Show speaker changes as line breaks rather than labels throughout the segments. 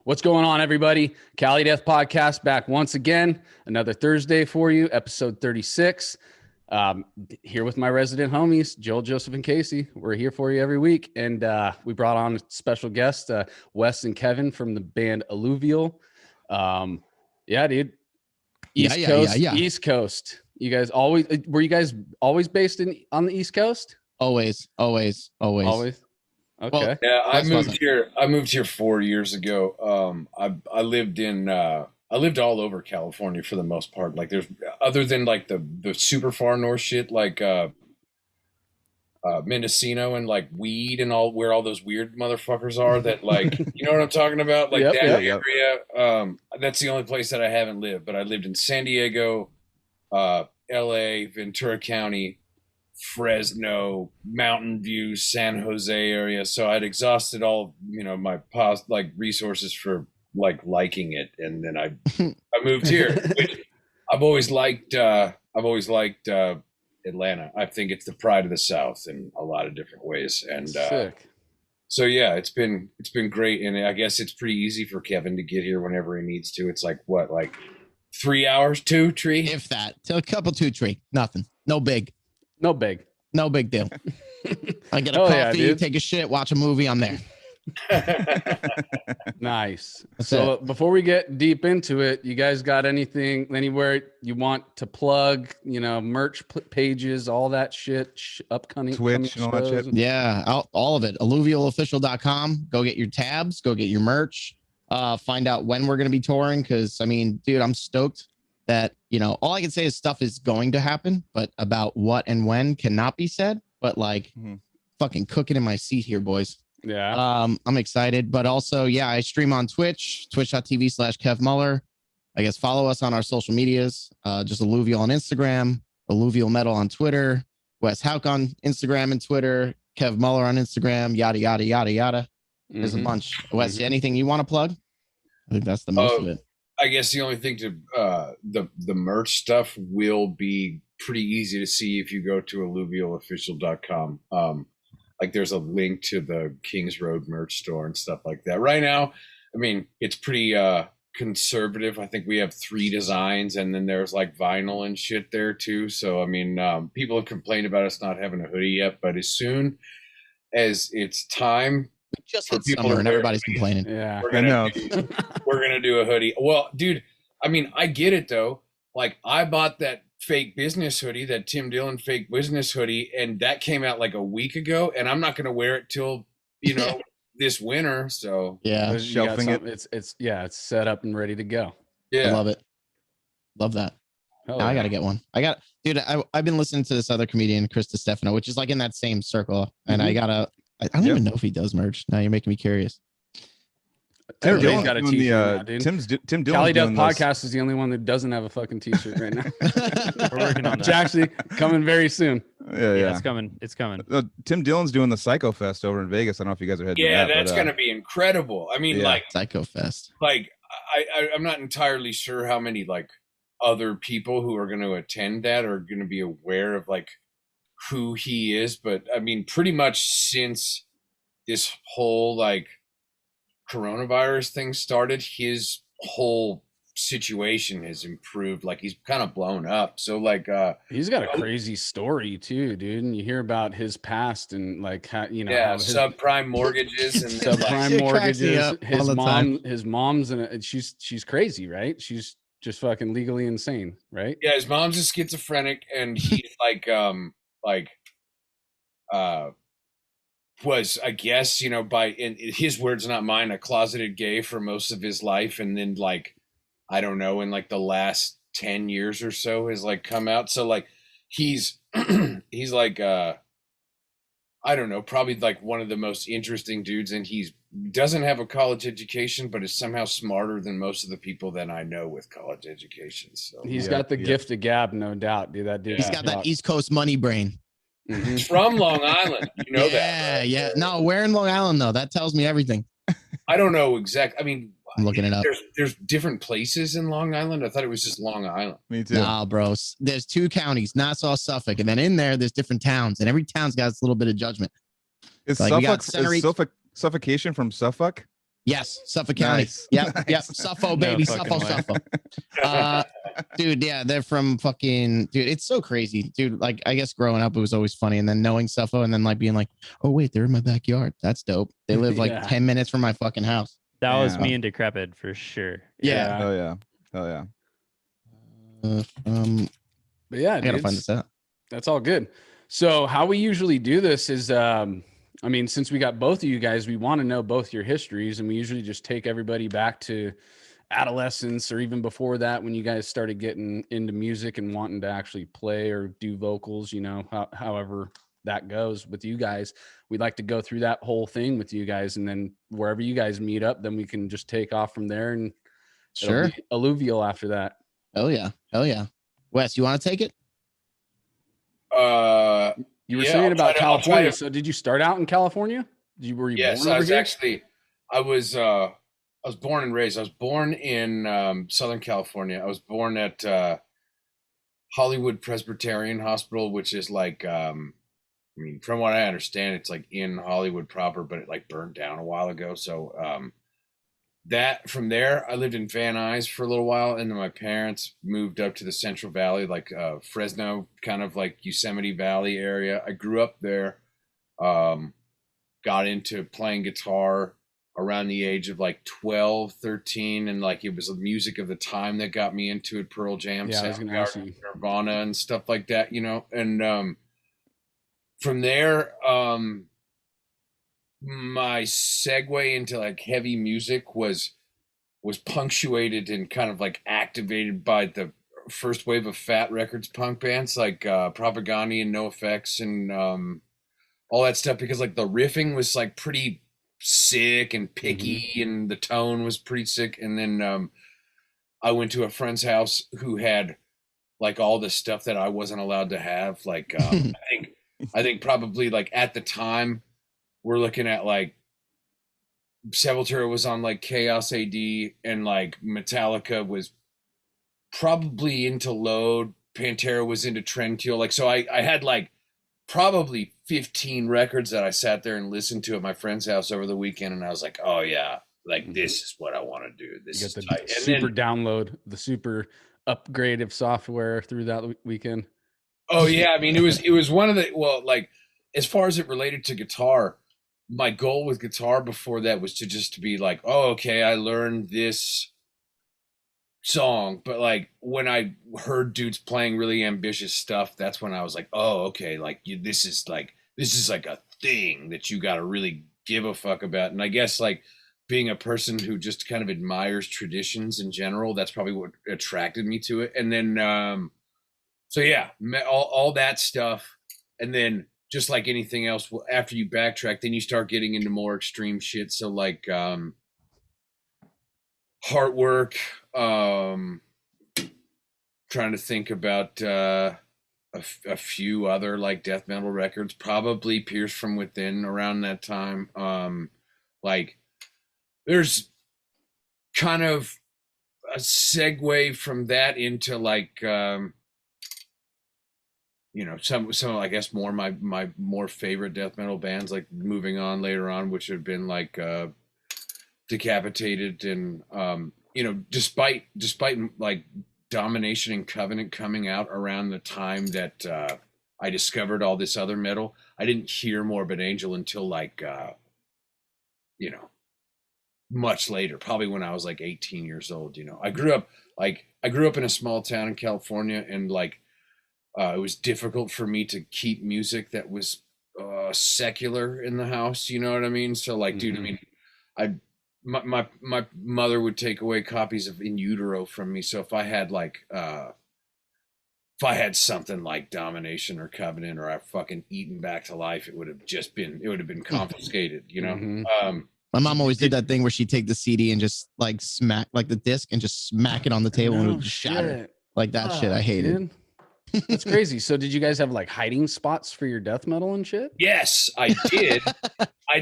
What's going on, everybody? Cali Death Podcast back once again. Another Thursday for you, episode 36. Here with my resident homies, Joel, Joseph, and Casey. We're here for you every week. And we brought on a special guest, Wes and Kevin from the band Alluvial. Yeah, dude. East Coast. You guys were you guys always based on the East Coast?
Always.
Okay.
Well, yeah, I moved here 4 years ago. I lived all over California for the most part. Like there's other than like the super far north shit like Mendocino and like Weed and all where all those weird motherfuckers are that like you know what I'm talking about? Like area. That's the only place that I haven't lived, but I lived in San Diego, LA, Ventura County, Fresno, Mountain View, San Jose area. So I'd exhausted all, my past like resources for liking it. And then I moved here, which I've always liked Atlanta. I think it's the pride of the South in a lot of different ways. And, so yeah, it's been great. And I guess it's pretty easy for Kevin to get here whenever he needs to. It's like 3 hours, 2 tree?
If that, to a couple 2 tree, nothing, no big deal. I get a coffee, take a shit, watch a movie. I'm there.
Nice. So before we get deep into it, you guys got anywhere you want to plug, merch pages, all that shit, upcoming
Twitch and all that shit?
Yeah, all of it. Alluvialofficial.com. Go get your tabs, go get your merch, find out when we're going to be touring. Cause dude, I'm stoked that, all I can say is stuff is going to happen, but about what and when cannot be said, but fucking cooking in my seat here, boys.
Yeah.
I'm excited, but also, I stream on Twitch, twitch.tv/Kev Muller. I guess follow us on our social medias, just Alluvial on Instagram, Alluvial Metal on Twitter, Wes Hauch on Instagram and Twitter, Kev Muller on Instagram, yada, yada, yada, yada. There's a bunch. Wes, anything you want to plug? I think that's the most of it.
I guess the only thing to the merch stuff will be pretty easy to see if you go to alluvialofficial.com. Like there's a link to the Kings Road merch store and stuff like that. Right now, it's pretty conservative. I think we have 3 designs and then there's like vinyl and shit there too. So people have complained about us not having a hoodie yet, but as soon as it's time,
we just hit summer and everybody's complaining.
Yeah,
we're gonna do a hoodie. Well, dude, I get it though. Like I bought that fake business hoodie, that Tim Dillon fake business hoodie, and that came out like a week ago, and I'm not gonna wear it till this winter. So
shelving it.
It's set up and ready to go.
Yeah, I love it. Love that. I gotta get one. Dude, I've been listening to this other comedian, Chris DiStefano, which is like in that same circle, and I don't even know if he does merch. Now you're making me curious.
Everybody's got a t-shirt now, dude.
Tim Dillon.
Cali Death Podcast is the only one that doesn't have a fucking t-shirt right now.
We're working on that.
It's actually coming very soon.
Yeah,
it's coming.
Tim Dillon's doing the Psycho Fest over in Vegas. I don't know if you guys are heading.
Yeah, that's gonna be incredible.
Psycho Fest.
Like I'm not entirely sure how many like other people who are going to attend that are going to be aware of like who he is, but pretty much since this whole like coronavirus thing started, his whole situation has improved. Like he's kind of blown up. So like
he's got a crazy story too, dude. And you hear about his past and like how
subprime mortgages and
subprime mortgages. His mom's and she's crazy, right? She's just fucking legally insane, right?
Yeah, his mom's a schizophrenic, and he's was, I guess, by in his words, not mine, a closeted gay for most of his life, and then like I don't know, in like the last 10 years or so has like come out. So like he's he's like I don't know, probably like one of the most interesting dudes, and he doesn't have a college education, but is somehow smarter than most of the people that I know with college educations. So
he's got the gift of gab, no doubt, dude. That dude.
He's got that East Coast money brain.
He's from Long Island, that. Right?
Yeah. No, where in Long Island though? That tells me everything.
I don't know exactly.
I'm looking it up.
There's different places in Long Island. I thought it was just Long Island.
Me too.
Nah, bro. There's 2 counties, Nassau, Suffolk, and then in there's different towns, and every town's got its little bit of judgment.
Is
like
Suffolk, is suffocation from Suffolk?
Yes, Suffolk County.
Nice.
Yep,
Nice.
yep. Suffolk, baby.
No fucking
Suffolk.
way.
Dude, yeah, they're from fucking dude. It's so crazy, dude. Like, I guess growing up, it was always funny, and then knowing Suffolk, and then like being like, oh wait, they're in my backyard. That's dope. They live like
Yeah.
10 minutes from my fucking house.
That was
Yeah.
me and Decrepit for sure.
Yeah.
Oh yeah. Oh yeah.
But yeah,
I gotta
dudes,
find this out.
that's all good. So how we usually do this is, I mean, since we got both of you guys, we want to know both your histories, and we usually just take everybody back to adolescence or even before that when you guys started getting into music and wanting to actually play or do vocals, you know, however that goes with you guys. We'd like to go through that whole thing with you guys, and then wherever you guys meet up, then we can just take off from there, and it'll
Sure.
be alluvial after that.
Hell yeah. Hell yeah. Wes, you want to take it?
You were
Yeah,
saying
I'll
about
try to- I'll try
California.
to-
So did you start out in California? Were you
Yes,
born
I
over
was
here?
actually. I was born and raised. I was born in Southern California. I was born at Hollywood Presbyterian Hospital, which is like, I mean, from what I understand, it's like in Hollywood proper, but it like burned down a while ago. So that from there, I lived in Van Nuys for a little while, and then my parents moved up to the Central Valley, like Fresno, kind of like Yosemite Valley area. I grew up there. Got into playing guitar around the age of like 12, 13. And like, it was the music of the time that got me into it. Pearl Jam,
Yeah, I was gonna ask
Soundgarden,
you.
Nirvana and stuff like that, you know? And from there, my segue into like heavy music was punctuated and kind of like activated by the first wave of Fat Records punk bands like Propaganda and NoFX and all that stuff, because like the riffing was like pretty sick and picky and the tone was pretty sick. And then I went to a friend's house who had like all the stuff that I wasn't allowed to have. Like I think probably like at the time we're looking at like Sepultura was on like Chaos AD, and like Metallica was probably into Load. Pantera was into Trendkill. Like, so I had like probably 15 records that I sat there and listened to at my friend's house over the weekend. And I was like, oh yeah, like this is what I want to do. This
You
is
got the
tight. And
super
then,
download, the super upgrade of software through that weekend.
oh yeah, I mean, it was one of the, well, like as far as it related to guitar, my goal with guitar before that was to just to be like, oh, okay, I learned this song. But like when I heard dudes playing really ambitious stuff, that's when I was like, oh, okay, like this is like a thing that you got to really give a fuck about. And I guess like being a person who just kind of admires traditions in general, that's probably what attracted me to it. And then so yeah, all that stuff. And then just like anything else, after you backtrack, then you start getting into more extreme shit. So like Heartwork, trying to think about a few other like death metal records, probably Pierce from Within around that time. Like there's kind of a segue from that into like you know, some I guess more my more favorite death metal bands, like moving on later on, which have been like Decapitated and you know, despite like Domination and Covenant coming out around the time that I discovered all this other metal, I didn't hear Morbid Angel until like you know, much later, probably when I was like 18 years old. You know, I grew up in a small town in California, and like it was difficult for me to keep music that was secular in the house. You know what I mean? So like, dude, I mean, my mother would take away copies of In Utero from me. So if I had like if I had something like Domination or Covenant or I fucking Eaten Back to Life, it would have been confiscated, you know?
My mom always did that thing where she'd take the CD and just like smack like the disc and just smack it on the table and it would just shatter. Like that shit I hated.
Dude. That's crazy. So did you guys have like hiding spots for your death metal and shit?
Yes, I did. I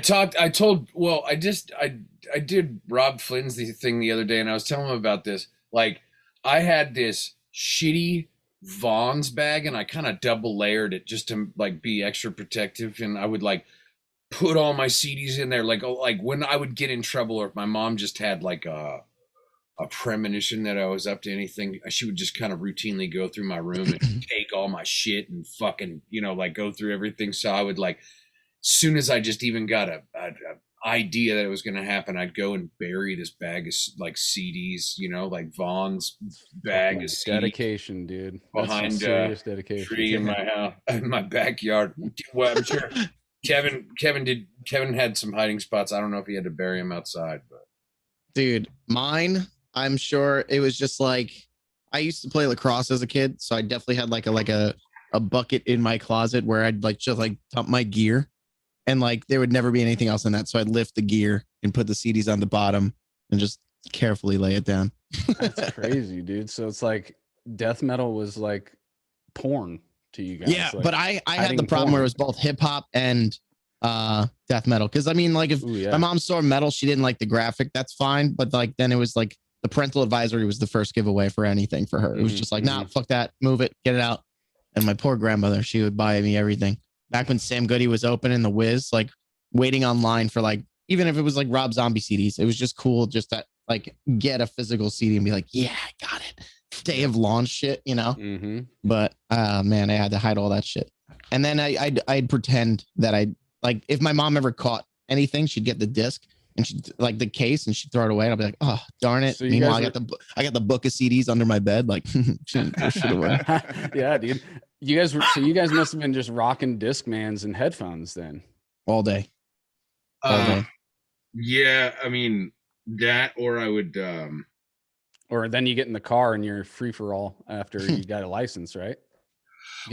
did Rob Flynn's thing the other day, and I was telling him about this. Like, I had this shitty Vaughn's bag, and I kind of double layered it just to like be extra protective, and I would like put all my CDs in there. Like when I would get in trouble, or if my mom just had like a premonition that I was up to anything, she would just kind of routinely go through my room and take all my shit and fucking, like go through everything. So I would like, as soon as I just even got a idea that it was going to happen, I'd go and bury this bag of like CDs, like Vaughn's bag of CDs.
Dedication, dude.
Behind
That's serious dedication.
Tree in my house, in my backyard. Well, I'm sure Kevin had some hiding spots. I don't know if he had to bury them outside, but
dude, mine, I'm sure it was just like, I used to play lacrosse as a kid, so I definitely had like a bucket in my closet where I'd like just like dump my gear, and like there would never be anything else in that, so I'd lift the gear and put the CDs on the bottom and just carefully lay it down.
That's crazy, dude. So it's like death metal was like porn to you guys.
Yeah,
like
but I had the problem where it was both hip hop and death metal, because I mean, like if my mom saw metal, she didn't like the graphic, that's fine, but like then it was like the parental advisory was the first giveaway for anything for her. It was just like, nah, fuck that, move it, get it out. And my poor grandmother, she would buy me everything back when Sam Goody was opening the Wiz, like waiting online for like, even if it was like Rob Zombie CDs, it was just cool just to like get a physical CD and be like, yeah, I got it, day of launch shit, But man, I had to hide all that shit. And then I'd pretend that I like, if my mom ever caught anything, she'd get the disc and she'd like the case and she'd throw it away. And I'll be like, oh, darn it. So meanwhile, I got the book of CDs under my bed. Like, shit away.
Yeah, dude. You guys must have been just rocking Discmans and headphones then.
All day.
Yeah, I mean that, or I would
or then you get in the car and you're free for all after you got a license, right?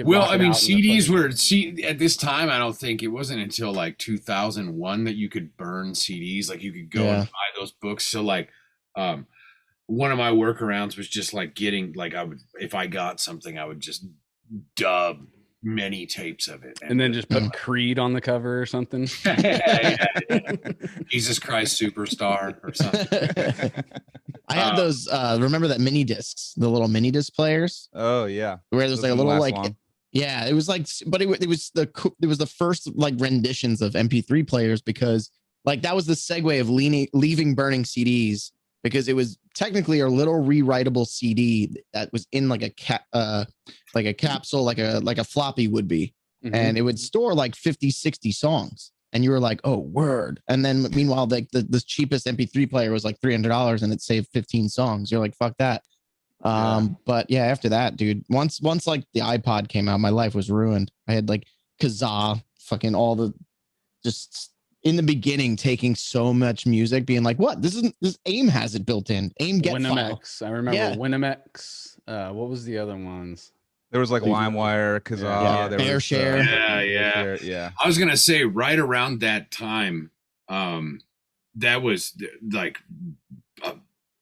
Well, I mean, CDs were at this time. I don't think it wasn't until like 2001 that you could burn CDs. Like you could go and buy those books. So like, one of my workarounds was just like getting like if I got something, I would just dub many tapes of it,
and then just put Creed on the cover or something.
Yeah. Jesus Christ Superstar or something.
I had those. Remember that mini discs, the little mini disc players?
Oh yeah,
where there's like a little like long. Yeah, it was like, but it was the first like renditions of MP3 players, because like that was the segue of leaving burning CDs, because it was technically a little rewritable CD that was in like a capsule, like a floppy would be, and it would store like 50, 60 songs. And you were like, oh, word. And then meanwhile, like the cheapest MP3 player was like $300 and it saved 15 songs. You're like, fuck that. But yeah, after that, dude, once like the iPod came out, my life was ruined. I had like Kazaa, fucking all the, just in the beginning, taking so much music, being like, what? This AIM has it built in. AIM get
Winamax.
file.
I remember Winamax. What was the other ones?
There was like LimeWire, Kazaa,
Airshare.
Yeah. I was gonna say right around that time, that was like a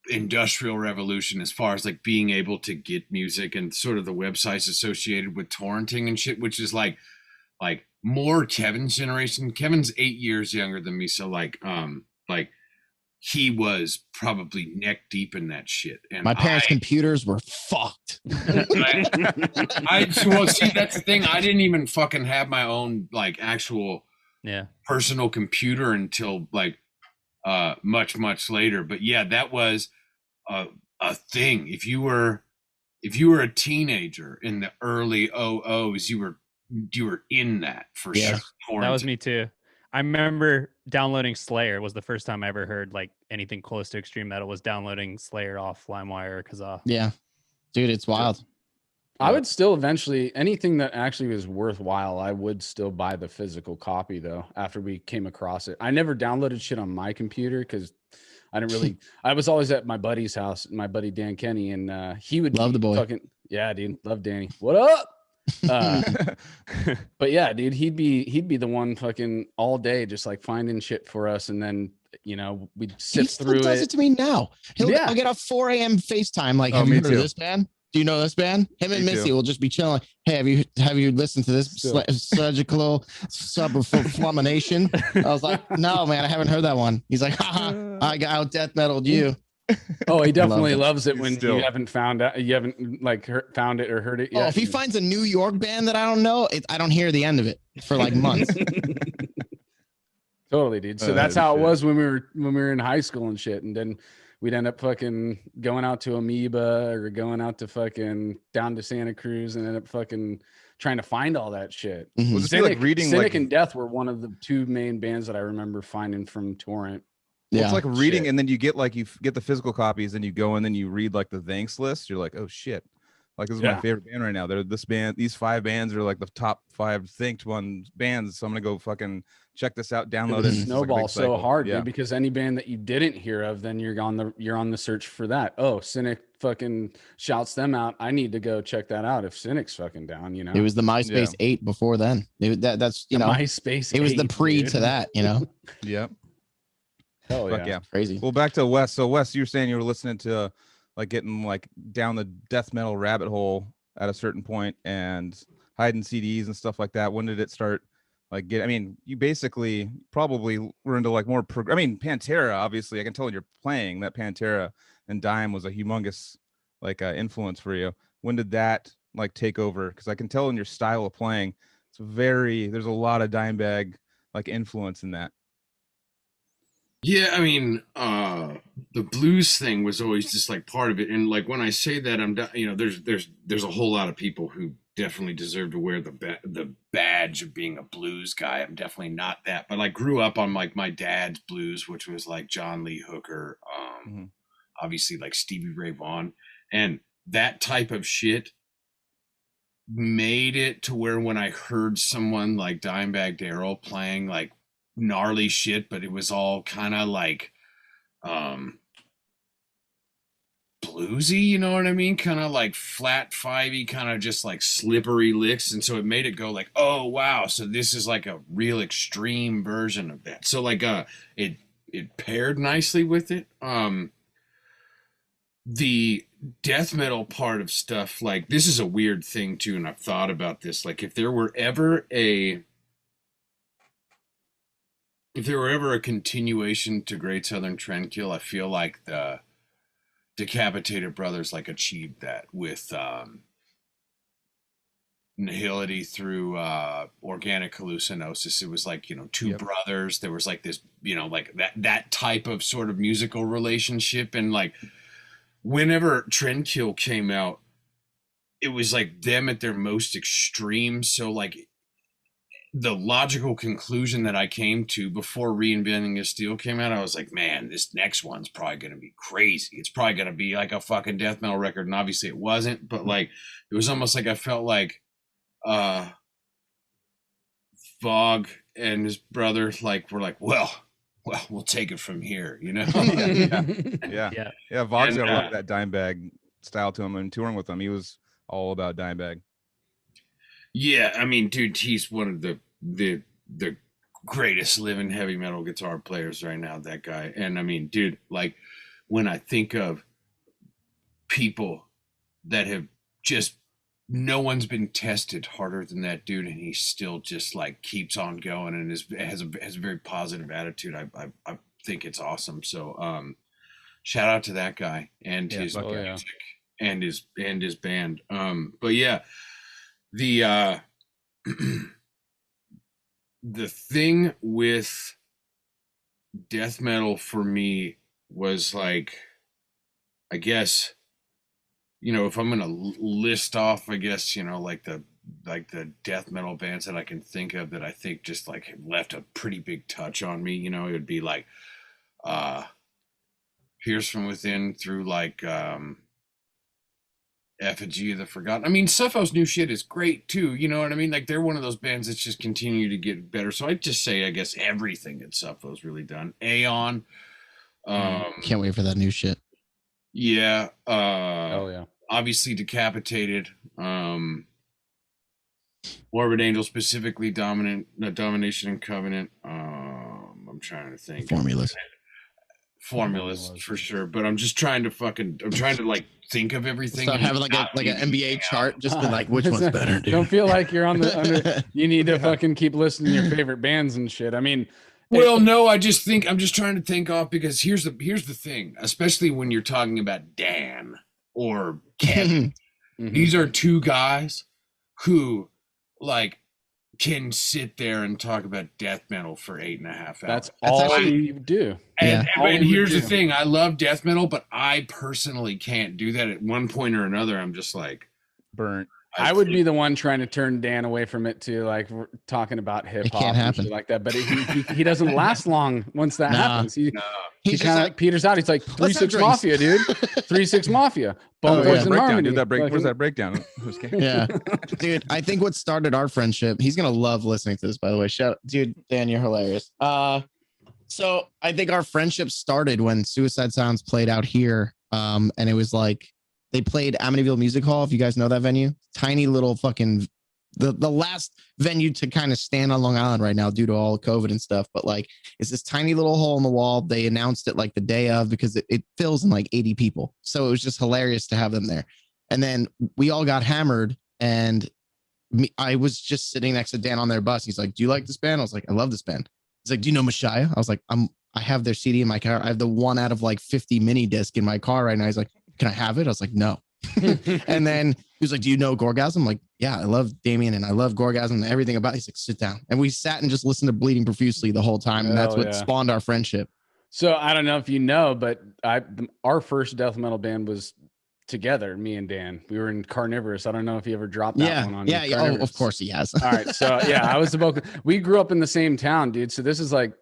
industrial revolution as far as like being able to get music, and sort of the websites associated with torrenting and shit, which is like more Kevin's generation. Kevin's 8 years younger than me, so like he was probably neck deep in that shit. And
my parents' computers were fucked.
Well, see, that's the thing. I didn't even fucking have my own like actual personal computer until like much later. But yeah, that was a thing. If you were a teenager in the early 00s, you were in that for sure.
That was me too. I remember downloading Slayer. Was the first time I ever heard like anything close to extreme metal, was downloading Slayer off LimeWire or Kazaa.
Yeah, dude, it's wild.
I would still eventually, anything that actually was worthwhile, I would still buy the physical copy though, after we came across it. I never downloaded shit on my computer because I didn't really, I was always at my buddy's house, my buddy Dan Kenny, and he would
love the boy.
Yeah, dude, love Danny. What up? But yeah, dude, he'd be the one fucking all day just like finding shit for us, and then we'd sift through it. He
does it to me to me now. I'll get a 4 a.m. FaceTime like, have you heard of this band? Do you know this band? Him and Missy will just be chilling. Hey, have you listened to this surgical subflamination? I was like, no, man, I haven't heard that one. He's like, haha, I got out death metaled you.
Oh, he definitely loves it when you haven't found out, you haven't like found it or heard it yet.
Oh, if he finds a New York band that I don't know, I don't hear the end of it for like months.
Totally, dude. So that's how it
shit.
was when we were in high school and shit. And then we'd end up fucking going out to Amoeba or going out to fucking down to Santa Cruz and end up fucking trying to find all that shit.
Mhm.
Was it like reading
Cynic
like
and Death were one of the two main bands that I remember finding from Torrent.
well,
Yeah.
it's like reading,
Shit.
and then you get the physical copies, and you go and then you read like the thanks list. You're like, oh shit, like this is my
Yeah.
favorite band right now. These 5 bands are like the top 5 thanked bands. So I'm gonna go fucking check this out, download it.
Mhm.
It's like a
Snowball
big
so
cycle.
hard,
Yeah.
dude, because any band that you didn't hear of, then you're on the search for that. Oh, Cynic fucking shouts them out. I need to go check that out if Cynic's fucking down, you know.
It was the MySpace 8 before then. That's
The MySpace.
it was the
8,
pre
dude.
to that,
Yep.
Hell
Fuck
yeah.
yeah.
Crazy.
Well, back to Wes. So Wes, you were saying you were listening to like getting like down the death metal rabbit hole at a certain point and hiding CDs and stuff like that. When did it start? Like I mean, you basically probably were into like more Pantera, obviously. I can tell when you're playing that Pantera and Dime was a humongous like influence for you. When did that like take over? Because I can tell in your style of playing, there's a lot of Dimebag like influence in that.
Yeah, I mean, the blues thing was always just like part of it, and like when I say that, there's a whole lot of people who definitely deserve to wear the badge of being a blues guy. I'm definitely not that, but I grew up on like my dad's blues, which was like John Lee Hooker, obviously like Stevie Ray Vaughan, and that type of shit made it to where when I heard someone like Dimebag Darrell playing like gnarly shit, but it was all kind of like bluesy, you know what I mean? Kind of like flat fivey, kind of just like slippery licks. And so it made it go like, oh wow, so this is like a real extreme version of that. So like it paired nicely with it. The death metal part of stuff, like this is a weird thing too, and I've thought about this. Like if there were ever a continuation to Great Southern Trendkill, I feel like the Decapitated Brothers like achieved that with Nihility through Organic Hallucinosis. It was like, two brothers. There was like this, like that type of sort of musical relationship. And like whenever Trendkill came out, it was like them at their most extreme. So like the logical conclusion that I came to before Reinventing the Steel came out, I was like, man, this next one's probably going to be crazy. It's probably going to be like a fucking death metal record. And obviously it wasn't, but like, it was almost like I felt like Vogue and his brother like were like, well, we'll take it from here,
Yeah. Vogue's
And,
got a lot of that Dimebag style to him, and touring with him, he was all about Dimebag.
Yeah, I mean, dude, he's one of the greatest living heavy metal guitar players right now, that guy. And I mean, dude, like when I think of people that have just, no one's been tested harder than that dude, and he still just like keeps on going and has a very positive attitude. I think it's awesome. So shout out to that guy and his music and his band. But yeah, the the thing with death metal for me was like, I guess, if I'm gonna list off, I guess, like the death metal bands that I can think of that I think just like have left a pretty big touch on me, it would be like Pierce from Within through like Effigy of the Forgotten. I mean, Suffos' new shit is great too. You know what I mean? Like they're one of those bands that's just continue to get better. So I'd just say, I guess everything that Suffos really done. Aeon.
Can't wait for that new shit.
Yeah.
Oh yeah.
Obviously Decapitated. Morbid Angel, specifically Domination and Covenant. I'm trying to think. Formulas for sure, but I'm just trying to like think of everything.
Start having like an NBA chart, just be like, which one's better, dude?
Don't feel like you're you need to fucking keep listening to your favorite bands and shit. I mean,
well, no, I'm just trying to think off, because here's the thing, especially when you're talking about Dan or Kevin. These are two guys who like can sit there and talk about death metal for 8.5 hours.
That's all you do.
And,
Yeah.
and here's the thing. I love death metal, but I personally can't do that. At one point or another, I'm just like
burnt.
I would be the one trying to turn Dan away from it too, like we're talking about hip hop
can't
and
happen.
shit like that. But he doesn't last long once that
Nah.
happens. He
He's
kind of like peters out. He's like 3-6 Mafia, dude. 3-6 Mafia. Bone
yeah.
Poison Harmony.
Dude, where's that breakdown?
Yeah, dude. I think what started our friendship. He's gonna love listening to this, by the way. Dude, Dan, you're hilarious. So I think our friendship started when Suicide Sounds played out here. And it was like they played Amityville Music Hall. If you guys know that venue, tiny little fucking the last venue to kind of stand on Long Island right now due to all COVID and stuff. But like, it's this tiny little hole in the wall. They announced it like the day of because it fills in like 80 people. So it was just hilarious to have them there. And then we all got hammered, and I was just sitting next to Dan on their bus. He's like, "Do you like this band?" I was like, "I love this band." He's like, "Do you know Messiah?" I was like, I have their CD in my car. I have the 1 out of like 50 mini disc in my car right now. He's like, "Can I have it?" I was like, "No." And then he was like, "Do you know Gorgasm?" I'm like, "Yeah, I love Damien and I love Gorgasm and everything about it." He's like, "Sit down." And we sat and just listened to Bleeding Profusely the whole time. And that's what spawned our friendship.
So I don't know if you know, but our first death metal band was together, me and Dan. We were in Carnivorous. I don't know if you ever dropped that one on me.
Yeah. Oh, of course he has.
All right. So yeah, I was the vocal. We grew up in the same town, dude. So this is like,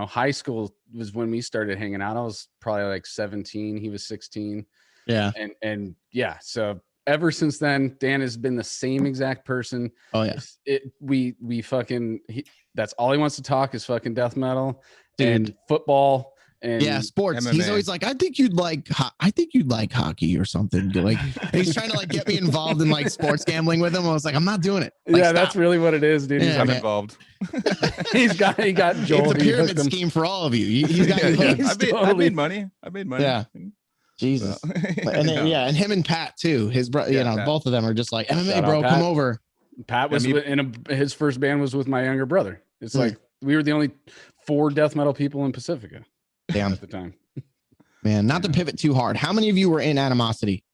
high school was when we started hanging out. I was probably like 17. He was 16.
Yeah.
And yeah. So ever since then, Dan has been the same exact person.
Oh yeah.
That's all he wants to talk is fucking death metal, dude, and football. And
sports.
MMA.
He's always like, I think you'd like hockey or something. Like, he's trying to like get me involved in like sports gambling with him. I was like, I'm not doing it. Like,
yeah, that's really what it is, dude.
Yeah,
I'm involved.
he got Joel.
It's a pyramid scheme for all of you. He's got
I made money.
Yeah. Jesus. So, and then, and him and Pat too. His brother, Pat. Both of them are just like, MMA, bro, come over.
Pat was his first band was with my younger brother. It's like we were the only 4 death metal people in Pacifica.
Damn.
At the time.
Man, not to pivot too hard. How many of you were in Animosity?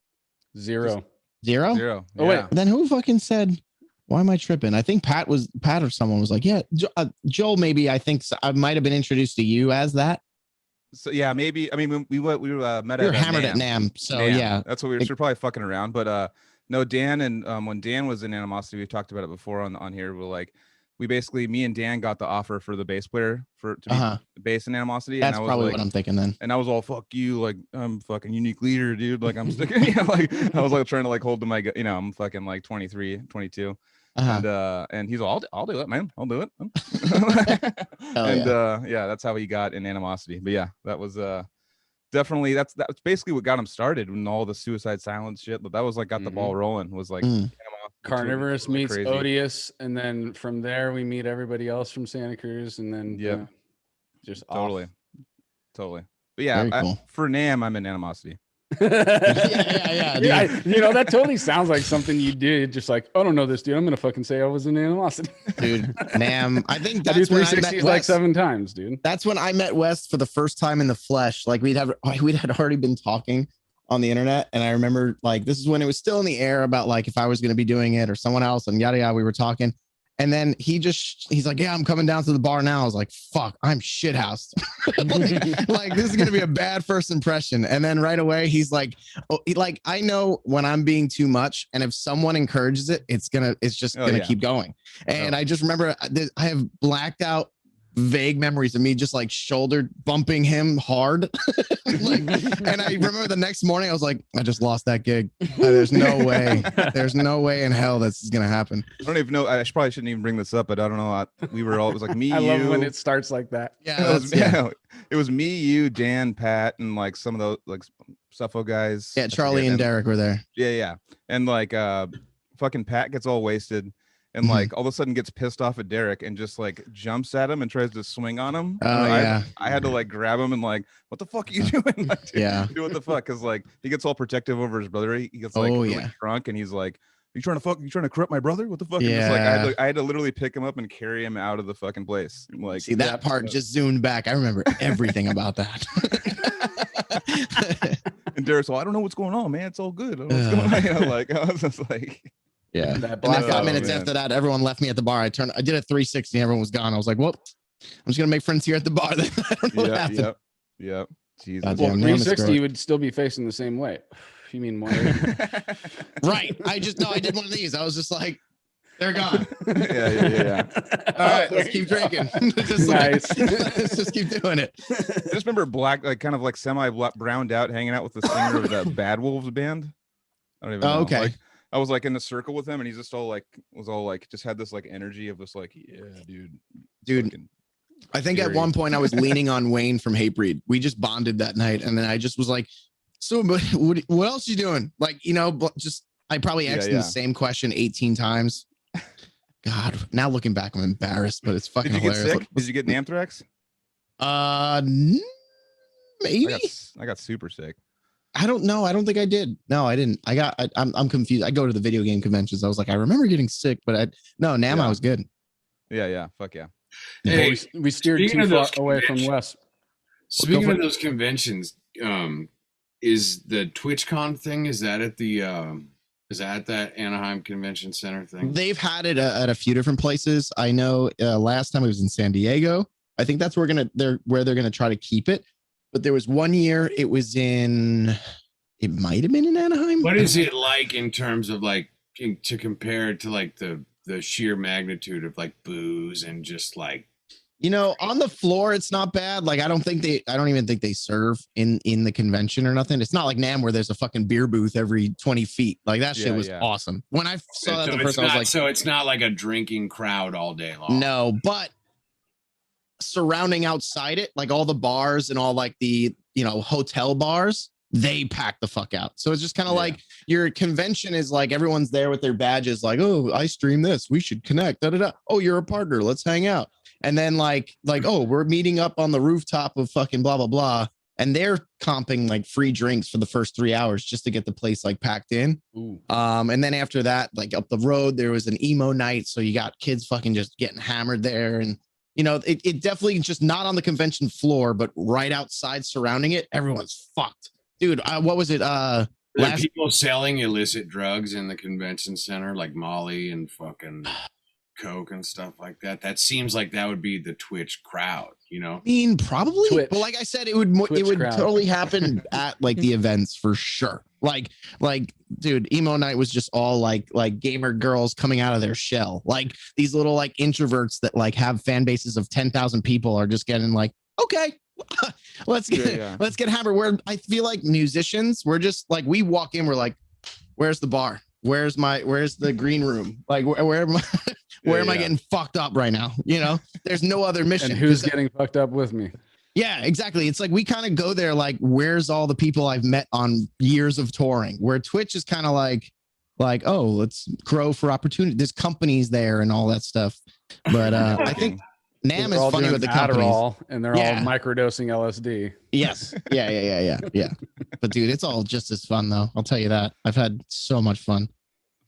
0.
Zero?
Oh, wait.
Then who fucking said, why am I tripping? I think Pat or someone was like, yeah, Joel, maybe. I think I might have been introduced to you as that.
So yeah, maybe. I mean, we met. We were
hammered at NAMM. So
NAMM.
Yeah,
that's what we were probably fucking around. But no, Dan and when Dan was in Animosity, we talked about it before on here. We're like, me and Dan got the offer for the bass player to be bass in Animosity.
That's
and I was
probably
like,
what I'm thinking then.
And I was all, "Fuck you!" Like, I'm fucking unique leader, dude. Like, I'm sticking. Like, I was like trying to like hold to my, I'm fucking like 23, 22. And he's all, I'll do it, man. I'll do it. That's how he got in Animosity. But yeah, that was definitely that's basically what got him started when all the Suicide Silence shit. But that was like got the ball rolling. Was like
Carnivorous meets crazy. Odious, and then from there we meet everybody else from Santa Cruz, and then just
totally. But yeah,
cool.
For NAMM, I'm in Animosity.
Yeah.
That totally sounds like something you did. Just like, I don't know this dude. I'm gonna fucking say I was in Animosity,
dude. NAMM. I think
that's when I met Wes like 7 times, dude.
That's when I met Wes for the first time in the flesh. Like we'd had already been talking on the internet, and I remember like this is when it was still in the air about like if I was gonna be doing it or someone else, and yada yada. We were talking. And then he's like, "Yeah, I'm coming down to the bar now." I was like, "Fuck, I'm shithoused." like this is gonna be a bad first impression. And then right away he's like, I know when I'm being too much, and if someone encourages it, it's just gonna keep going. And I just remember I have blacked out vague memories of me just like shoulder bumping him hard. And I remember the next morning I was like, I just lost that gig. There's no way in hell this is gonna happen.
I don't even know. I probably shouldn't even bring this up, but I don't know. It was like me.
I love when it starts like that.
Yeah,
it was me, you, Dan, Pat, and like some of those like Suffo guys.
Yeah, Charlie and Derek were there.
Yeah. And like fucking Pat gets all wasted. And like all of a sudden gets pissed off at Derek and just like jumps at him and tries to swing on him. I had to like grab him and like, what the fuck are you doing? Like, dude, what the fuck? Because like he gets all protective over his brother. He gets like really drunk and he's like, you trying to corrupt my brother? What the fuck?
Yeah.
And just, like I had to literally pick him up and carry him out of the fucking place. Like,
see that part just zoomed back. I remember everything about that.
And Derek's all, I don't know what's going on, man. It's all good. I don't know what's going on. Like I was just like.
Yeah.
That
And then 5
blackout,
minutes
man.
after that, everyone left me at the bar. I did a 360. Everyone was gone. I was like, well, I'm just gonna make friends here at the bar. Then I don't know what happened.
Yep. Jesus.
God
Well,
damn, Nam is
360
growing.
you would still be facing the same way. You mean 180?
Right. I did one of these. I was just like, they're gone.
yeah.
All right, let's keep drinking. Just
Nice.
let's just keep doing it.
I just remember Black, like kind of like semi browned out, hanging out with the singer of the Bad Wolves band. I don't even know.
Okay.
Like, I was like in the circle with him, and he's just all like, just had this like energy of this like, yeah, dude. Fucking
I think at
scary.
one point I was leaning on Wayne from Hatebreed. We just bonded that night, and then I just was like, "So, what else you doing?" Like, just I probably asked him the same question 18 times. God, now looking back, I'm embarrassed, but it's fucking
Did you get
hilarious.
sick? Did you get anthrax?
Maybe.
I got super sick.
I don't know. I don't think I did. No, I didn't. I'm confused. I go to the video game conventions. I was like, I remember getting sick, but I was good.
Yeah. Fuck yeah.
Hey,
we steered
speaking
too
of
far
those
away from Wes.
Speaking of those conventions, is the TwitchCon thing? Is that at that Anaheim Convention Center thing?
They've had it at a few different places. I know last time it was in San Diego. I think that's where they're gonna try to keep it. But there was one year it was in. It might have been in Anaheim.
What is it like in terms of like to compare it to like the sheer magnitude of like booze and just like,
on the floor it's not bad. Like I don't even think they serve in the convention or nothing. It's not like NAMM where there's a fucking beer booth every 20 feet. Like that shit was awesome. When I saw that the first, I was like,
so it's not like a drinking crowd all day long.
No, but surrounding outside it, like all the bars and all like the hotel bars, they pack the fuck out. So it's just kind of like your convention is like everyone's there with their badges, like, oh, I stream this, we should connect. Oh, you're a partner, let's hang out. And then like oh, we're meeting up on the rooftop of fucking blah blah blah, and they're comping like free drinks for the first 3 hours just to get the place like packed in.
Ooh.
And then after that, like up the road, there was an emo night, so you got kids fucking just getting hammered there. And it definitely just not on the convention floor, but right outside surrounding it, everyone's fucked. Dude, what was it?
Are there people selling illicit drugs in the convention center, like Molly and fucking Coke and stuff like that? That seems like that would be the Twitch crowd,
I mean, probably.
Twitch.
But like I said, it would
Crowd.
totally happen at like the events for sure. Like, dude, emo night was just all like gamer girls coming out of their shell. Like these little like introverts that like have fan bases of 10,000 people are just getting like, okay, let's get hammered. Where I feel like musicians, we're just like, we walk in, we're like, where's the bar? Where's the green room? Like where am I? Where am I getting fucked up right now? There's no other mission.
And who's getting fucked up with me?
Yeah, exactly. It's like we kind of go there like, where's all the people I've met on years of touring? Where Twitch is kind of like, oh, let's grow for opportunity. There's companies there and all that stuff. But I think NAMM is funny with the companies.
And they're all microdosing LSD.
Yes. Yeah. But dude, it's all just as fun though. I'll tell you that. I've had so much fun.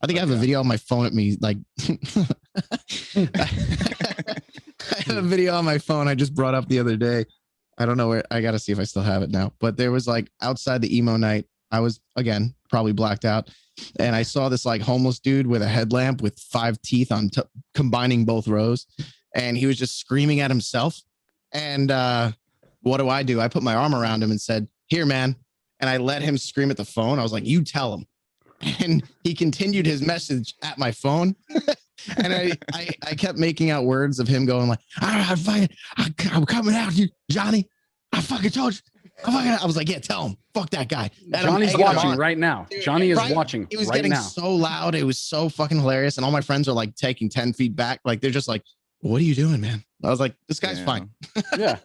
I think I have a video on my phone at me. Like, I have a video on my phone I just brought up the other day. I don't know where. I got to see if I still have it now. But there was like outside the emo night. I was, again, probably blacked out. And I saw this like homeless dude with a headlamp with 5 teeth on combining both rows. And he was just screaming at himself. And what do? I put my arm around him and said, here, man. And I let him scream at the phone. I was like, you tell him. And he continued his message at my phone. And I kept making out words of him going like, I'm coming out you, Johnny. I fucking told you. I was like, yeah, tell him. Fuck that guy.
Johnny's watching right now. Johnny is watching.
It was
right
getting
now.
so loud. It was so fucking hilarious. And all my friends are like taking 10 feet back. Like they're just like, what are you doing, man? I was like, this guy's fine.
Yeah.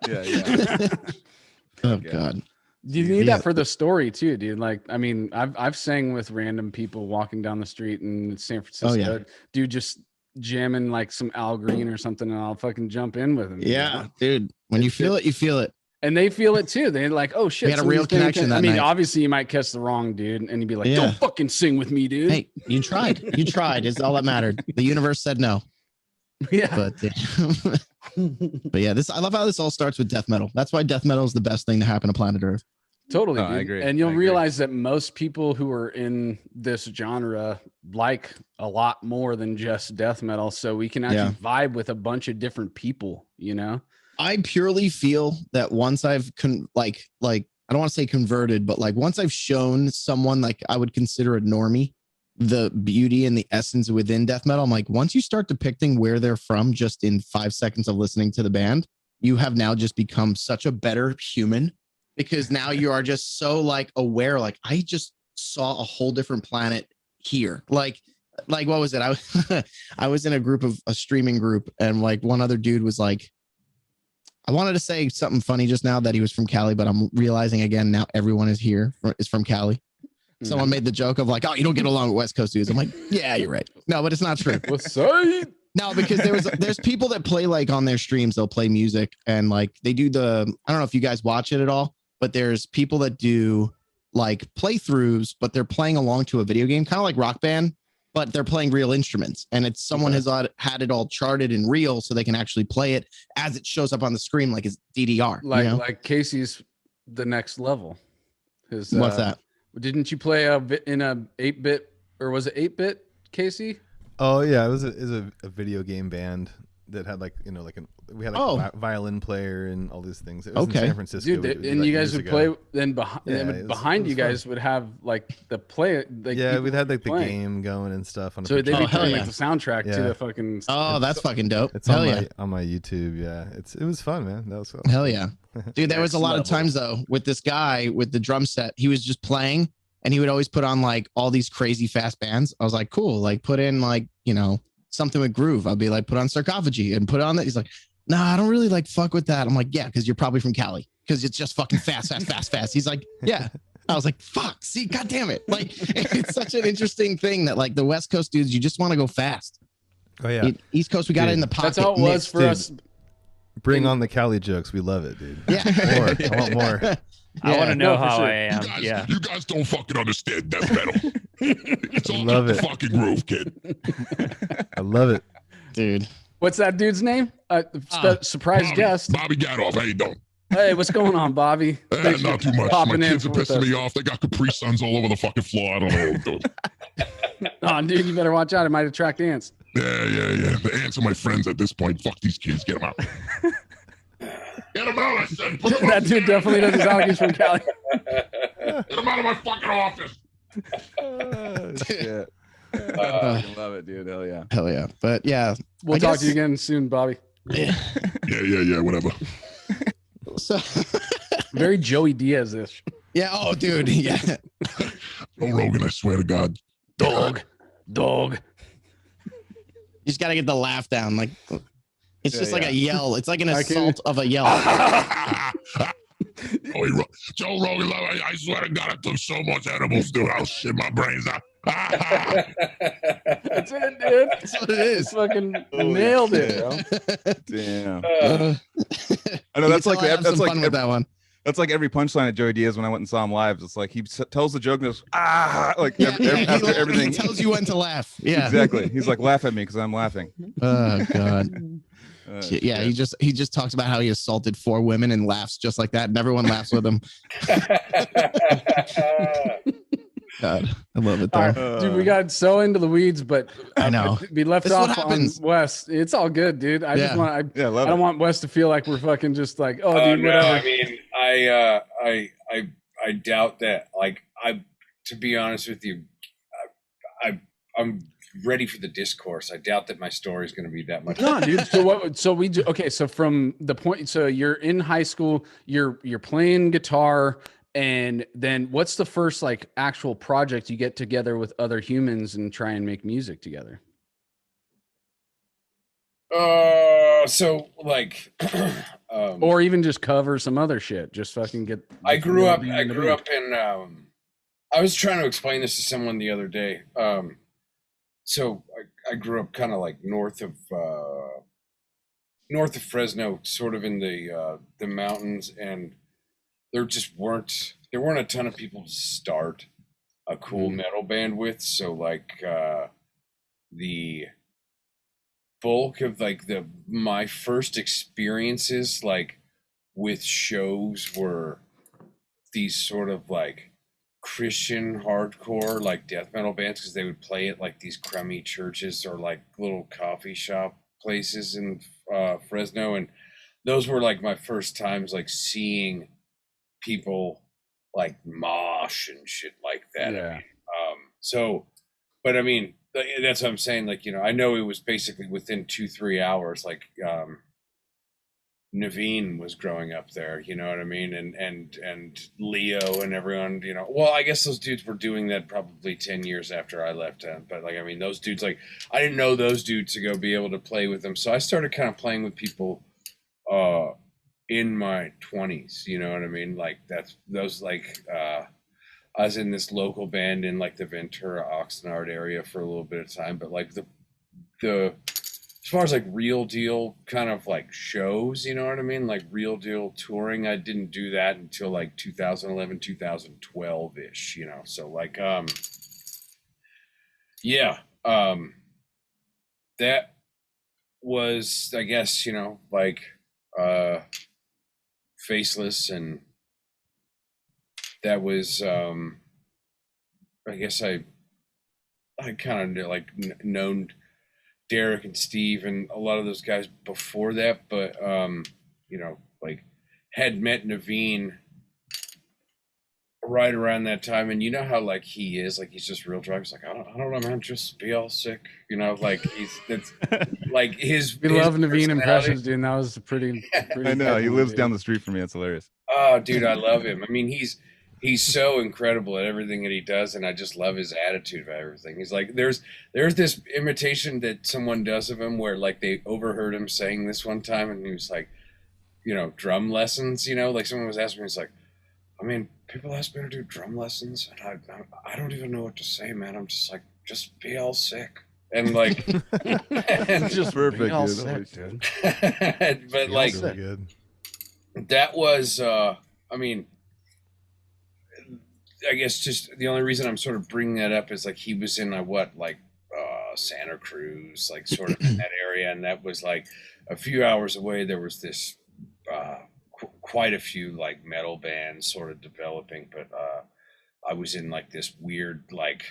Oh God.
You need that for the story too, dude. Like, I mean, I've sang with random people walking down the street in San Francisco.
Oh, yeah.
Dude, just jamming like some Al Green or something, and I'll fucking jump in with him.
Yeah, dude. When you feel it, you feel it.
And they feel it too. They're like, oh shit.
We had a real connection that
I mean,
night.
obviously you might catch the wrong dude and you'd be like, don't fucking sing with me, dude.
Hey, you tried. You tried. It's all that mattered. The universe said no.
Yeah.
But yeah, I love how this all starts with death metal. That's why death metal is the best thing to happen to planet Earth.
Totally,
No,
dude.
I agree.
And you'll
I agree.
realize that most people who are in this genre like a lot more than just death metal. So we can actually vibe with a bunch of different people, you know?
I purely feel that once I've like I don't want to say converted, but like once I've shown someone like I would consider a normie the beauty and the essence within death metal, I'm like, once you start depicting where they're from just in 5 seconds of listening to the band, you have now just become such a better human, because now you are just so like aware, like I just saw a whole different planet here. Like what was it? I was in a streaming group, and like one other dude was like, I wanted to say something funny just now that he was from Cali, but I'm realizing again now everyone is from Cali. Someone made the joke of like, oh, you don't get along with West Coast dudes. I'm like, yeah, you're right. No, but it's not true.
What's up?
No, because there's people that play like on their streams, they'll play music and like they do I don't know if you guys watch it at all, but there's people that do like playthroughs, but they're playing along to a video game, kind of like Rock Band, but they're playing real instruments. And it's someone has had it all charted in real so they can actually play it as it shows up on the screen, like it's DDR.
Like Casey's the next level.
What's that?
Didn't you play in a 8-bit, or was it 8-bit, Casey?
Oh yeah, it was a video game band that had like, you know, like we had like a violin player and all these things. It was in San Francisco.
Dude, and you guys would play, then behind you guys would have like the play. Like
we'd had like the game going and stuff.
So they'd be playing like the soundtrack to the fucking.
Oh, that's fucking dope.
It's on my YouTube. Yeah, it was fun, man. That was fun.
Hell yeah, dude. There was a lot of times though with this guy with the drum set. He was just playing, and he would always put on like all these crazy fast bands. I was like, cool. Like put in like, you know, something with groove. I'll be like, put on Sarcophagy and put on that. He's like, no, I don't really like fuck with that. I'm like, yeah, because you're probably from Cali, because it's just fucking fast. He's like, yeah. I was like, fuck, see, God damn it. Like, it's such an interesting thing that like the West Coast dudes, you just want to go fast.
Oh yeah.
East Coast, we got it in the pocket.
That's how it was for us.
Bring on the Cali jokes. We love it, dude.
Yeah.
More. I want more.
I want to know how I am.
You guys don't fucking understand death metal. It's all about the fucking groove, kid.
I love it,
dude.
What's that dude's name? Surprise guest.
Bobby Gadoff. How you doing?
Hey, what's going on, Bobby?
Not too much. My kids are pissing me off. They got Capri Suns all over the fucking floor. I don't know what I'm doing.
Oh, dude, you better watch out. It might attract ants.
Yeah. The ants are my friends at this point. Fuck these kids. Get them out. Get them out, I said.
That dude definitely doesn't sound like he's from Cali.
Get them out of my fucking office.
Shit. I love it, dude. Hell yeah.
But yeah,
we'll talk to you again soon, Bobby.
Yeah. Whatever.
So
very Joey Diaz-ish.
Yeah. Oh, dude. Yeah.
Oh, Rogan, I swear to God.
Dog.
You just got to get the laugh down. Like, it's just like a yell. It's like an assault of a yell.
Joe Rogan, I swear to God, I took so much edibles, dude. I'll shit my brains out.
That's it, dude.
That's what it is.
Fucking nailed it, bro.
Damn. I know that's like
that one.
That's like every punchline at Joey Diaz when I went and saw him live. It's like he tells the joke and goes, like after everything.
He tells you when to laugh. Yeah,
exactly. He's like, laugh at me because I'm laughing.
Oh God. Yeah, he just talks about how he assaulted 4 women and laughs just like that, and everyone laughs with him. God, I love it there.
Dude, we got so into the weeds, but
I know
we left off on Wes. It's all good, dude. I don't want Wes to feel like we're fucking just like, oh, dude, whatever.
I mean, I doubt that. Like, to be honest with you, I'm ready for the discourse. I doubt that my story is going to be that much.
No, dude. So from the point, so you're in high school, you're playing guitar. And then what's the first like actual project you get together with other humans and try and make music together?
So like,
or even just cover some other shit. Just fucking get.
I grew up in, I was trying to explain this to someone the other day. So I grew up kind of like north of Fresno, sort of in the mountains, and there weren't a ton of people to start a cool metal band with. So like the bulk of like my first experiences like with shows were these sort of like Christian hardcore like death metal bands, because they would play at like these crummy churches or like little coffee shop places in Fresno, and those were like my first times like seeing people like mosh and shit like that.
Yeah.
I mean, so, but I mean, that's what I'm saying. Like, you know, I know it was basically within 2-3 hours. Like, Naveen was growing up there, you know what I mean, and Leo and everyone, you know. Well, I guess those dudes were doing that probably 10 years after I left, but like, I mean, those dudes, like, I didn't know those dudes to go be able to play with them, so I started kind of playing with people in my 20s, you know what I mean? Like that's those like I was in this local band in like the Ventura Oxnard area for a little bit of time, but like the as far as like real deal kind of like shows, you know what I mean? Like real deal touring, I didn't do that until like 2011, 2012 ish, you know. So like yeah, that was, I guess, you know, like Faceless, and that was I guess I kind of like known Derek and Steve and a lot of those guys before that, but you know, like had met Naveen right around that time, and you know how like he is, like he's just real drunk. He's like, I don't know, man, just be all sick, you know, like it's like his.
We love Naveen impressions, dude. And that was pretty
I know he lives down the street from me. It's hilarious.
Oh, dude, I love him. I mean, he's so incredible at everything that he does, and I just love his attitude about everything. He's like, there's this imitation that someone does of him where like they overheard him saying this one time, and he was like, you know, drum lessons, you know, like someone was asking me, he's like, I mean, people ask me to do drum lessons, and I don't even know what to say, man. I'm just like, just be all sick. And like,
and just perfect,
dude.
But like,
really good.
That was, I mean, I guess just the only reason I'm sort of bringing that up is like he was in Santa Cruz, like sort of in that area, and that was like a few hours away. There was this quite a few like metal bands sort of developing, but I was in like this weird like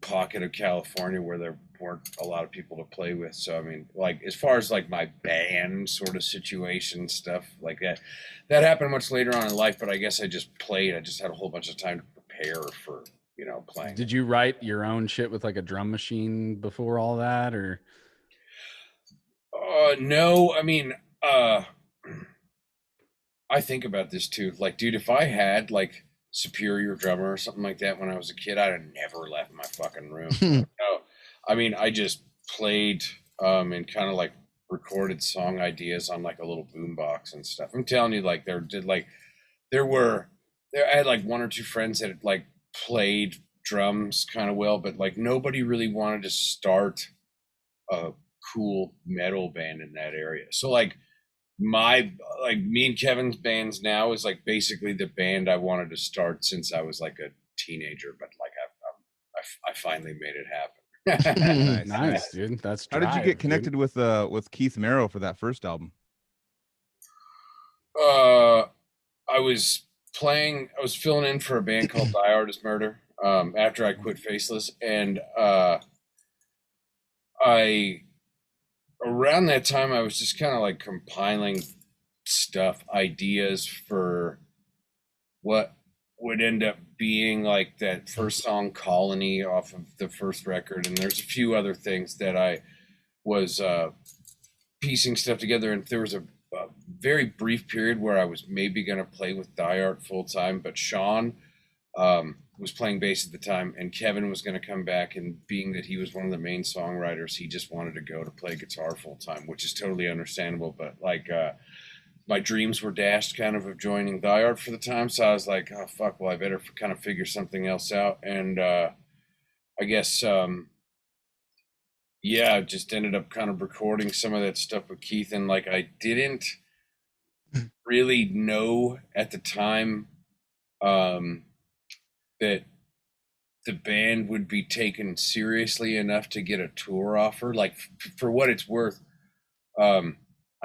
pocket of California where there weren't a lot of people to play with. So I mean, like as far as like my band sort of situation stuff like that happened much later on in life, but I guess I just played. I just had a whole bunch of time to prepare for, you know, playing.
Did you write your own shit with like a drum machine before all that, or
no, I mean I think about this too. Like, dude, if I had like Superior drummer or something like that when I was a kid, I'd have never left my fucking room. No, I mean, I just played and kind of like recorded song ideas on like a little boombox and stuff. I'm telling you, like I had like one or two friends that had like played drums kind of well, but like nobody really wanted to start a cool metal band in that area. So like me and Kevin's bands now is like basically the band I wanted to start since I was like a teenager, but like I finally made it happen.
nice, dude. That's
how did you get connected with Keith Merrow for that first album?
I was filling in for a band called Die Artist Murder after I quit Faceless, and around that time, I was just kind of like compiling ideas for what would end up being like that first song Colony off of the first record. And there's a few other things that I was piecing stuff together. And there was a very brief period where I was maybe going to play with Die Art full time, but Sean was playing bass at the time, and Kevin was going to come back, and being that he was one of the main songwriters, he just wanted to go to play guitar full time, which is totally understandable. But like my dreams were dashed kind of joining Die Art for the time, so I was like, oh fuck, well I better kind of figure something else out. And I guess yeah, just ended up kind of recording some of that stuff with Keith, and like I didn't really know at the time that the band would be taken seriously enough to get a tour offer. Like for what it's worth,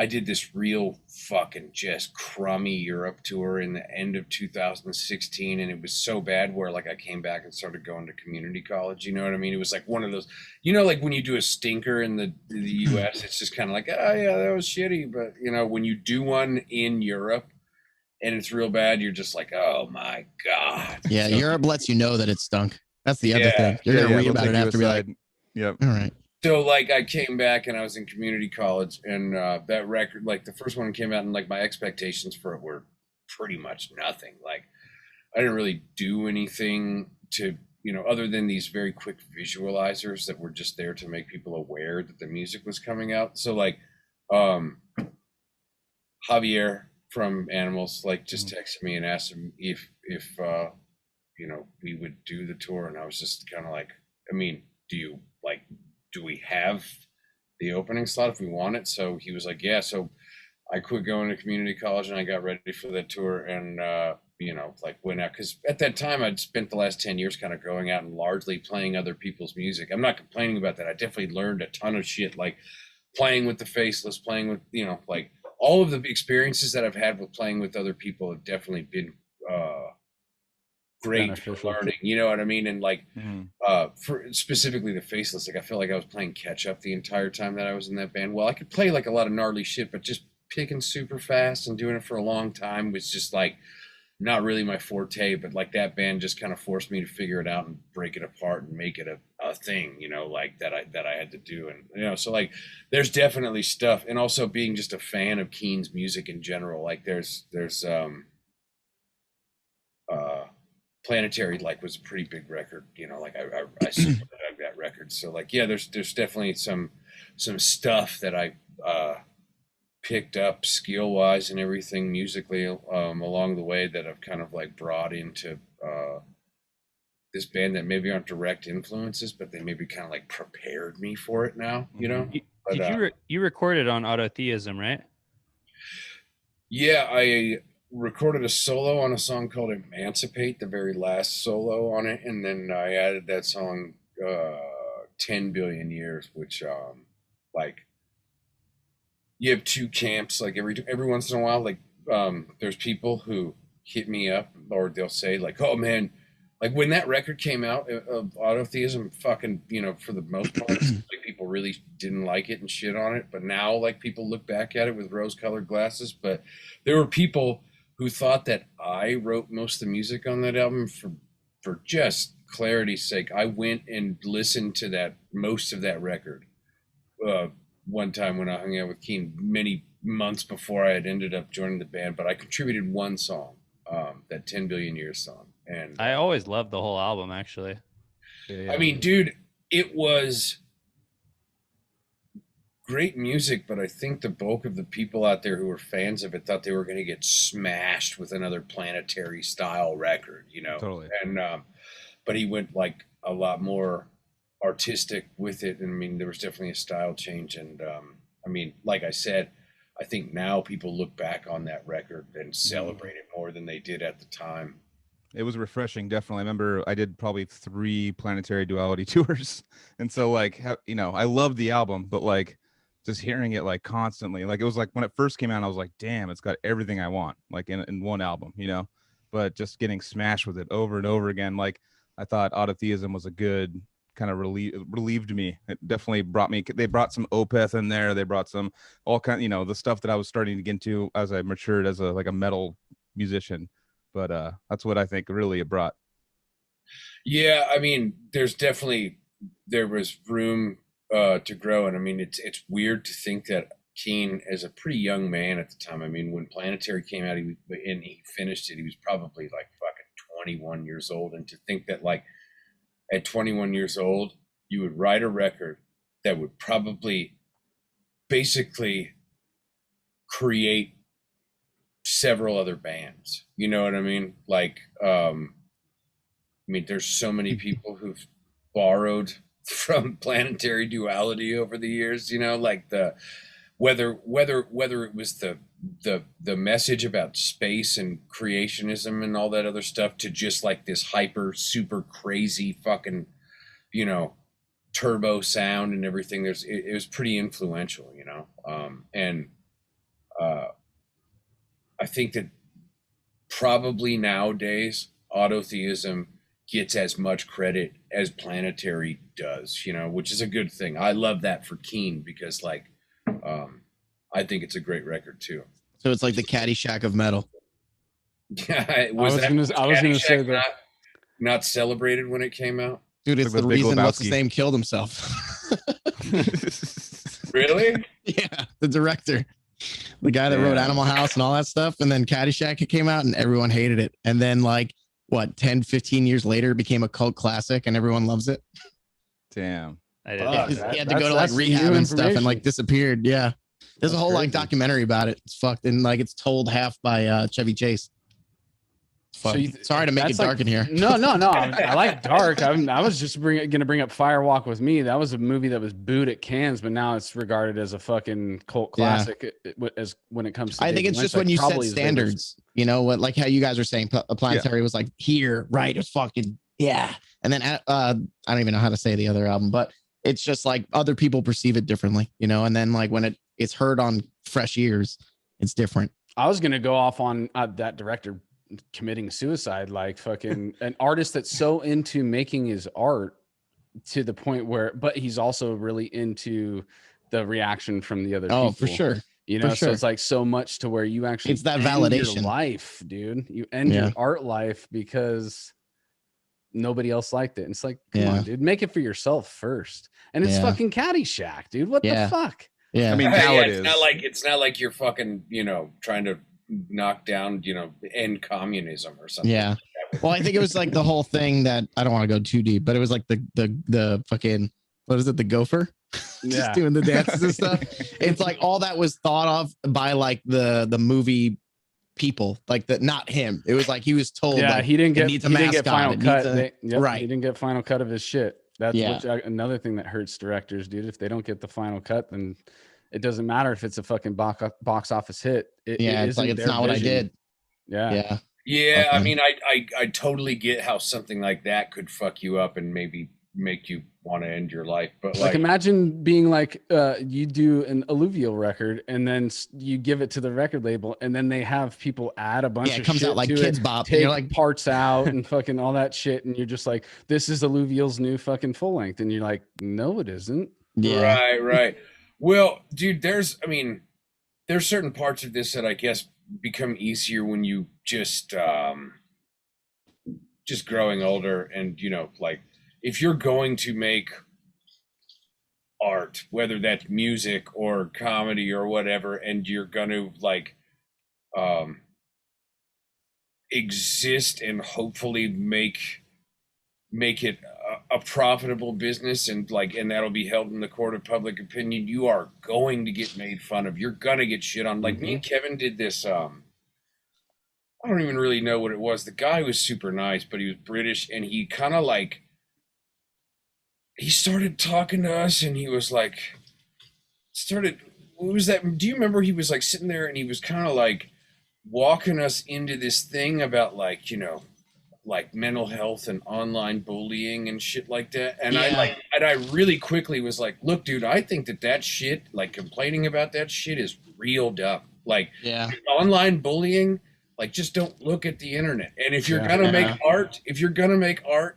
I did this real fucking just crummy Europe tour in the end of 2016, and it was so bad where like I came back and started going to community college. You know what I mean? It was like one of those, you know, like when you do a stinker in the U.S., it's just kind of like, oh yeah, that was shitty. But you know, when you do one in Europe and it's real bad, you're just like, oh my god.
Yeah,
So,
Europe lets you know that it stunk. That's the other thing. You're gonna read about it after, be like,
yep.
All right.
So like I came back and I was in community college, and that record, like the first one came out, and like my expectations for it were pretty much nothing. Like I didn't really do anything to, you know, other than these very quick visualizers that were just there to make people aware that the music was coming out. So like Javier from Animals like just texted me and asked him if you know, we would do the tour, and I was just kind of like, I mean, do we have the opening slot if we want it? So he was like, yeah. So I quit going to community college and I got ready for that tour, and you know, like went out, because at that time I'd spent the last 10 years kind of going out and largely playing other people's music. I'm not complaining about that. I definitely learned a ton of shit, like playing with the Faceless, playing with, you know, like all of the experiences that I've had with playing with other people have definitely been great for learning, you know what I mean? And like for specifically the Faceless, like I felt like I was playing catch up the entire time that I was in that band. Well, I could play like a lot of gnarly shit, but just picking super fast and doing it for a long time was just like not really my forte. But like that band just kind of forced me to figure it out and break it apart and make it a thing, you know, like that I had to do. And you know, so like there's definitely stuff, and also being just a fan of Keen's music in general, like there's Planetary like was a pretty big record, you know, like I super dug that record. So like, yeah, there's definitely some stuff that I picked up skill wise and everything musically along the way that I've kind of like brought into this band that maybe aren't direct influences, but they maybe kind of like prepared me for it now, you know.
Did you recorded on Autotheism, right?
Yeah, I recorded a solo on a song called Emancipate, the very last solo on it, and then I added that song 10 billion years, which like you have two camps, like every once in a while, like there's people who hit me up, or they'll say like, oh man, like when that record came out of Autotheism, fucking, you know, for the most part, like people really didn't like it and shit on it, but now like people look back at it with rose-colored glasses. But there were people who thought that I wrote most of the music on that album. For just clarity's sake, I went and listened to that most of that record one time when I hung out with Keen many months before I had ended up joining the band. But I contributed one song, that 10 billion years song, and
I always loved the whole album, actually.
I mean, dude, it was great music, but I think the bulk of the people out there who were fans of it thought they were going to get smashed with another Planetary style record, you know.
Totally.
And but he went like a lot more artistic with it, and I mean, there was definitely a style change. And I mean, like I said, I think now people look back on that record and celebrate it more than they did at the time.
It was refreshing, definitely. I remember I did probably 3 Planetary Duality tours, and so like, you know, I loved the album, but like just hearing it like constantly, like it was like when it first came out, I was like, damn, it's got everything I want, like in one album, you know. But just getting smashed with it over and over again, like I thought Autotheism was a good kind of relieved me. It definitely brought me. They brought some Opeth in there. They brought some all kind, you know, the stuff that I was starting to get into as I matured as a metal musician. But that's what I think really it brought.
Yeah, I mean, there was room to grow, and I mean, it's weird to think that Keen, as a pretty young man at the time, I mean, when Planetary came out, and he finished it, he was probably like fucking 21 years old, and to think that like at 21 years old, you would write a record that would probably basically create several other bands. You know what I mean? Like, I mean, there's so many people who've borrowed from Planetary Duality over the years, you know, like whether it was the message about space and creationism and all that other stuff, to just like this hyper super crazy fucking, you know, turbo sound and everything. It was pretty influential, you know. And I think that probably nowadays autotheism gets as much credit as Planetary does, which is a good thing. I love that for Keen because I think it's a great record too.
So it's like the Caddyshack of metal.
I was going to say that not celebrated when it came out.
Dude, it's the reason what's his name killed himself.
Really?
Yeah, the director, the guy that wrote Animal House and all that stuff, and then Caddyshack came out and everyone hated it, and then 10 15 years later it became a cult classic and everyone loves it.
Damn.
He had to go to rehab and stuff and disappeared. Yeah, there's a whole documentary about it. It's fucked, and it's told half by Chevy Chase. So sorry to make it dark in here.
No. I like dark. I was just going to bring up Firewalk with Me. That was a movie that was booed at Cannes, but now it's regarded as a fucking cult classic. As when it comes to,
I think it's just when you set standards. Like how you guys are saying, Planetary was here, right? It was fucking and then I don't even know how to say the other album, but it's just other people perceive it differently, and then when it's heard on fresh ears, it's different.
I was going to go off on that director committing suicide, fucking an artist that's so into making his art to the point where, but he's also really into the reaction from the other people.
Oh, for sure.
So it's so much to where you actually,
it's that validation.
Your life, dude. You end your art life because nobody else liked it. And it's come on, dude, make it for yourself first. And it's fucking Caddyshack, dude. What the fuck?
Yeah.
I mean, now
it's not like you're fucking, trying to knock down, end communism or something.
Yeah. Well, I think it was the whole thing that I don't want to go too deep, but it was the fucking, what is it? The gopher just doing the dances and stuff. It's all that was thought of by the movie people, not him. It was he was told,
he didn't get final cut.
Right.
He didn't get final cut of his shit. That's another thing that hurts directors, dude. If they don't get the final cut, then it doesn't matter if it's a fucking box office hit.
It's not what I did.
Yeah.
I mean, I totally get how something like that could fuck you up and maybe make you want to end your life. But
imagine being you do an Alluvial record and then you give it to the record label and then they have people add a bunch of
comes
shit
out like
to
Kids
it,
Bop,
take
and you're
parts out and fucking all that shit, and you're just this is Alluvial's new fucking full length, and you're no, it isn't.
Yeah.
Right. Well, dude, there's certain parts of this that I guess become easier when you just growing older, and if you're going to make art, whether that's music or comedy or whatever, and you're going to exist and hopefully make it a profitable business, and that'll be held in the court of public opinion, you are going to get made fun of. You're gonna get shit on. Me and Kevin did this. I don't even really know what it was. The guy was super nice, but he was British, and he kind of he started talking to us, and he was what was that? Do you remember? He was sitting there, and he was kind of walking us into this thing about mental health and online bullying and shit like that. And I really quickly was look, dude, I think that shit, complaining about that shit is real dumb. Online bullying, just don't look at the internet. And if you're going to make art,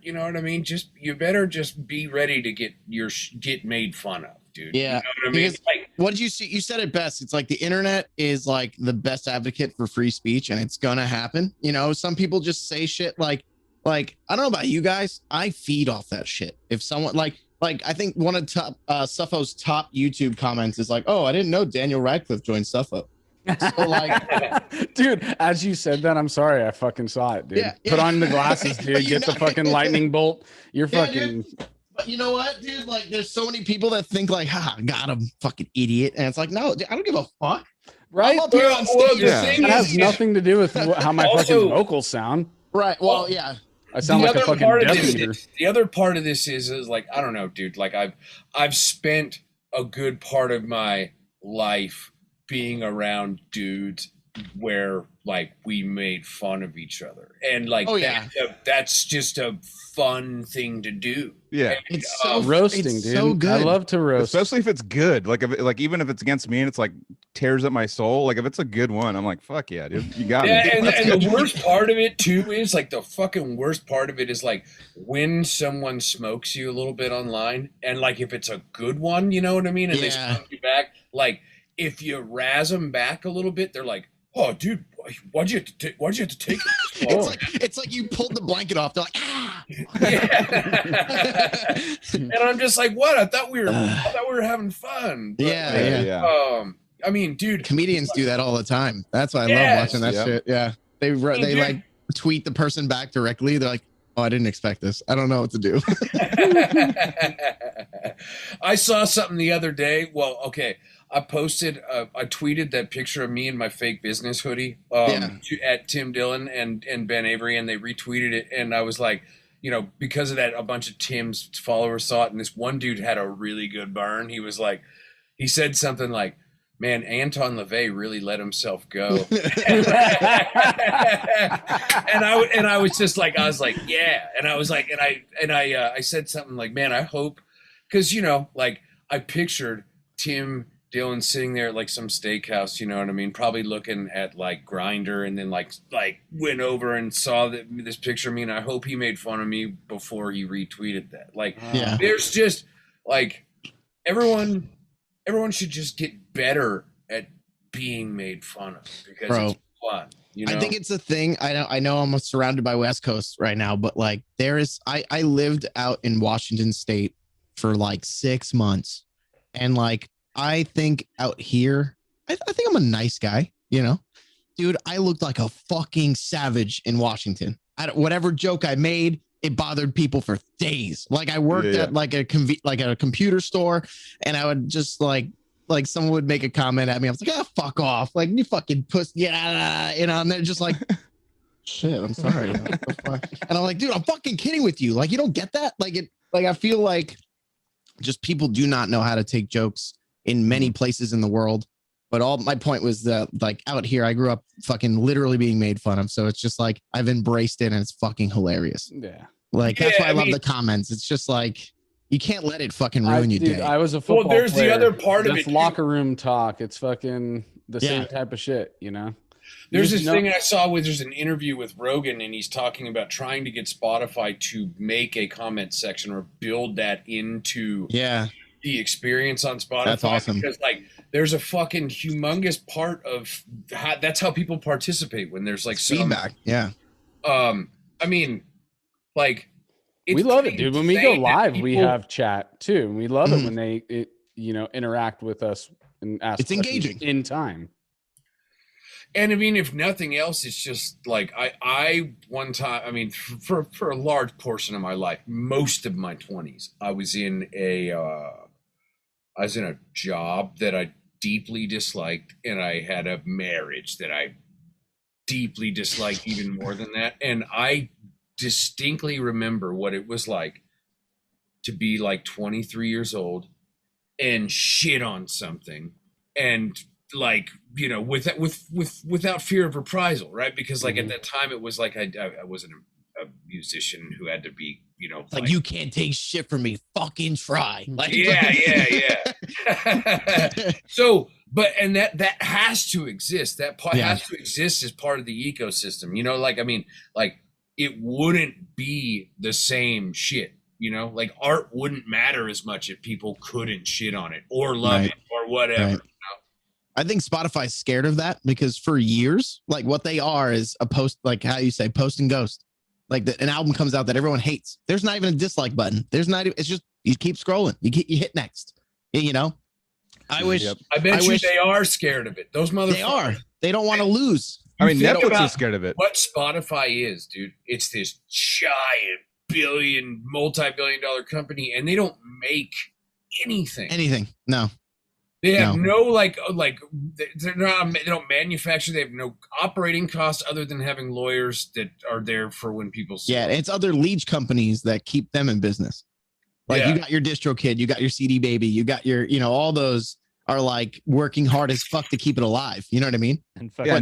you know what I mean? You better just be ready to get made fun of, dude.
Yeah.
You know what I mean?
What did you see? You said it best. It's the internet is the best advocate for free speech, and it's gonna happen. Some people just say shit I don't know about you guys. I feed off that shit. If someone I think one of Suffo's top YouTube comments is oh, I didn't know Daniel Radcliffe joined Suffo. So
dude, as you said that, I'm sorry, I fucking saw it, dude. Put on the glasses, dude. Get the fucking lightning bolt. You're fucking.
Dude. But you know what, dude? There's so many people that think ha, got him, fucking idiot. And it's no, dude, I don't give a fuck.
Right?
It
has nothing to do with how my fucking vocals sound.
Right. Well, yeah.
I sound like a fucking death eater.
The other part of this is I don't know, dude. I've spent a good part of my life being around dudes where like we made fun of each other, and like that's just a fun thing to do.
Yeah,
and,
it's so roasting, it's dude. So good. I love to roast,
especially if it's good. Like even if it's against me and it's like tears up my soul. Like if it's a good one, I'm like, fuck yeah, dude, you got me.
And the worst part of it too is like the fucking worst part of it is like when someone smokes you a little bit online, and like if it's a good one, you know what I mean, and they smoke you back, like if you razz them back a little bit, they're like, oh, dude, why'd you have to take it?
It's like you pulled the blanket off. They're like, ah.
And I'm just like, what? I thought we were having fun. But,
yeah.
I mean, dude,
comedians do that all the time. That's why I love watching that shit. Yeah, they like tweet the person back directly. They're like, oh, I didn't expect this. I don't know what to do.
I saw something the other day. Well, okay. I tweeted that picture of me in my fake business hoodie at Tim Dillon and Ben Avery, and they retweeted it. And I was like, you know, because of that, a bunch of Tim's followers saw it. And this one dude had a really good burn. He was like, he said something like, man, Anton LaVey really let himself go. and I was just like, I was like, yeah. And I was like, and I said something like, man, I hope, because, you know, like I pictured Tim Dillon sitting there at like some steakhouse, you know what I mean? Probably looking at like Grindr, and then like went over and saw this picture of me, and I hope he made fun of me before he retweeted that. Like, there's just like everyone should just get better at being made fun of, because it's fun. You know?
I think it's a thing. I know I'm surrounded by West Coast right now, but like I lived out in Washington State for like 6 months, and like I think out here, I think I'm a nice guy, you know, dude. I looked like a fucking savage in Washington. Whatever joke I made, it bothered people for days. Like I worked at like a computer store, and I would just like someone would make a comment at me. I was like, fuck off. Like, you fucking pussy. Yeah. You know, and they're just like, shit, I'm sorry. What the fuck? And I'm like, dude, I'm fucking kidding with you. Like, you don't get that? Like I feel like just people do not know how to take jokes in many places in the world. But all my point was that like out here, I grew up fucking literally being made fun of. So it's just like I've embraced it, and it's fucking hilarious.
Yeah.
Like that's why I love the comments. It's just like you can't let it fucking ruin your day.
I was a football
player. There's the other part of
it. Locker room talk. It's fucking the same type of shit, you know?
There's this thing I saw where there's an interview with Rogan, and he's talking about trying to get Spotify to make a comment section or build that into the experience on Spotify.
That's awesome.
Because like there's a fucking humongous part of that's how people participate when there's like
feedback.
I mean, like
we love it, dude. When we go live, we have chat too. And we love it when they interact with us and ask.
It's engaging
in time.
And I mean, if nothing else, it's just like I one time, I mean, for a large portion of my life, most of my 20s, I was in a job that I deeply disliked, and I had a marriage that I deeply disliked even more than that. And I distinctly remember what it was like to be like 23 years old and shit on something, and like, you know, without fear of reprisal, right? Because like at that time it was like I wasn't a musician who had to be, you know,
like you can't take shit from me, fucking try. Like
yeah. So and that has to exist. That part has to exist as part of the ecosystem, you know. Like I mean, like it wouldn't be the same shit, you know, like art wouldn't matter as much if people couldn't shit on it or love it or whatever.
Right. I think Spotify's scared of that because for years, like what they are is a post, like how you say, post and ghost. Like an album comes out that everyone hates. There's not even a dislike button. There's not. It's just you keep scrolling. You hit next. You know. I wish.
I bet you they are scared of it. Those motherfuckers.
They are. They don't want to lose.
I mean, Netflix is scared of it.
What Spotify is, dude? It's this giant, multi-billion-dollar company, and they don't make anything.
No.
They have no like they're not. They don't manufacture. They have no operating costs other than having lawyers that are there for when people.
Yeah, it's other leech companies that keep them in business. Like you got your DistroKid, you got your CD Baby, you got your all those are like working hard as fuck to keep it alive. You know what I mean?
And
Yeah,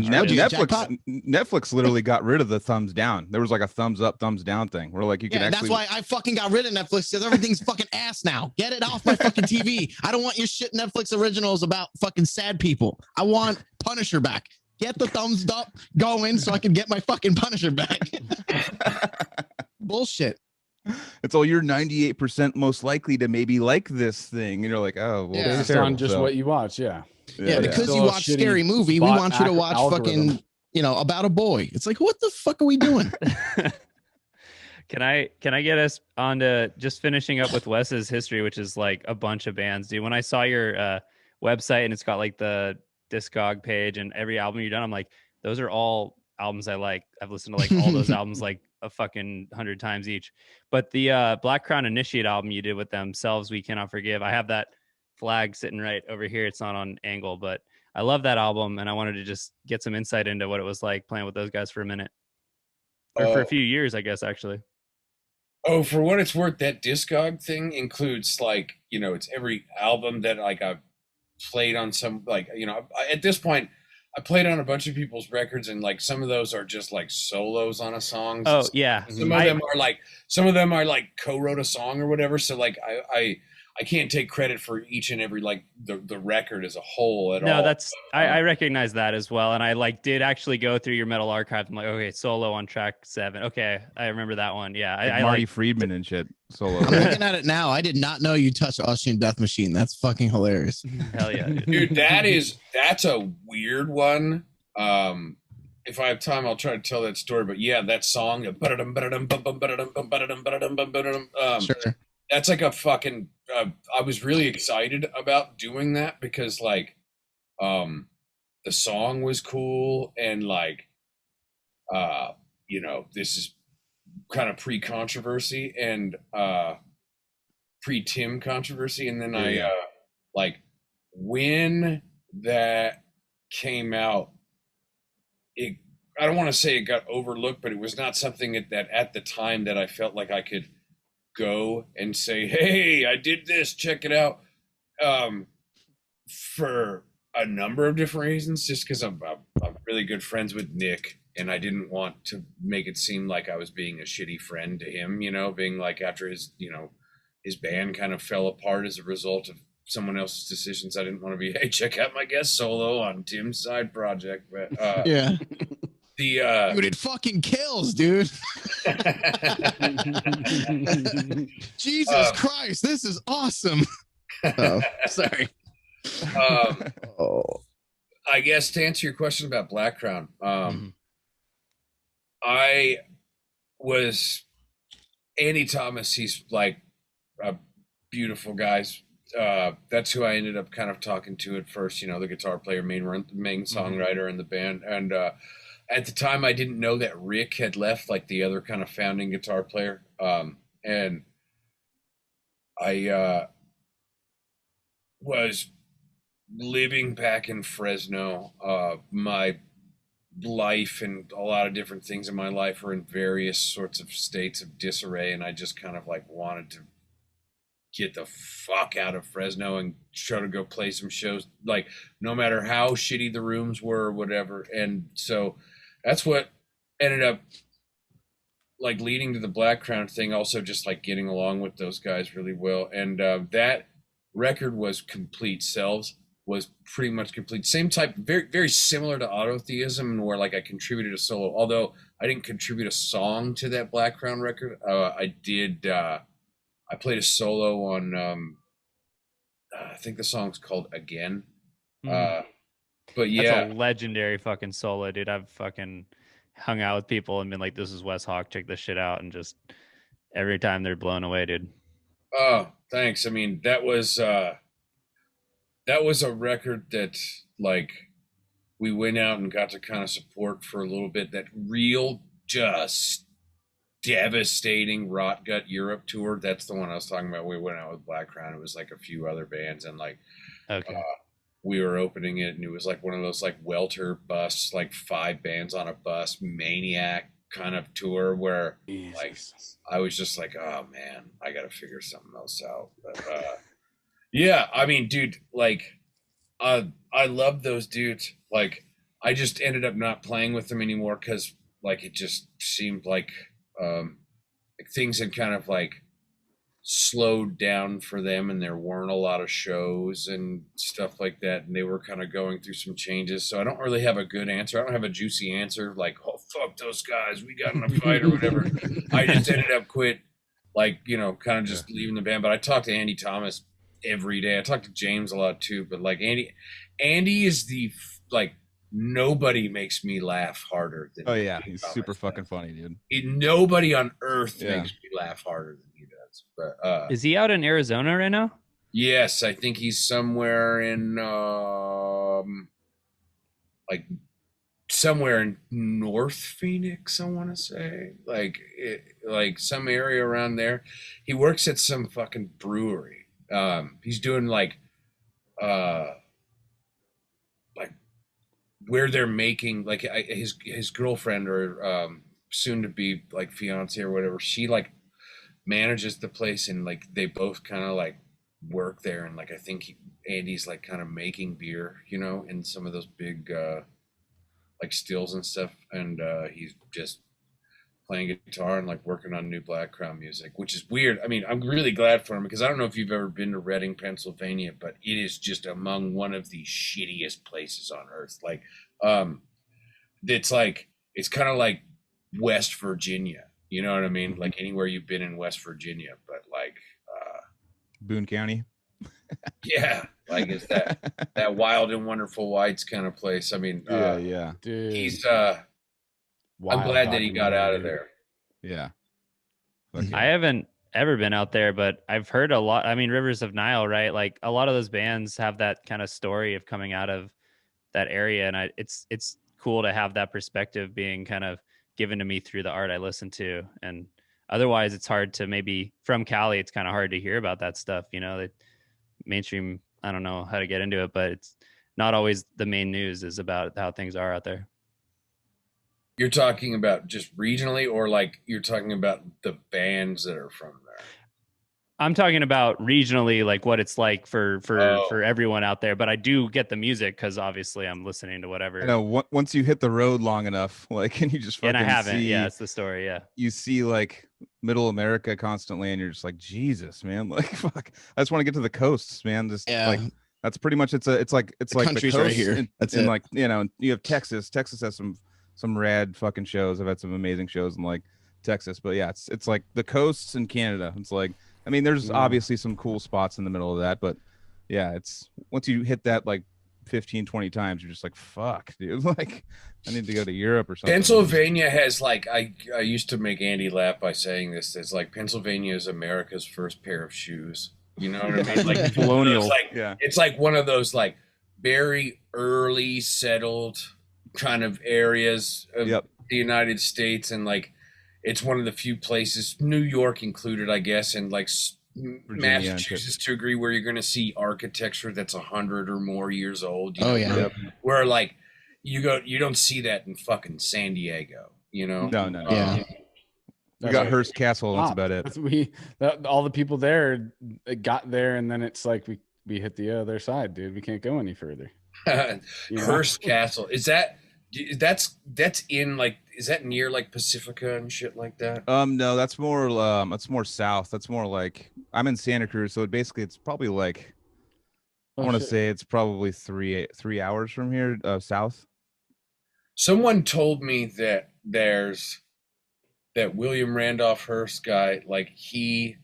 fucking
Netflix literally got rid of the thumbs down. There was like a thumbs up, thumbs down thing where like you can actually.
That's why I fucking got rid of Netflix, because everything's fucking ass now. Get it off my fucking TV. I don't want your shit Netflix originals about fucking sad people. I want Punisher back. Get the thumbs up going so I can get my fucking Punisher back. Bullshit.
It's all you're 98% most likely to maybe like this thing. And you're like, oh, well,
Yeah.
Based on just what you watch. Yeah.
Yeah, because
Still
you
a
watch
shitty
Scary Movie, we
bot
want you to watch
algorithm.
fucking, About a Boy. It's like, what the fuck are we doing?
Can I get us on to just finishing up with Wes's history, which is like a bunch of bands, dude. When I saw your website and it's got like the Discog page and every album you've done, I'm like, those are all albums I like. I've listened to like all those albums like a fucking 100 times each. But the Black Crown Initiate album you did with themselves, We Cannot Forgive, I have that flag sitting right over here. It's not on angle, but I love that album, and I wanted to just get some insight into what it was like playing with those guys for a minute, or for a few years, I guess, actually.
Oh, for what it's worth, that Discog thing includes like, it's every album that like I've played on some, like, at this point I played on a bunch of people's records, and like some of those are just like solos on a song.
Oh yeah.
Some of them are like co-wrote a song or whatever. So like I can't take credit for each and every like the record as a whole at all.
No, that's I recognize that as well. And I like did actually go through your metal archive. I'm like, okay, solo on track 7. Okay, I remember that one. Yeah, I
Marty
like
Friedman and shit solo.
I'm looking at it now. I did not know you touched Austrian Death Machine. That's fucking hilarious.
Hell yeah,
dude. That's a weird one. If I have time, I'll try to tell that story. But yeah, that song.
Sure.
That's like a fucking. I was really excited about doing that because like, the song was cool and like, this is kind of pre-controversy and pre-Tim controversy, and then I like when that came out, I don't want to say it got overlooked, but it was not something that at the time that I felt like I could go and say, hey, I did this, check it out, for a number of different reasons, just because I'm really good friends with Nick, and I didn't want to make it seem like I was being a shitty friend to him, being like after his band kind of fell apart as a result of someone else's decisions. I didn't want to be, hey, check out my guest solo on Tim's side project. But
yeah.
Dude,
it fucking kills, dude. Jesus Christ, this is awesome. Oh, sorry.
I guess to answer your question about Black Crown, I was Andy Thomas. He's like a beautiful guy. That's who I ended up kind of talking to at first. The guitar player, main songwriter in the band, and at the time, I didn't know that Rick had left, like the other kind of founding guitar player. And I was living back in Fresno. My life and a lot of different things in my life are in various sorts of states of disarray, and I just kind of like wanted to get the fuck out of Fresno and try to go play some shows, like no matter how shitty the rooms were or whatever. And so that's what ended up like leading to the Black Crown thing, also just like getting along with those guys really well. And that record was complete. Selves was pretty much complete. Same type, very, very similar to Autotheism, where like I contributed a solo, although I didn't contribute a song to that Black Crown record. I did, I played a solo on, I think the song's called Again. But yeah,
that's a legendary fucking solo, dude. I've fucking hung out with people and been like, this is Wes Hauch, check this shit out. And just every time they're blown away, dude.
Oh, thanks. I mean, that was a record that like we went out and got to kind of support for a little bit. That real just devastating Rot Gut Europe tour. That's the one I was talking about. We went out with Black Crown. It was like a few other bands, and like,
okay.
We were opening it, and it was like one of those like welter bus, like 5 bands on a bus, maniac kind of tour where like I was just like, oh man, I got to figure something else out. But yeah, I mean, dude, like I love those dudes. Like, I just ended up not playing with them anymore because, like, it just seemed like things had kind of like slowed down for them, and there weren't a lot of shows and stuff like that, and they were kind of going through some changes. So I don't really have a good answer. I don't have a juicy answer like, oh fuck those guys, we got in a fight or whatever. I just ended up quit, like, you know, kind of just leaving the band. But I talked to Andy Thomas every day. I talked to James a lot too, but like Andy is the like, nobody makes me laugh harder than
Oh yeah,
Andy
he's
Thomas,
super
man.
fucking funny, dude.
Nobody on earth
Yeah.
makes me laugh harder than he does. But
Is he out in Arizona right now?
yes, I think he's somewhere in like somewhere in North Phoenix, I want to say, like some area around there. He works at some fucking brewery. He's doing uh like where they're making like his girlfriend or soon to be like fiance or whatever. She like manages the place, and like they both kind of like work there, and like I think Andy's like kind of making beer, you know, in some of those big like stills and stuff, and he's just playing guitar and like working on new Black Crown music, which is weird. I mean, I'm really glad for him because I don't know if you've ever been to Reading, Pennsylvania, but it is just among one of the shittiest places on earth. Like, it's like it's kind of like West Virginia. You know what I mean? Like anywhere you've been in West Virginia, but like
Boone County.
yeah, like it's that wild and wonderful whites kind of place. I mean,
Yeah.
Dude,
he's I'm
wild
glad that he
talking
got
about
out
it,
of
dude.
there.
Yeah.
I haven't ever been out there, but I've heard a lot. I mean, Rivers of Nile, right? Like a lot of those bands have that kind of story of coming out of that area, and it's cool to have that perspective being kind of given to me through the art I listen to. And otherwise, it's hard to maybe from Cali. It's kind of hard to hear about that stuff. You know, that mainstream. I don't know how to get into it, but it's not always the main news is about how things are out there.
You're talking about just regionally, or like you're talking about the bands that are from there?
I'm talking about regionally, like what it's like for everyone out there. But I do get the music because obviously I'm listening to whatever.
I know once you hit the road long enough, like, and you just fucking
and I haven't.
see,
Yeah, it's the story. Yeah,
you see like Middle America constantly, and you're just like, Jesus, man, like fuck. I just want to get to the coasts, man. Just like that's pretty much it's like the
country's
coast
right here. That's
and
it.
like, you know, you have Texas. Texas has some rad fucking shows. I've had some amazing shows in like Texas, but yeah, it's like the coasts in Canada. It's like, I mean, there's obviously some cool spots in the middle of that, but yeah, it's once you hit that like 15, 20 times, you're just like, fuck, dude. Like, I need to go to Europe or something.
Pennsylvania has like I used to make Andy laugh by saying this. It's like Pennsylvania is America's first pair of shoes. You know what I mean? Like
colonial.
Like,
yeah,
it's like one of those like very early settled kind of areas of the United States, and like it's one of the few places, New York included, I guess, and like
Virginia,
Massachusetts to agree, where you're going to see architecture that's 100 or more years old. You
Oh,
know,
yeah.
where like you don't see that in fucking San Diego. You know,
no.
Yeah.
We got Hearst Castle. That's about it.
All the people there got there, and then it's like we hit the other side, dude. We can't go any further.
Hearst Castle, that's in like, is that near like Pacifica and shit like that?
No, that's more south. That's more like, I'm in Santa Cruz, so it's probably like, I want to say it's probably 3 hours from here, south.
Someone told me that there's that William Randolph Hearst guy, like he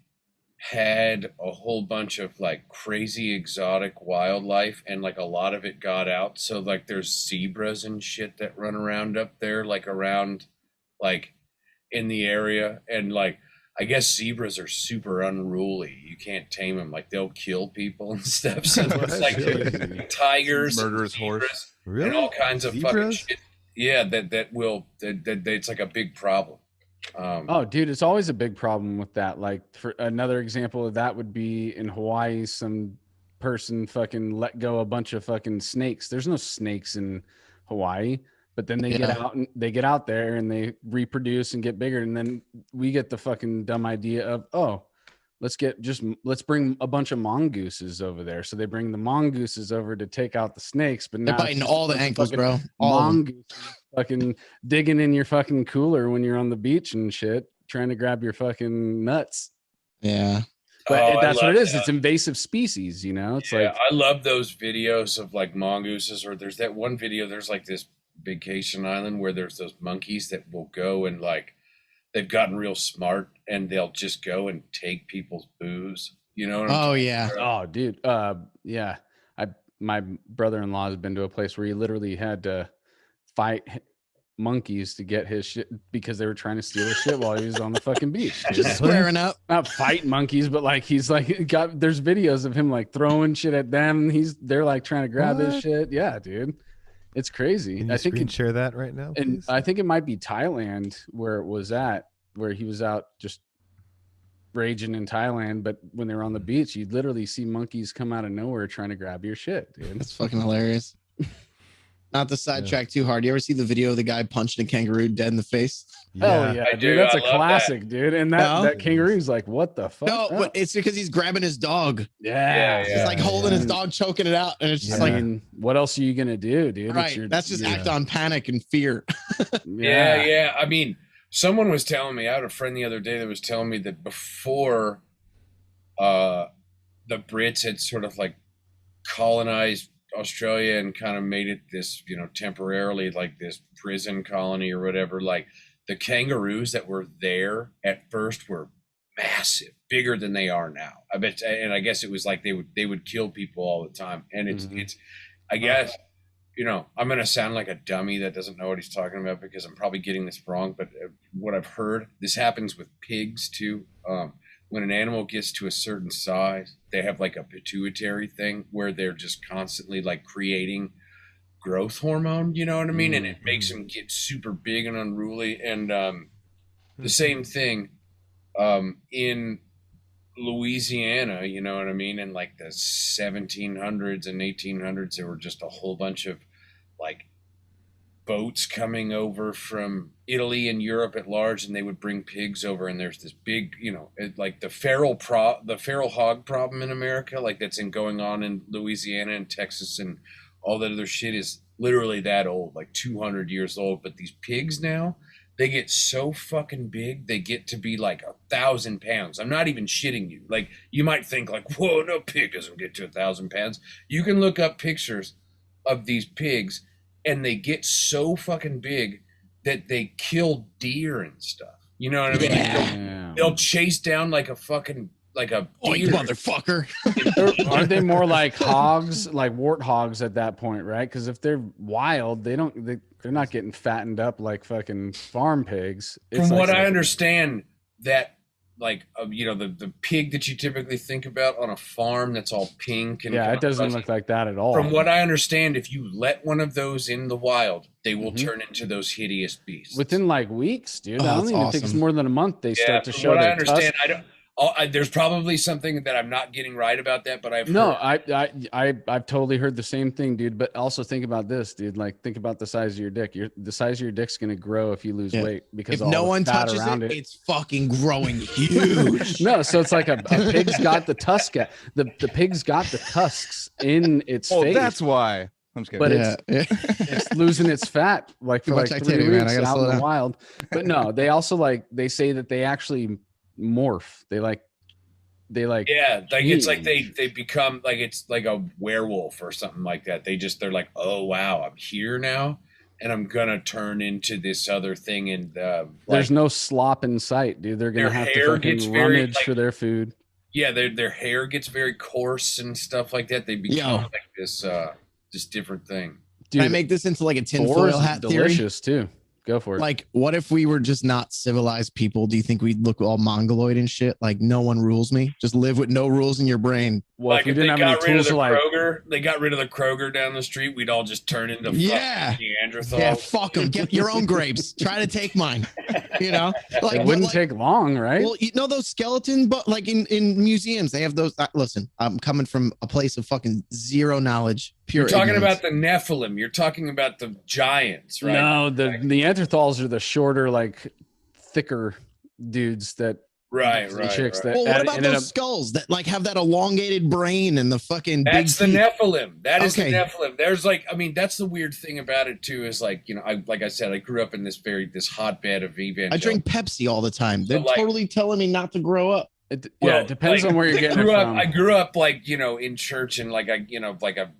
had a whole bunch of like crazy exotic wildlife, and like a lot of it got out. So like there's zebras and shit that run around up there, like around like in the area, and like I guess zebras are super unruly. You can't tame them. Like they'll kill people and stuff. So it's like tigers,
murderous
zebras,
horse,
and all kinds of fucking shit. Yeah, that it's like a big problem.
Oh, dude, it's always a big problem with that. Like, for another example of that would be in Hawaii, some person fucking let go a bunch of fucking snakes. There's no snakes in Hawaii, but then they get out there and they reproduce and get bigger, and then we get the fucking dumb idea of, oh, let's bring a bunch of mongooses over there. So they bring the mongooses over to take out the snakes, but
They're
now
biting all the ankles, bro.
Mongooses fucking digging in your fucking cooler when you're on the beach and shit, trying to grab your fucking nuts.
Yeah.
But that's what it is. It's invasive species, you know? It's like,
I love those videos of like mongooses, or there's that one video, there's like this vacation island where there's those monkeys that will go and like, they've gotten real smart and they'll just go and take people's booze. You know what I'm
talking
about? Oh, dude. Yeah. My brother-in-law has been to a place where he literally had to fight monkeys to get his shit because they were trying to steal his shit while he was on the fucking beach. Dude.
Just squaring up.
Not fight monkeys, but like he's like there's videos of him like throwing shit at them. They're like trying to grab his shit. Yeah, dude. It's crazy.
Can you screen share that right now,
and
please?
I think it might be Thailand where it was at, where he was out just raging in Thailand. But when they were on the beach, you'd literally see monkeys come out of nowhere trying to grab your shit, dude.
That's fucking hilarious. Not to sidetrack too hard. You ever see the video of the guy punching a kangaroo dead in the face?
Yeah, yeah, dude. That's a classic, dude. And that kangaroo's like, what the fuck?
No, but it's because he's grabbing his dog.
Yeah.
He's like holding his dog, choking it out. And it's just
I mean, what else are you going to do, dude?
Right. That's just act on panic and fear.
Yeah. I mean, someone was telling me, I had a friend the other day that was telling me that before the Brits had sort of like colonized Australia and kind of made it this, you know, temporarily like this prison colony or whatever, like the kangaroos that were there at first were massive, bigger than they are now. I bet, and I guess it was like they would kill people all the time. And it's I guess, you know, I'm going to sound like a dummy that doesn't know what he's talking about because I'm probably getting this wrong, but what I've heard, this happens with pigs too. When an animal gets to a certain size, they have like a pituitary thing where they're just constantly like creating growth hormone, you know what I mean? And it makes them get super big and unruly. And the same thing in Louisiana, you know what I mean? In like the 1700s and 1800s, there were just a whole bunch of like boats coming over from Italy and Europe at large, and they would bring pigs over, and there's this big, you know, like the feral hog problem in America, like that's going on in Louisiana and Texas and all that other shit is literally that old, like 200 years old. But these pigs now, they get so fucking big, they get to be like 1,000 pounds. I'm not even shitting you. Like, you might think like, whoa, no pig doesn't get to 1,000 pounds. You can look up pictures of these pigs, and they get so fucking big that they kill deer and stuff. You know what I mean?
Yeah.
They'll chase down like a fucking deer.
Oh, you motherfucker.
Aren't they more like hogs, like warthogs at that point, right? Because if they're wild, they're not getting fattened up like fucking farm pigs.
From what I understand, that like you know, the pig that you typically think about on a farm that's all pink and
it doesn't look like that at all.
From what I understand, if you let one of those in the wild, they will turn into those hideous beasts
within like weeks, dude. I don't even think it's more than a month. They start to show.
What I understand, there's probably something that I'm not getting right about that, but I've
totally heard the same thing, dude. But also think about this, dude. Like, think about the size of your dick. The size of your dick's gonna grow if you lose weight because
if no one touches it, it's fucking growing huge.
No, so it's like a pig's got the tusk. The pig's got the tusks in its face.
That's why. I'm just kidding.
But it's losing its fat like for like 3 weeks out in the wild. But no, they also they say that they actually morph. They
it's like they become like it's like a werewolf or something like that. They're like, oh wow, I'm here now and I'm gonna turn into this other thing. And
there's no slop in sight, dude. They're gonna have to fucking rummage for their food.
Yeah, their hair gets very coarse and stuff like that. They become like this different thing.
Dude, can I make this into like a tinfoil hat theory?
Delicious too. Go for it.
Like, what if we were just not civilized people? Do you think we'd look all mongoloid and shit? Like, no one rules me. Just live with no rules in your brain.
Well, like if they got rid of the Kroger, they got rid of the Kroger down the street, we'd all just turn into Neanderthals.
Yeah, fuck them. Get your own grapes. Try to take mine. You know,
like it wouldn't take long, right?
Well, you know those skeleton, but like in museums, they have those. Listen, I'm coming from a place of fucking zero knowledge. Pure.
You're talking
ignorance.
about the Nephilim. You're talking about the giants, right?
No, the Neanderthals are the shorter, like thicker dudes that
Right.
chicks that
Well, what about those skulls that like have that elongated brain and the fucking
that's
big
the
teeth?
Nephilim. That is the Nephilim. There's like, I mean, that's the weird thing about it too, is like, you know, like I said, I grew up in this hotbed of evangelical.
I drink Pepsi all the time. They're totally telling me not to grow up.
It depends on where you're getting it from.
I grew up like, you know, in church, and like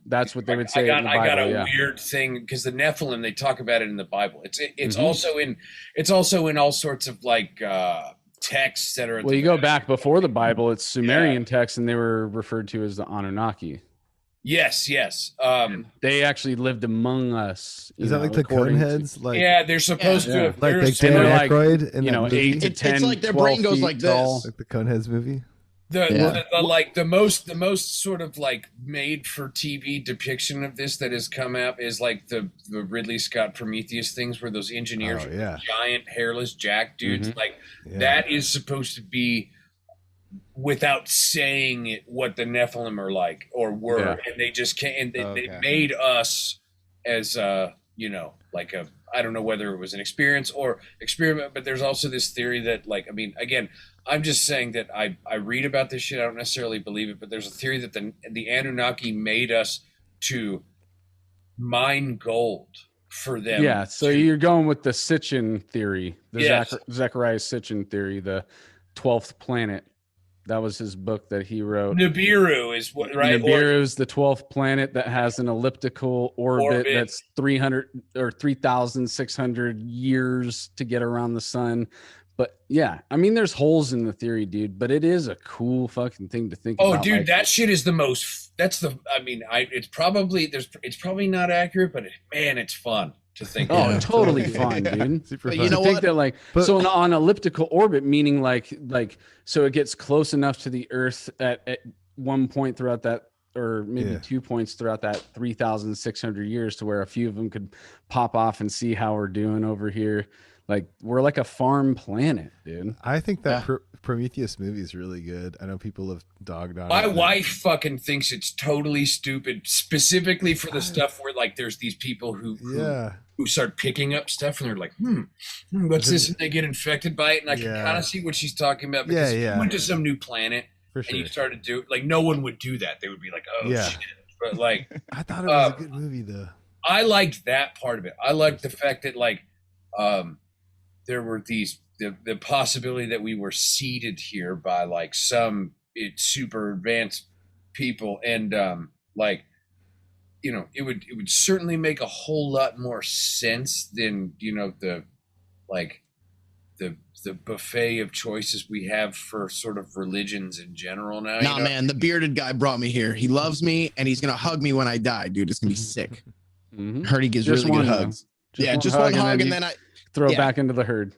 that's what they would say in the Bible.
I got a weird thing because the Nephilim, they talk about it in the Bible. It's also in all sorts of like texts that are.
Well, you go back before the Bible, it's Sumerian texts, and they were referred to as the Anunnaki.
Yes.
They actually lived among us.
Is that like the Coneheads? Like,
yeah, they're supposed to have,
like Dan Aykroyd in
you know, 8 to 10.
It's like their brain goes like this,
like the Coneheads movie.
The most sort of like made for TV depiction of this that has come out is like the Ridley Scott Prometheus things, where those engineers giant hairless jack dudes that is supposed to be, without saying it, what the Nephilim are like or were, and they just can't. And they made us as you know, like a, I don't know whether it was an experience or experiment, but there's also this theory that, like, I mean, again, I'm just saying that I read about this shit. I don't necessarily believe it, but there's a theory that the Anunnaki made us to mine gold for them.
Yeah, so you're going with the Sitchin theory, the Zechariah Sitchin theory, the 12th planet. That was his book that he wrote.
Nibiru is what, right?
Nibiru is the 12th planet that has an elliptical orbit that's 300 or 3,600 years to get around the sun. But yeah, I mean, there's holes in the theory, dude, but it is a cool fucking thing to think about.
Oh, dude, that shit is the most, it's probably not accurate, but man, it's fun to think.
Oh, totally fun, dude.
Super fun.
You know what? That, like, so on elliptical orbit, meaning like, so it gets close enough to the Earth at one point throughout that, or maybe 2 points throughout that 3,600 years, to where a few of them could pop off and see how we're doing over here. Like, we're like a farm planet, dude.
I think that Prometheus movie is really good. I know people have dogged on it.
My wife fucking thinks it's totally stupid, specifically for the stuff where, like, there's these people who start picking up stuff, and they're like, what's this? And they get infected by it. And I can kind of see what she's talking about, because if you went to some new planet and you started to do, like, no one would do that. They would be like, oh, shit. But, like,
I thought it was a good movie, though.
I liked that part of it. I liked the fact that, like, there were the possibility that we were seeded here by like some super advanced people, and like, you know, it would certainly make a whole lot more sense than, you know, the buffet of choices we have for sort of religions in general now.
Nah, man, the bearded guy brought me here. He loves me, and he's gonna hug me when I die, dude. It's gonna be sick. Heard he gives really good hugs. Just one hug, and then I
throw back into the herd.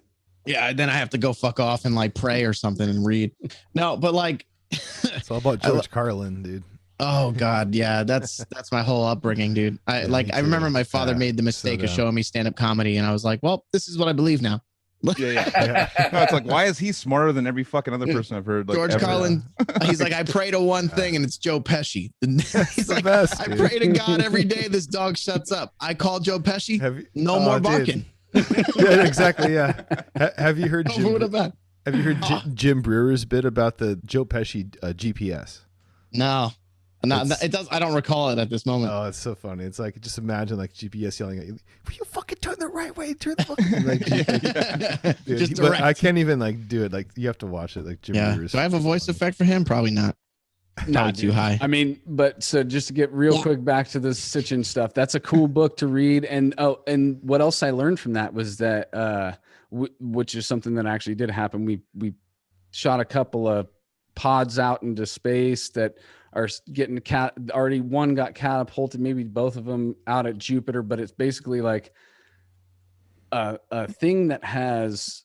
Yeah, then I have to go fuck off and like pray or something and read. No, but like,
it's all about George Carlin, dude.
Oh God, yeah, that's my whole upbringing, dude. I remember my father made the mistake of showing me stand-up comedy, and I was like, well, this is what I believe now.
No, it's like, why is he smarter than every fucking other person I've heard? Like,
George Carlin, he's like, I pray to one thing, and it's Joe Pesci. He's like,
best,
I pray to God every day this dog shuts up. I call Joe Pesci, no more barking.
Yeah, exactly. Yeah. Have you heard Jim Brewer's bit about the Joe Pesci GPS?
No, it does. I don't recall it at this moment.
Oh, it's so funny. It's like, just imagine like GPS yelling at you, will you fucking turn the right way? Turn the fucking like, dude,
just
but I can't even like do it. Like, you have to watch it. Like, Jim Brewer's.
Do I have a voice effect for him? Probably not. Not too high.
I mean, but so just to get real quick back to the Sitchin stuff, that's a cool book to read. And and what else I learned from that was that, which is something that actually did happen. We shot a couple of pods out into space that are getting already one got catapulted, maybe both of them out at Jupiter. But it's basically like a thing that has,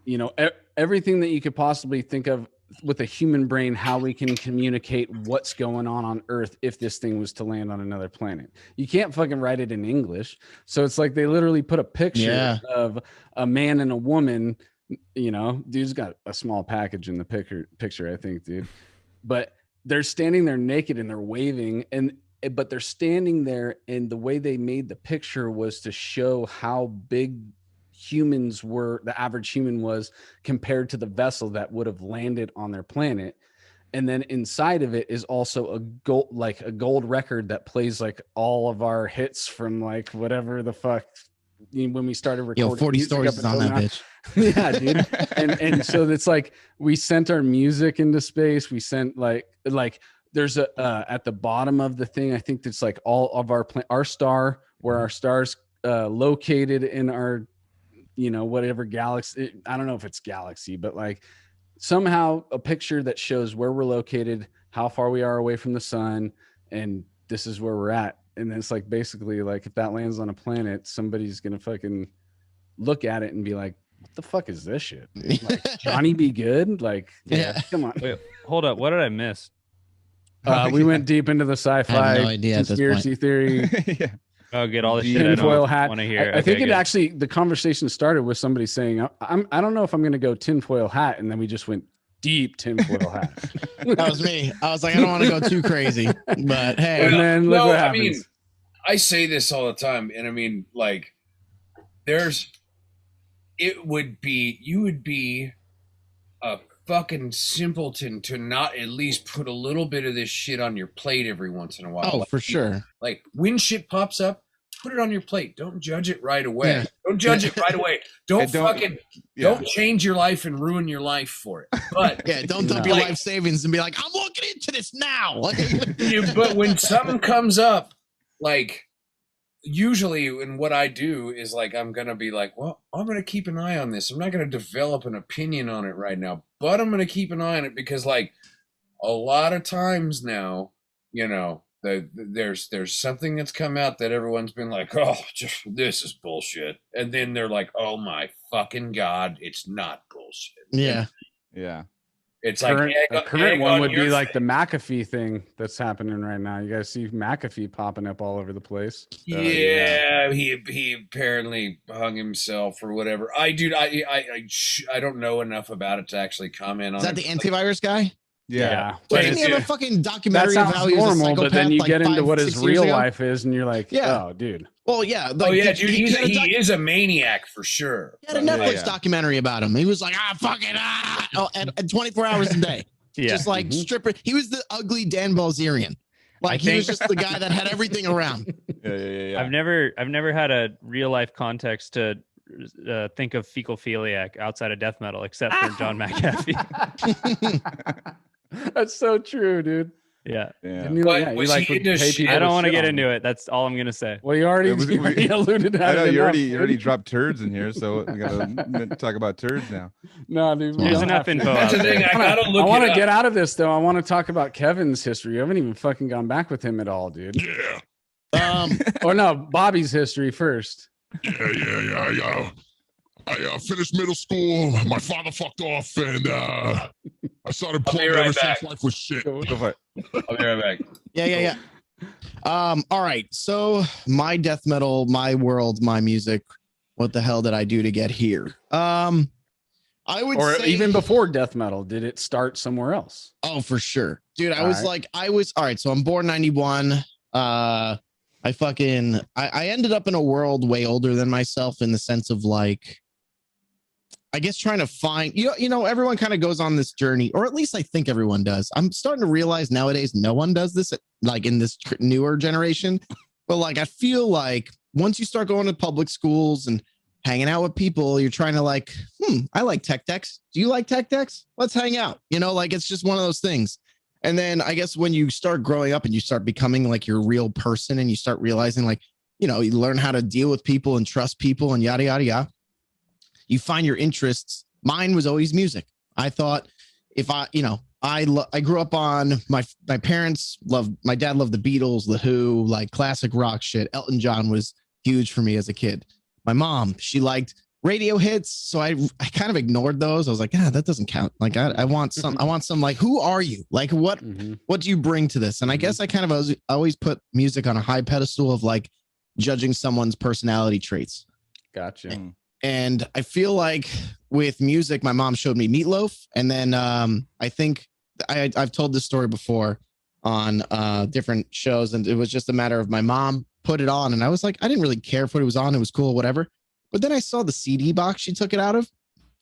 you know, everything that you could possibly think of with a human brain, how we can communicate what's going on Earth if this thing was to land on another planet. You can't fucking write it in English. So it's like they literally put a picture of a man and a woman, you know, dude's got a small package in the picture, I think, dude. But they're standing there naked and they're waving, but they're standing there, and the way they made the picture was to show how big the average human was compared to the vessel that would have landed on their planet. And then inside of it is also a gold record that plays like all of our hits from like whatever the fuck when we started recording.
40 stories is on that bitch.
Yeah, dude. And so it's like we sent our music into space. We sent like there's a at the bottom of the thing, I think that's like all of our star, where our star's located in our, whatever galaxy. I don't know if it's galaxy, but like somehow a picture that shows where we're located, how far we are away from the sun, and this is where we're at. And then it's like basically like if that lands on a planet, somebody's gonna fucking look at it and be like, what the fuck is this shit? Like, Johnny Be Good? Like, yeah, come on.
Wait, hold up. What did I miss?
We went deep into the sci-fi conspiracy theory.
Yeah.
Oh, get all the shit I
tinfoil hat.
want to hear.
I think actually the conversation started with somebody saying, I don't know if I'm going to go tinfoil hat. And then we just went deep tinfoil hat.
That was me. I was like, I don't want to go too crazy, but hey.
And then look what happens.
I mean, I say this all the time. And I mean, like, you would be a fucking simpleton to not at least put a little bit of this shit on your plate every once in a while.
Oh,
like,
for sure.
Like when shit pops up, put it on your plate. Don't judge it right away. Yeah. Don't judge it right away. Don't change your life and ruin your life for it. But
don't dump your life savings and be like, I'm looking into this now.
But when something comes up, like usually, and what I do is like, I'm going to be like, well, I'm going to keep an eye on this. I'm not going to develop an opinion on it right now, but I'm going to keep an eye on it because like a lot of times now, there's something that's come out that everyone's been like, oh, this is bullshit. And then they're like, oh my fucking God, it's not bullshit.
Yeah.
Yeah.
It's
a current one would be like the McAfee thing that's happening right now. You guys see McAfee popping up all over the place.
Yeah, he apparently hung himself or whatever. I don't know enough about it to actually comment on it.
Is that the antivirus guy?
Yeah.
Didn't he have a fucking documentary
that
about
sounds normal, but then you get into what his real life is, and you're like, oh, dude.
Well, yeah.
Dude, he is a maniac for sure.
He had a Netflix documentary about him. He was like, and 24 hours a day. Just like stripper. He was the ugly Dan Bilzerian. Like he was just the guy that had everything around.
Yeah.
I've never had a real life context to think of fecal-philiac outside of death metal, except for John McAfee.
That's so true, dude.
Yeah.
I don't want to get into it. That's all I'm gonna say. Well, you already alluded to that.
I know you already dropped turds in here, so we gotta talk about turds now.
No, dude.
There's enough info.
That's the thing. I
want to get out of this though. I want to talk about Kevin's history. I haven't even fucking gone back with him at all, dude.
Yeah.
Or no, Bobby's history first.
Yeah. I finished middle school. My father fucked off, and I started playing ever since life was shit.
I'll be right back.
Yeah. All right. So my death metal, my world, my music. What the hell did I do to get here? I would say
even before death metal, did it start somewhere else?
Oh, for sure, dude. I was all right. So I'm born 91. I ended up in a world way older than myself in the sense of like, I guess trying to find, everyone kind of goes on this journey, or at least I think everyone does. I'm starting to realize nowadays no one does this, like in this newer generation. But like, I feel like once you start going to public schools and hanging out with people, you're trying to like, I like tech decks. Do you like tech decks? Let's hang out. Like it's just one of those things. And then I guess when you start growing up and you start becoming like your real person and you start realizing like, you learn how to deal with people and trust people and yada, yada, yada. You find your interests. Mine was always music. I thought if I grew up on my parents my dad loved the Beatles, The Who, like classic rock shit. Elton John was huge for me as a kid. My mom, she liked radio hits. So I kind of ignored those. I was like, that doesn't count. Like I want some like, who are you? Like what do you bring to this? And I guess I kind of always put music on a high pedestal of like judging someone's personality traits.
Gotcha.
And I feel like with music, my mom showed me Meatloaf. And then I think I've told this story before on different shows. And it was just a matter of my mom put it on. And I was like, I didn't really care if it was on. It was cool, whatever. But then I saw the CD box she took it out of,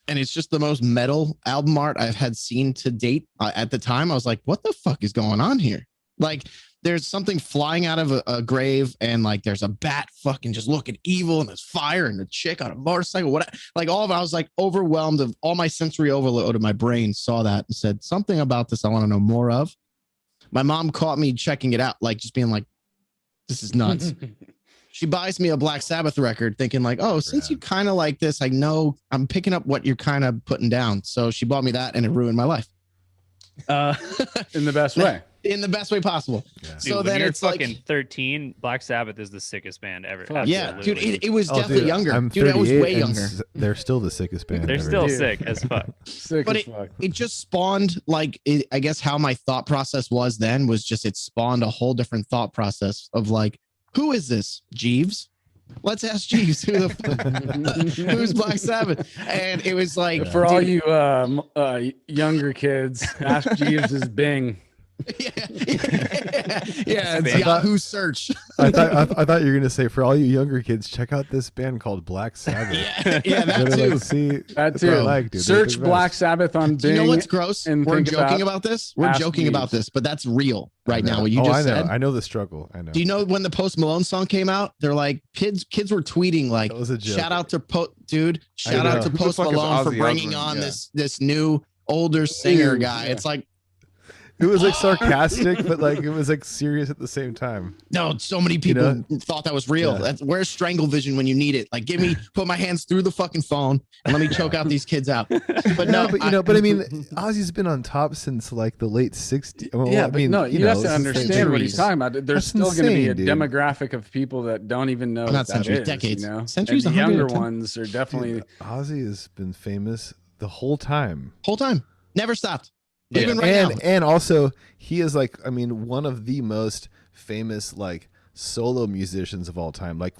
and it's just the most metal album art I've had seen to date. At the time, I was like, what the fuck is going on here? Like, there's something flying out of a grave, and like there's a bat fucking just looking evil, and there's fire, and a chick on a motorcycle. What, like, all of it, I was like overwhelmed of all my sensory overload of my brain saw that and said something about this I want to know more of. My mom caught me checking it out, like just being like, this is nuts. She buys me a Black Sabbath record thinking like, oh, since you kind of like this, I know I'm picking up what you're kind of putting down. So she bought me that, and it ruined my life.
In the best way.
In the best way possible.
Yeah. Dude,
so then it's
fucking
like
13. Black Sabbath is the sickest band ever.
Yeah, dude, it was definitely younger. Dude, I was way younger.
They're still the sickest band.
They're still sick as fuck.
Sick
but
as fuck.
It just spawned like I guess how my thought process was then was just it spawned a whole different thought process of like, who is this? Jeeves? Let's ask Jeeves who's Black Sabbath. And it was like
for all you younger kids, Ask Jeeves is Bing.
Yeah, it's Yahoo search.
I thought you were gonna say for all you younger kids, check out this band called Black Sabbath.
yeah, that too.
Like, see,
that too.
Like, dude.
Search Black Sabbath on Bing.
Do you know what's gross?
And
we're joking about this. We're joking about this, but that's real right now. What you just said.
I know the struggle. I know.
Do you know when the Post Malone song came out? They're like kids were tweeting like, shout out to shout out to Post Malone for bringing on this new older singer guy. It's like.
It was like sarcastic, but like it was like serious at the same time.
No, so many people thought that was real. That's where's Strangle Vision when you need it? Like, put my hands through the fucking phone and let me choke out these kids out. But no,
but I mean, Ozzy's been on top since like the late '60s. Well,
yeah,
I mean,
no, you have to understand what he's
centuries.
talking about. There's still going to be a demographic of people that don't even know
not
that
centuries,
is,
decades,
you know?
centuries.
And the younger ones are definitely.
Dude, Ozzy has been famous the whole time.
Never stopped.
Yeah.
Even right now.
And also he is like, I mean, one of the most famous like solo musicians of all time. Like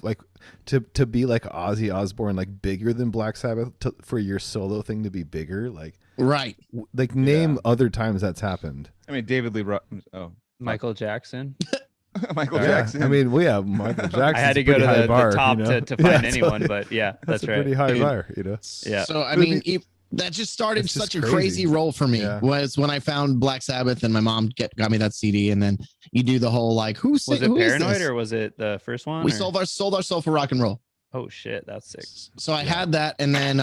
to be like Ozzy Osbourne, like bigger than Black Sabbath for your solo thing to be bigger. Like,
right.
Like name other times that's happened.
I mean, David Lee
Michael Jackson.
Michael Jackson.
I mean, Michael Jackson.
I had to go to the top to find anyone, but yeah, that's right.
Pretty high bar, you know?
Yeah.
So, I mean, that just started such a crazy roll for me was when I found Black Sabbath and my mom got me that CD, and then you do the whole like
was it Paranoid or was it the first one?
We sold our soul for rock and roll.
Oh shit, that's sick.
So I had that, and then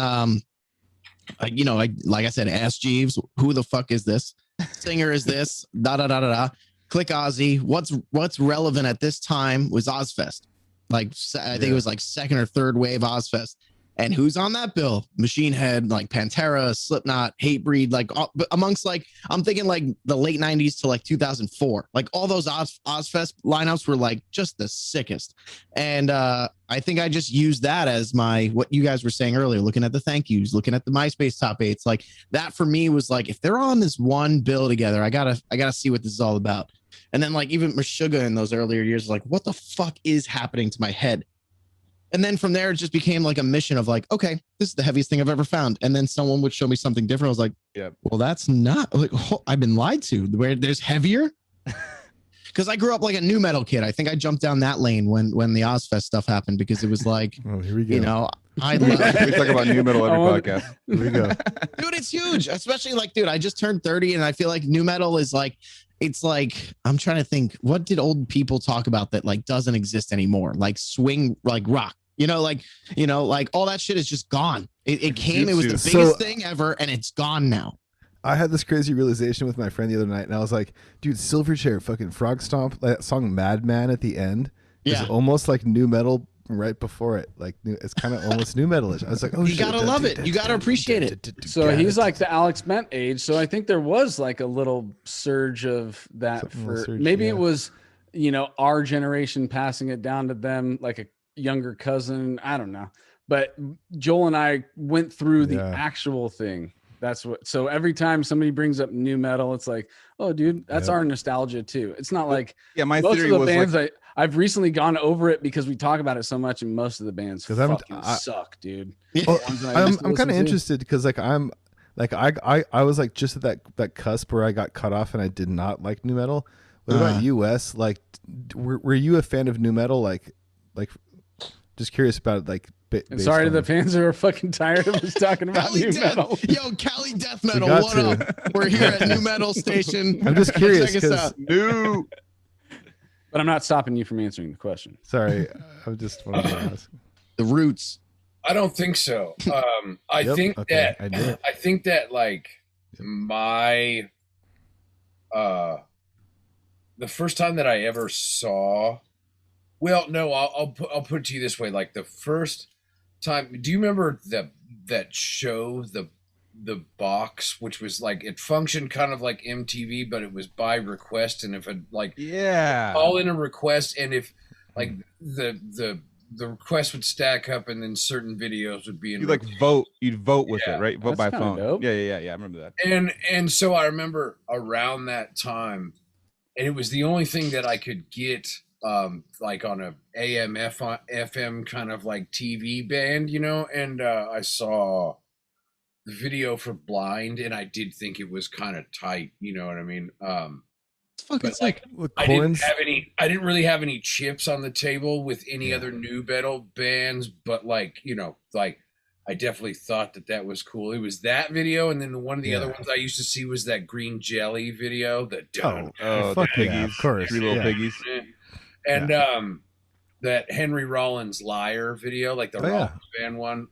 like I said, ask Jeeves, who the fuck is this singer? Is this da da da da da? Click Ozzy. What's relevant at this time was Ozfest. Like I think it was like second or third wave Ozfest. And who's on that bill? Machine Head, like Pantera, Slipknot, Hatebreed, like amongst like I'm thinking like the late 90s to like 2004. Like all those Ozfest lineups were like just the sickest. And I think I just used that as what you guys were saying earlier, looking at the thank yous, looking at the MySpace top eights. Like that for me was like, if they're on this one bill together, I gotta see what this is all about. And then like even Meshuggah in those earlier years, like what the fuck is happening to my head? And then from there, it just became like a mission of like, okay, this is the heaviest thing I've ever found. And then someone would show me something different. I was like, well, that's not like, I've been lied to where there's heavier. Because I grew up like a new metal kid. I think I jumped down that lane when the Ozfest stuff happened because it was like,
here we go.
You know, I love
we talk about new metal every podcast.
Here we go.
Dude, it's huge. Especially like, dude, I just turned 30 and I feel like new metal is like, it's like, I'm trying to think, what did old people talk about that like doesn't exist anymore? Like swing, like rock. Like all that shit is just gone. It came, it was the biggest thing ever, and it's gone now.
I had this crazy realization with my friend the other night, and I was like, dude, Silverchair, fucking Frog Stomp, that song Madman at the end is almost like new metal right before it. Like it's kind of almost new metalish. I was like, oh,
you gotta love it. You gotta appreciate it.
So he's like the Alex Bent age. So I think there was like a little surge of that it was, our generation passing it down to them like a younger cousin. I don't know. But Joel and I went through the actual thing. That's what. So every time somebody brings up new metal, it's like, oh, dude, that's our nostalgia too. It's not like
my
most
theory
of the
was
bands
like,
I've recently gone over it because we talk about it so much, and most of the bands fucking suck, dude.
I'm kind of interested because like I'm like I was like just at that cusp where I got cut off and I did not like new metal. What about US? Like, were you a fan of new metal? Like, just curious about like
And sorry to the fans who are fucking tired of us talking about new metal.
Yo, Cali death metal. What up? We're here at New Metal Station.
I'm just curious
Check us out.
New.
But I'm not stopping you from answering the question.
Sorry, I just wanted to ask.
The Roots.
I don't think so. I think that like my the first time that I ever saw, well, no, I'll put it to you this way: like the first time. Do you remember that show, the Box, which was like, it functioned kind of like MTV, but it was by request, and if it like call in a request, and if like the request would stack up, and then certain videos would be in.
You'd vote with it, right? Vote by phone.
Dope.
Yeah. I remember that.
And so I remember around that time, and it was the only thing that I could get, like on a AM FM kind of like TV band, and I saw the video for Blind, and I did think it was kind of tight, you know what I mean?
It's like
I didn't really have any chips on the table with any other new metal bands, but like I definitely thought that was cool. It was that video, and then one of the other ones I used to see was that Green Jelly video. The
piggies, of course,
3 little piggies,
and that Henry Rollins Liar video, like the Rollins band one.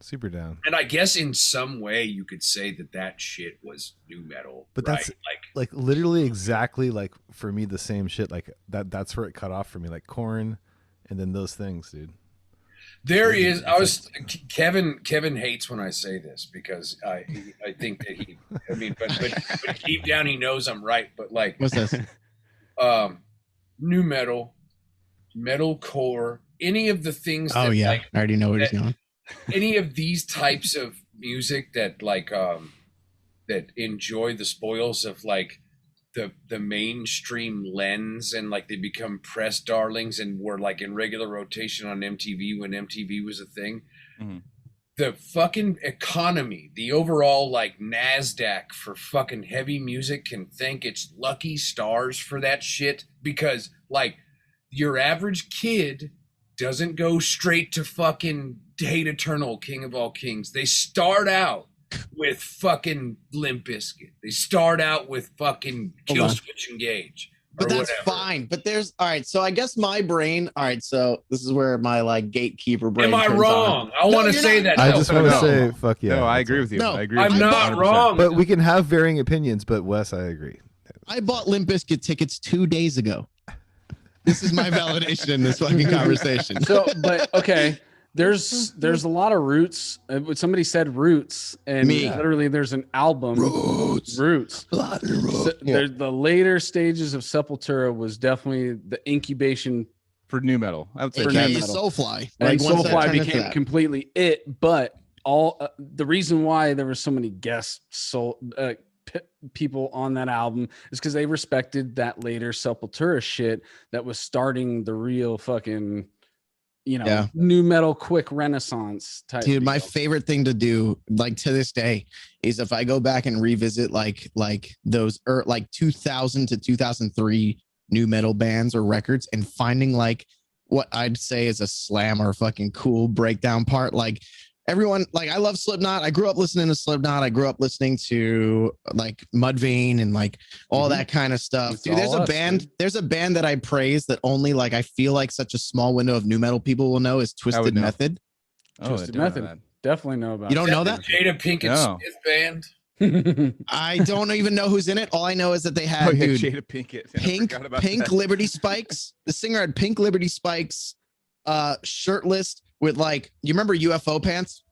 Super down.
And I guess in some way you could say that shit was new metal,
but
right?
that's like literally exactly like for me the same shit. Like that's where it cut off for me, like Korn, and then those things, dude.
There is. Kevin hates when I say this because I think that he. I mean, but deep down he knows I'm right. But like,
what's this?
New metal, metalcore, any of the things.
Oh yeah, I already know where he's going.
Any of these types of music that like that enjoy the spoils of like the mainstream lens, and like they become press darlings and were like in regular rotation on MTV when MTV was a thing. Mm-hmm. The fucking economy, the overall like NASDAQ for fucking heavy music can thank its lucky stars for that shit, because like your average kid doesn't go straight to fucking Hate Eternal, King of All Kings. They start out with fucking Limp Bizkit. They start out with fucking Killswitch Engage.
But that's fine. But there's all right. So I guess my brain. All right. So this is where my like gatekeeper brain.
Am I wrong? I want to say that.
I just want to say, fuck yeah.
No, I agree with you.
No,
I agree.
I'm not wrong.
But we can have varying opinions. But Wes, I agree.
I bought Limp Bizkit tickets 2 days ago. This is my validation in this fucking conversation.
So, but okay. There's a lot of roots. Somebody said roots, and literally there's an album. Roots. So the later stages of Sepultura was definitely the incubation
for new metal. I would say
for
new
metal.
Soulfly.
And Soulfly became completely it. But the reason why there were so many guest people on that album is because they respected that later Sepultura shit that was starting the real fucking new metal quick renaissance type.
Dude, my favorite thing to do, like to this day, is if I go back and revisit like those like 2000 to 2003 new metal bands or records, and finding like what I'd say is a slam or fucking cool breakdown part. Like everyone, like I love Slipknot. I grew up listening to Slipknot. I grew up listening to like Mudvayne and like all that kind of stuff. Dude, there's a band that I praise that only like I feel like such a small window of new metal people will know is Twisted Method.
Twisted Method. Definitely know about.
You don't know that?
Jada Pinkett Smith band.
I don't even know who's in it. All I know is that they had
Jada Pinkett.
Pink Liberty Spikes. The singer had pink Liberty Spikes, shirtless with like, you remember UFO pants?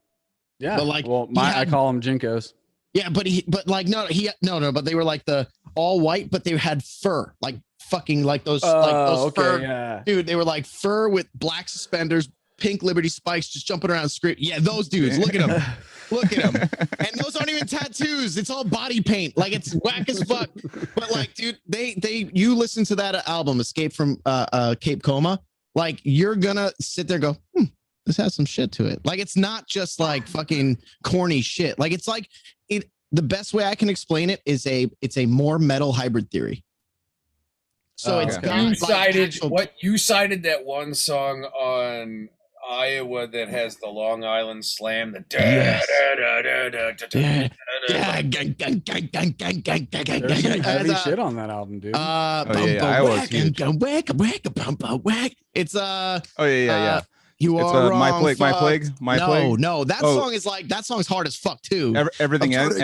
Yeah.
But like,
I call them Jinkos.
Yeah, but they were like the all white, but they had fur, like fucking like those fur.
Yeah.
Dude, they were like fur with black suspenders, pink Liberty Spikes, just jumping around the screen. Yeah, those dudes. Look at them. Look at them. And those aren't even tattoos. It's all body paint. Like it's whack as fuck. But like, dude, you listen to that album, Escape from Cape Coma, like you're gonna sit there and go, this has some shit to it. Like it's not just like fucking corny shit. Like it's like the best way I can explain it is it's a more metal hybrid theory. So it's got
you cited that one song Iowa that has the Long Island Slam. The
There's some heavy shit on that album, dude.
It's
Oh yeah.
You
It's
are wrong.
My Plague.
No, that song is like that song's hard as fuck too.
Everything ends.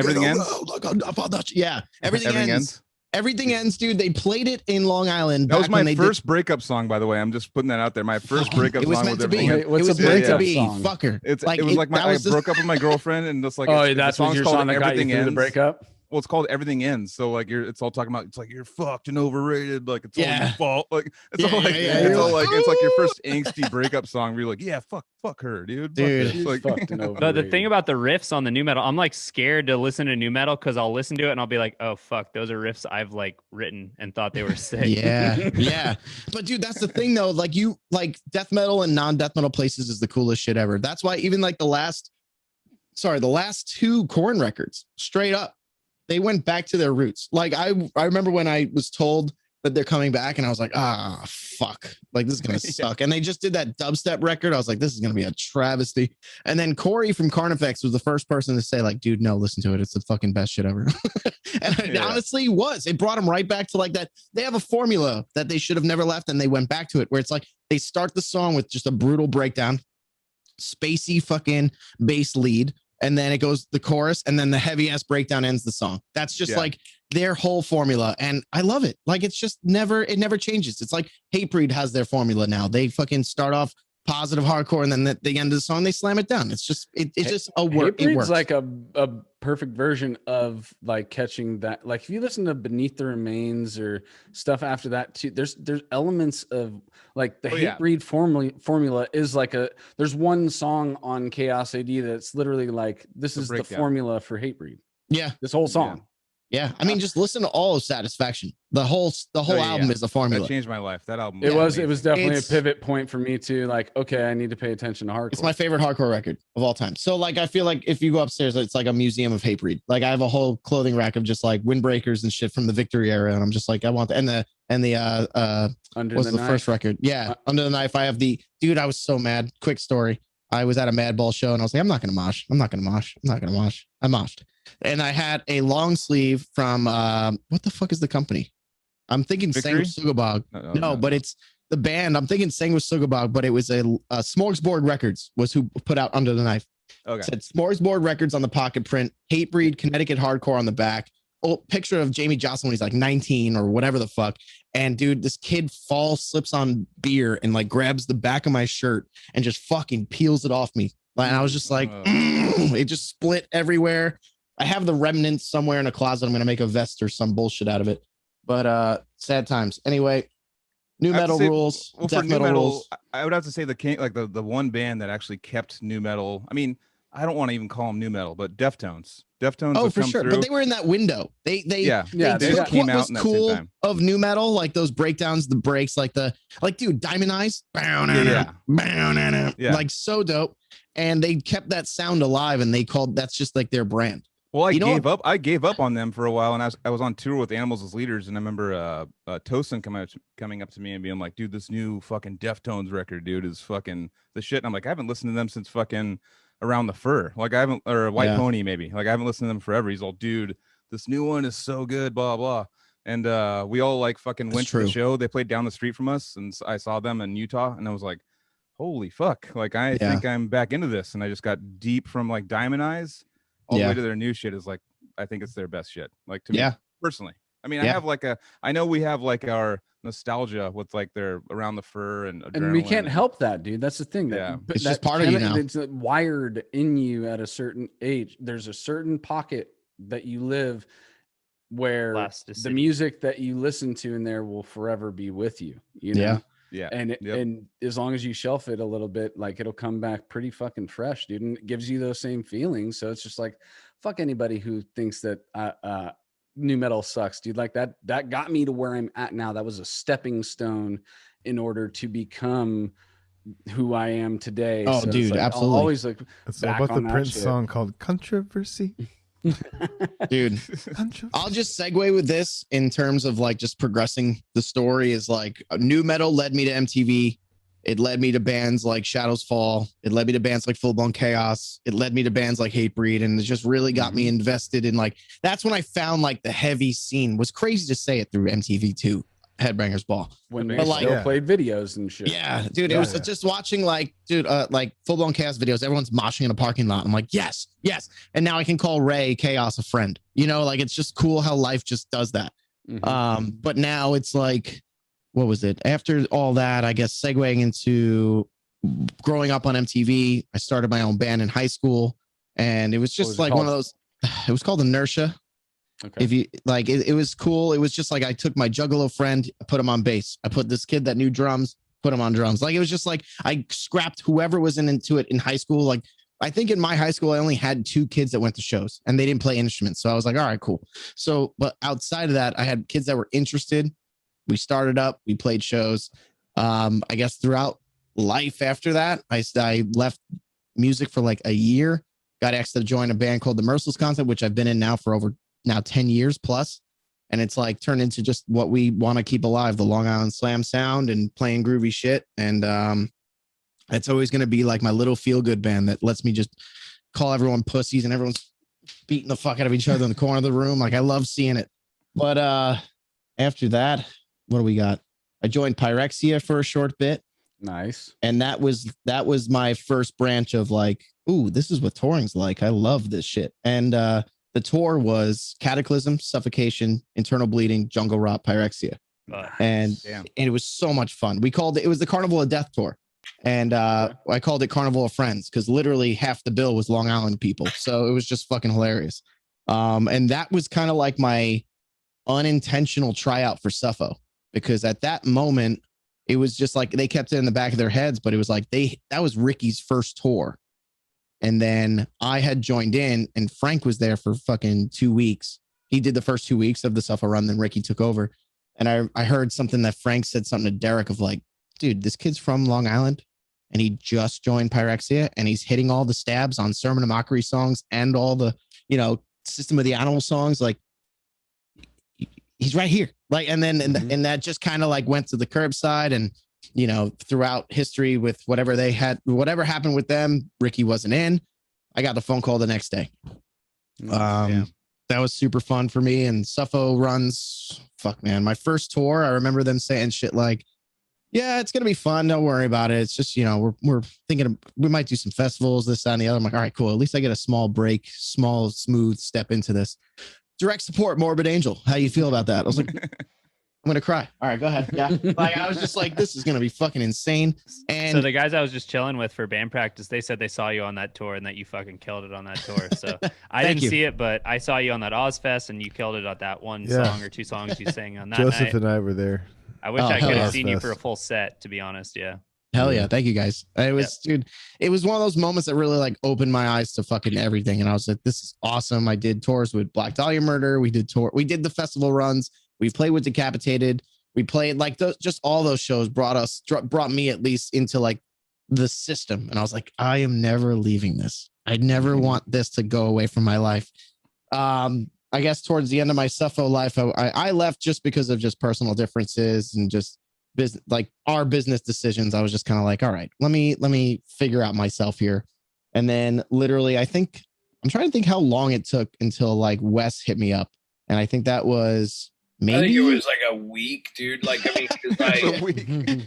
Yeah, everything ends. Everything ends, dude. They played it in Long Island.
That was my first breakup song, by the way. I'm just putting that out there. My first breakup song.
It was meant to be.
Wait, what's
it was
a
meant
breakup
to be.
song?
Fucker.
It was like I broke up with my girlfriend, and it's like
that's what your song that got you through the breakup.
Well, it's called Everything Ends. So like it's all talking about, it's like you're fucked and overrated. Like it's all your fault. Like it's all like it's like your first angsty breakup song where you're like, yeah, fuck her, dude.
Like,
but the thing about the riffs on the new metal, I'm like scared to listen to new metal because I'll listen to it and I'll be like, oh fuck, those are riffs I've like written and thought they were sick.
Yeah. But dude, that's the thing though. Like death metal and non-death metal places is the coolest shit ever. That's why even like the last two Korn records, straight up, they went back to their roots. Like I remember when I was told that they're coming back and I was like, fuck, like this is going to suck. And they just did that dubstep record. I was like, this is going to be a travesty. And then Corey from Carnifex was the first person to say like, dude, no, listen to it. It's the fucking best shit ever. And it honestly was. It brought them right back to like that. They have a formula that they should have never left. And they went back to it where it's like, they start the song with just a brutal breakdown, spacey fucking bass lead. And then it goes the chorus, and then the heavy ass breakdown ends the song. That's just like their whole formula. And I love it. Like it's just it never changes. It's like Hatebreed has their formula now. They fucking start off positive hardcore, and then at the end of the song, they slam it down. It's just, it's just a work. It works.
Like a perfect version of like catching that. Like if you listen to Beneath the Remains or stuff after that too, there's elements of like the Hatebreed formula is like there's one song on Chaos AD that's literally like, this is the formula for Hatebreed.
Yeah.
This whole song.
Yeah, I mean, just listen to all of Satisfaction. The whole album is a formula.
That changed my life. That album.
It was definitely a pivot point for me too. Like, okay, I need to pay attention to hardcore.
It's my favorite hardcore record of all time. So like, I feel like if you go upstairs, it's like a museum of Hatebreed. Like I have a whole clothing rack of just like windbreakers and shit from the Victory era, and I'm just like, I want the
Under
what's
the
the first record? Yeah, Under the Knife. I have dude. I was so mad. Quick story. I was at a Madball show and I was like, I'm not gonna mosh. I moshed. And I had a long sleeve from what the fuck is the company? I'm thinking Sugabog. No, but it's the band. I'm thinking Sugabog, but it was a Smorgasbord Records was who put out Under the Knife.
Okay.
It said Smorgasbord Records on the pocket print, Hatebreed, Connecticut Hardcore on the back. Picture of Jamie Jocelyn when he's like 19 or whatever the fuck. And dude, this kid slips on beer and like grabs the back of my shirt and just fucking peels it off me. And I was just like, it just split everywhere. I have the remnants somewhere in a closet. I'm going to make a vest or some bullshit out of it. But sad times. Anyway, new metal rules.
Well, for new metal rules. I would have to say the one band that actually kept new metal. I mean, I don't want to even call them new metal, but Deftones.
Oh, for sure. But they were in that window. They took
came
what
out
was
in that
cool
same time.
of new metal, like those breakdowns, the breaks, dude, Diamond Eyes, like so dope. And they kept that sound alive, and that's just like their brand.
Well, I gave up on them for a while, and I was on tour with Animals as Leaders, and I remember Tosin coming up to me and being like, dude, this new fucking Deftones record, dude, is fucking the shit. And I'm like, I haven't listened to them since fucking Around the Fur. Like I haven't, or White Pony maybe. Like I haven't listened to them forever. He's all, dude, this new one is so good, blah, blah. And we all like fucking went to the show. They played down the street from us, and I saw them in Utah, and I was like, holy fuck. Like I think I'm back into this. And I just got deep from like Diamond Eyes all the way to their new shit. Is like, I think it's their best shit. Like to me personally. I mean, I know we have like our nostalgia with like their Around the Fur and
we can't help that, dude. That's the thing.
It's just part of you now.
It's wired in you at a certain age. There's a certain pocket that you live where the music that you listen to in there will forever be with you. You know?
Yeah.
And as long as you shelf it a little bit, like it'll come back pretty fucking fresh, dude. And it gives you those same feelings. So it's just like, fuck anybody who thinks that new metal sucks, dude. Like that got me to where I'm at now. That was a stepping stone in order to become who I am today.
Oh, so dude, absolutely.
I'll always like
it's about the Prince song called Controversy.
Dude, I'll just segue with this in terms of like just progressing the story is like new metal led me to MTV. It led me to bands like Shadows Fall. It led me to bands like Full Blown Chaos. It led me to bands like Hatebreed, and it just really got me invested in like, that's when I found like the heavy scene. Was crazy to say it through MTV2, Headbangers Ball.
When they
But, like,
still played videos and shit.
Yeah, dude, it was just watching like, dude, like Full Blown Chaos videos. Everyone's moshing in a parking lot. I'm like, yes. And now I can call Ray Chaos a friend. You know, like it's just cool how life just does that. But now it's like, what was it? After all that, I guess segueing into growing up on MTV, I started my own band in high school, and it was just like one of those. It was called Inertia.
Okay.
If you like, it was cool. It was just like I took my Juggalo friend, I put him on bass. I put this kid that knew drums, put him on drums. Like it was just like I scrapped whoever was into it in high school. Like I think in my high school, I only had 2 kids that went to shows and they didn't play instruments. So I was like, all right, cool. So, but outside of that, I had kids that were interested. We started up, we played shows. I guess throughout life after that, I left music for like a year, got asked to join a band called the Merciless Concept, which I've been in now for over 10 years plus. And it's like turned into just what we want to keep alive, the Long Island Slam sound and playing groovy shit. And it's always going to be like my little feel good band that lets me just call everyone pussies and everyone's beating the fuck out of each other in the corner of the room. Like I love seeing it. But after that, what do we got? I joined Pyrexia for a short bit.
Nice.
And that was my first branch of like, ooh, this is what touring's like. I love this shit. And the tour was Cataclysm, Suffocation, Internal Bleeding, Jungle Rot, Pyrexia. And it was so much fun. It was the Carnival of Death tour. And I called it Carnival of Friends because literally half the bill was Long Island people. So it was just fucking hilarious. And that was kind of like my unintentional tryout for Suffo, because at that moment, it was just like they kept it in the back of their heads, but it was like that was Ricky's first tour. And then I had joined in and Frank was there for fucking 2 weeks. He did the first 2 weeks of the Suffo run, then Ricky took over. And I heard something that Frank said something to Derek of like, dude, this kid's from Long Island and he just joined Pyrexia and he's hitting all the stabs on Sermon of Mockery songs and all the, System of the Animal songs. Like he's right here. Like, and then, and that just kind of like went to the curbside and, throughout history with whatever happened with them, Ricky wasn't in. I got the phone call the next day. That was super fun for me. And Suffo runs, fuck man, my first tour, I remember them saying shit like, yeah, it's going to be fun. Don't worry about it. It's just, we're thinking we might do some festivals, this, that, and the other. I'm like, all right, cool. At least I get a small break, small, smooth step into this. Direct support, Morbid Angel. How you feel about that? I was like, I'm going to cry. All right, go ahead. Yeah. Like, I was just like, this is going to be fucking insane. And
so the guys I was just chilling with for band practice, they said they saw you on that tour and that you fucking killed it on that tour. So I didn't see it, but I saw you on that Ozfest and you killed it on that one song or 2 songs you sang on that
Joseph
night.
and I were there.
I wish I could have seen you for a full set, to be honest. Yeah.
Hell yeah. Thank you guys. It was, dude, it was one of those moments that really like opened my eyes to fucking everything. And I was like, this is awesome. I did tours with Black Dahlia Murder. We did the festival runs. We played with Decapitated. We played like those, just all those shows brought me at least into like the system. And I was like, I am never leaving this. I never want this to go away from my life. I guess towards the end of my Suffo life, I left just because of just personal differences and just business, like our business decisions. I was just kind of like, all right, let me figure out myself here. And then literally, I'm trying to think how long it took until like Wes hit me up. And I think that was maybe,
I think it was like a week, dude. Like, I mean,
a week.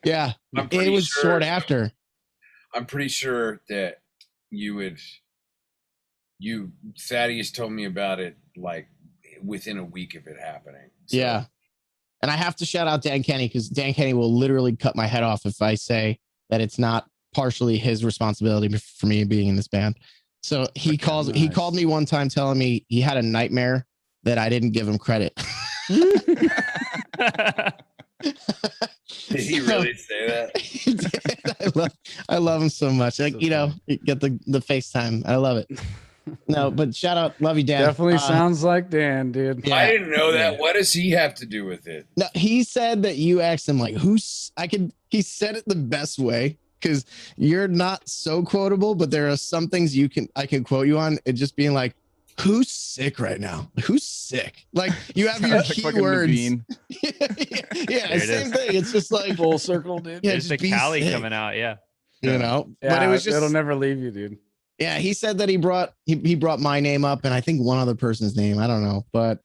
Yeah, it was short after.
I'm pretty sure that Thaddeus told me about it like within a week of it happening. So.
Yeah. And I have to shout out Dan Kenny because Dan Kenny will literally cut my head off if I say that it's not partially his responsibility for me being in this band. So he called me one time telling me he had a nightmare that I didn't give him credit.
Did he really say that?
He did. I love him so much. Like, you get the FaceTime. I love it. No, but shout out, love you, Dan.
Definitely sounds like Dan, dude.
Yeah. I didn't know that. What does he have to do with it?
No, he said that you asked him like, he said it the best way because you're not so quotable, but there are some things I can quote you on. It just being like, Who's sick right now? Who's sick? Like you have your
Like fucking
keywords.
Naveen.
Yeah,
There it
same
is.
thing. It's just like
Full circle, dude.
Yeah,
There's
just
the
be
Cali
sick.
coming out. Yeah.
you know.
Yeah,
But it was just
it'll never leave you, dude.
yeah. He said that he brought my name up and I think one other person's name. I don't know, but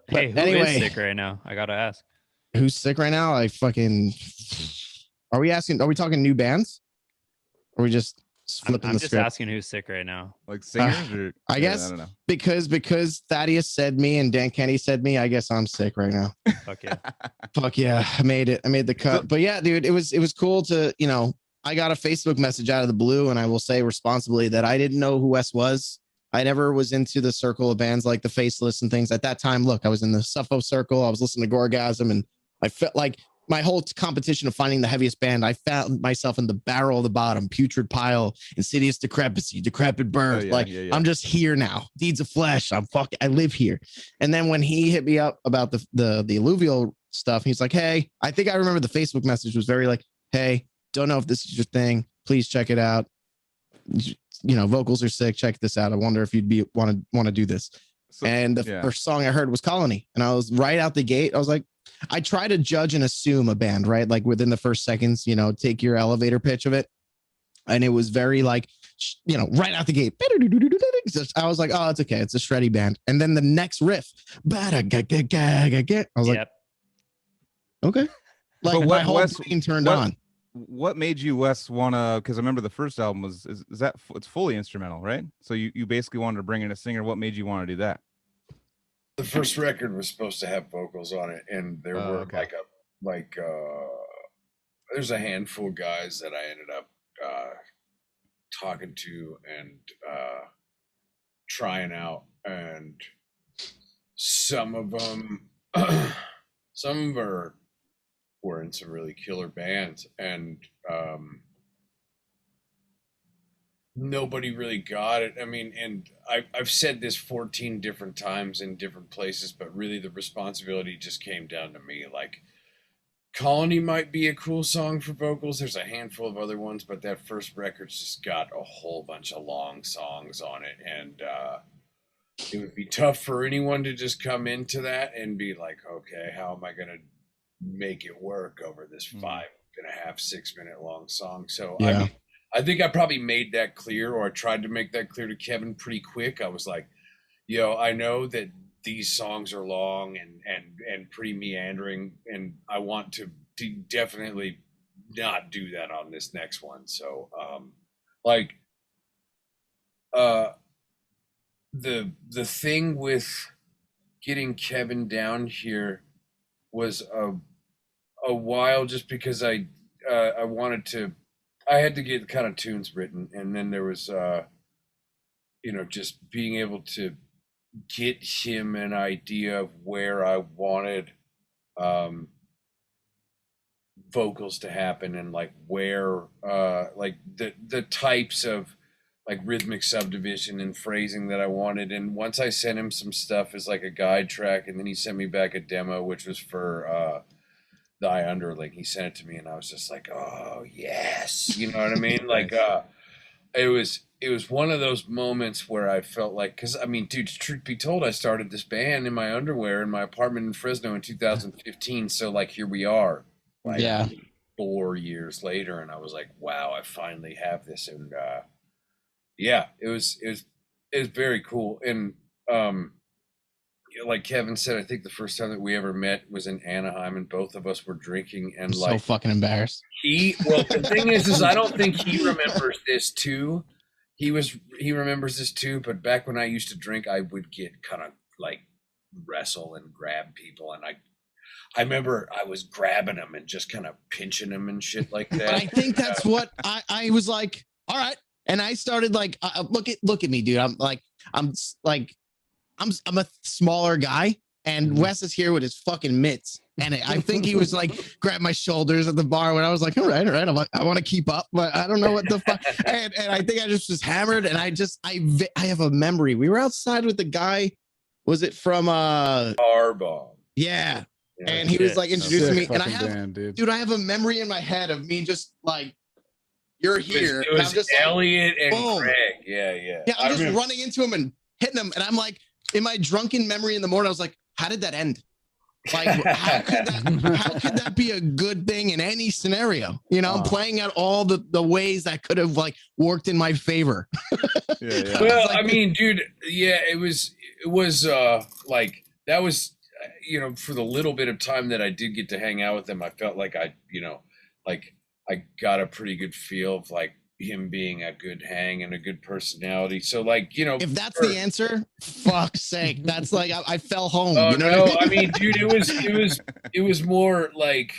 Hey, who
anyway.
is sick right now? I gotta ask.
who's sick right now? I fucking. Are we talking new bands? Or are we just flipping
I'm
the
just
script?
asking who's sick right now.
Like singers or
I
yeah,
guess
I don't know.
because Thaddeus said me and Dan Kenny said me. I guess I'm sick right now.
Fuck yeah.
Fuck yeah, I made it. I made the cut. But yeah, dude, it was cool to, I got a Facebook message out of the blue, and I will say responsibly that I didn't know who Wes was. I never was into the circle of bands like the Faceless and things at that time. Look, I was in the Suffo circle. I was listening to Gorgasm, and I felt like my whole competition of finding the heaviest band, I found myself in the barrel of the bottom, Putrid Pile, Insidious Decrepicy, Decrepit Birth. I'm just here now. Deeds of Flesh. I live here. And then when he hit me up about the Alluvial stuff, he's like, hey, I think I remember the Facebook message was very like, hey, don't know if this is your thing. Please check it out. Vocals are sick. Check this out. I wonder if you'd want to do this.
So,
and the first song I heard was Colony. And I was right out the gate. I was like, I try to judge and assume a band, right? Like within the first seconds, take your elevator pitch of it. And it was very like, right out the gate. I was like, oh, it's okay. It's a shreddy band. And then the next riff, I was like, okay. Like my whole brain turned on.
What made you, Wes, wanna? Because I remember the first album is that it's fully instrumental, right? So you basically wanted to bring in a singer. What made you want to do that?
The first record was supposed to have vocals on it, and there were there's a handful of guys that I ended up talking to and trying out, and some of them were in some really killer bands, and nobody really got it. I mean, and I've said this 14 different times in different places, but really the responsibility just came down to me. Like, Colony might be a cool song for vocals. There's a handful of other ones, but that first record's just got a whole bunch of long songs on it, and it would be tough for anyone to just come into that and be like, okay, how am I going to make it work over this 5.5, 6 minute long song? So
yeah.
I think I probably made that clear, or I tried to make that clear to Kevin pretty quick. I was like, I know that these songs are long and pretty meandering, and I want to definitely not do that on this next one. So the thing with getting Kevin down here was a while, just because I wanted to. I had to get kind of tunes written, and then there was, just being able to get him an idea of where I wanted vocals to happen, and like where, like the types of like rhythmic subdivision and phrasing that I wanted. And once I sent him some stuff as like a guide track, and then he sent me back a demo, which was for the I Underling. He sent it to me, and I was just like, oh yes, you know what I mean? Like it was one of those moments where I felt like, because I mean, dude, truth be told, I started this band in my underwear in my apartment in Fresno in 2015. So like, here we are, like 4 years later, and I was like, wow, I finally have this. And it was very cool. And like Kevin said, I think the first time that we ever met was in Anaheim, and both of us were drinking, and
I'm so fucking embarrassed.
The thing is I don't think he remembers this too. He remembers this too, but back when I used to drink, I would get kind of like wrestle and grab people, and I remember I was grabbing them and just kind of pinching them and shit like that.
I think that's what I was like, all right. And I started like, look at me, dude. I'm a smaller guy, and Wes is here with his fucking mitts. And I think he was like, grab my shoulders at the bar when I was like, all right. I'm like, I want to keep up, but I don't know what the fuck. And I think I just was hammered. And I have a memory. We were outside with the guy. Was it from
Arbomb?
Yeah. And he was like introducing me. And I have a memory in my head of me just like, you're here.
It was just Elliot and
boom.
Greg. Yeah.
Yeah, I'm just running into him and hitting him. And I'm like, in my drunken memory in the morning, I was like, how did that end? Like, how could that be a good thing in any scenario? You know, I'm playing out all the ways that could have like worked in my favor.
Yeah.
Well,
like,
I mean, dude, yeah, it was like that was, for the little bit of time that I did get to hang out with him, I felt like I got a pretty good feel of like him being a good hang and a good personality. So like,
if that's the answer, fuck's sake, that's like I fell home.
Oh,
you know
no,
what I
I
mean?
mean, dude, it was more like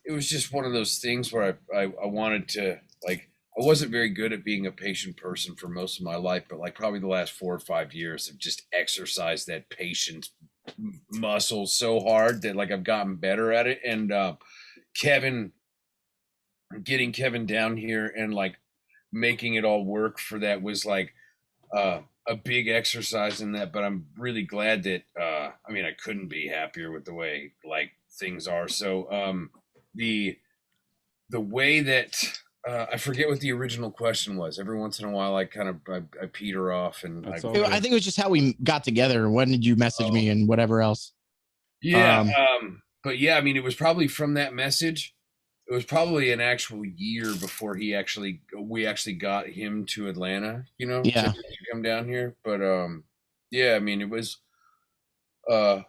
it was just one of those things where I wanted to like I wasn't very good at being a patient person for most of my life, but like probably the last 4 or 5 years have just exercised that patience muscle so hard that like I've gotten better at it. And getting Kevin down here and like making it all work for that was like a big exercise in that. But I'm really glad that I mean I couldn't be happier with the way like things are. So the way that I forget what the original question was. Every once in a while, I kind of I peter off, and
That's
I
all good.
I think it was just how we got together. When did you message me and whatever else?
yeah. But yeah, I mean, it was probably from that message. It was probably an actual year before we actually got him to Atlanta.
Yeah.
to come down here. But yeah, I mean, it was. I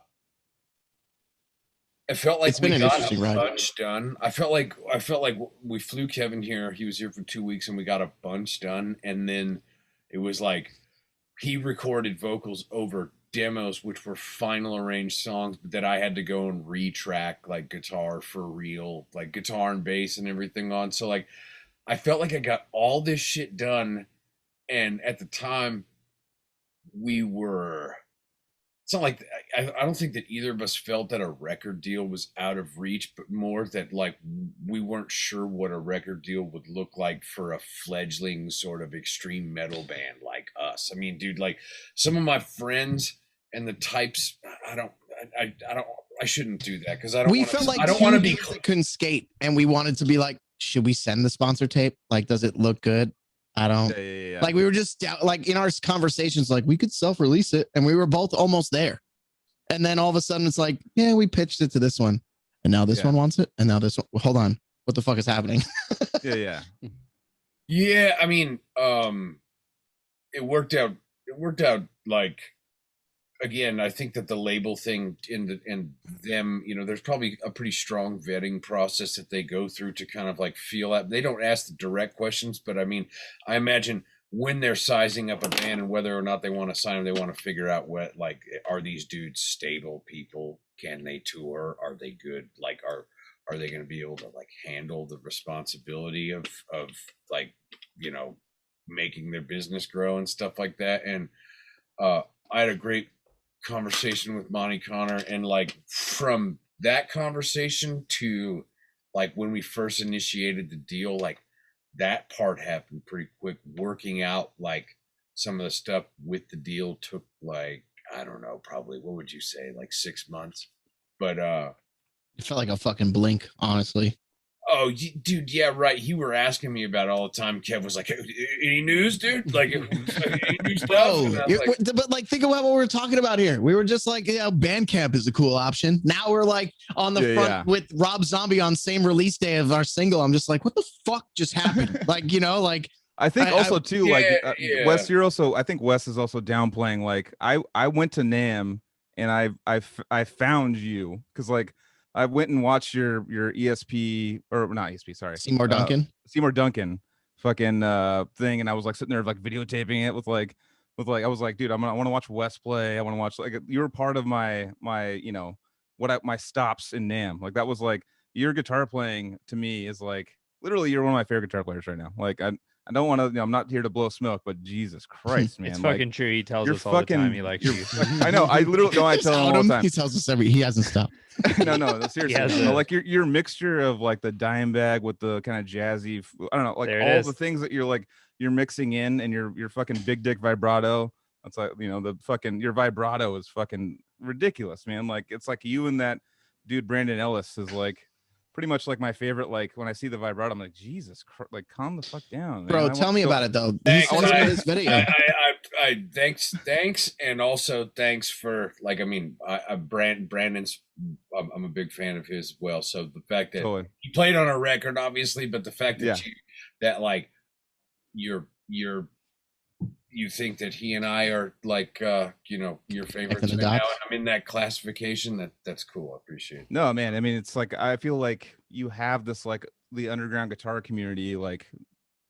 felt like
It's been
we
an
got
interesting
a
ride.
bunch done. I felt like we flew Kevin here. He was here for 2 weeks, and we got a bunch done. And then it was like he recorded vocals over demos, which were final arranged songs, but that I had to go and retrack like guitar for real, like guitar and bass and everything on. So like I felt like I got all this shit done, and at the time we were. It's not like I don't think that either of us felt that a record deal was out of reach, but more that like we weren't sure what a record deal would look like for a fledgling sort of extreme metal band like us. I mean, dude, like some of my friends and the types, I shouldn't do that because I don't.
We
wanna,
felt like
I don't want to be.
dudes that couldn't skate, and we wanted to be like, should we send the sponsor tape? Like, does it look good? I don't.
Yeah.
Like we were just like in our conversations, like we could self-release it, and we were both almost there. And then all of a sudden, it's like, yeah, we pitched it to this one, and now this one wants it, and now this one. Hold on, what the fuck is happening?
Yeah.
Yeah, I mean, it worked out. It worked out like. Again, I think that the label thing and them, there's probably a pretty strong vetting process that they go through to kind of like feel out. They don't ask the direct questions, but I mean, I imagine when they're sizing up a band and whether or not they want to sign them, they want to figure out what, like, are these dudes stable people? Can they tour? Are they good? Like, are they going to be able to like handle the responsibility of like, making their business grow and stuff like that? And I had a great conversation with Monty Connor, and like from that conversation to like when we first initiated the deal, like that part happened pretty quick. Working out like some of the stuff with the deal took like, I don't know, probably, what would you say, like 6 months? But
It felt like a fucking blink, honestly.
oh, dude, yeah, right. You were asking me about it all the time. Kev was like, any news, dude? Like, any new stuff?
Bro, but like, think about what we're talking about here. We were just like, Bandcamp is a cool option. Now we're like on the front with Rob Zombie on same release day of our single. I'm just like, what the fuck just happened? Like, like.
I think Wes, I think Wes is also downplaying. Like I went to NAMM and I found you because like I went and watched your ESP, or not ESP, sorry,
Seymour Duncan
fucking thing, and I was like sitting there like videotaping it with like I was like, dude, I want to watch Wes play. I want to watch, like, you were part of my my stops in NAMM. Like that was like, your guitar playing to me is like literally, you're one of my favorite guitar players right now. Like I don't want to, I'm not here to blow smoke, but Jesus Christ, man.
It's fucking true. He tells us all the time he likes you.
I know. I literally, no, I tell him all the time.
He tells us he hasn't stopped.
no, seriously. No, like your mixture of like the dime bag with the kind of jazzy, I don't know, like all the things that you're mixing in, and your fucking big dick vibrato. It's like, the fucking, your vibrato is fucking ridiculous, man. Like, it's like you and that dude, Brandon Ellis, is like pretty much like my favorite. Like when I see the vibrato, I'm like, Jesus Christ, like calm the fuck down, man.
Bro, tell me about it though.
Thanks.
This video.
Thanks, and also thanks for like. I mean, Brandon's. I'm a big fan of his as well. So the fact that he played on a record, obviously, but the fact that you think that he and I are like your favorites right now. I'm in that classification. That's cool. I appreciate it.
No, man. I mean, it's like I feel like you have this like the underground guitar community. Like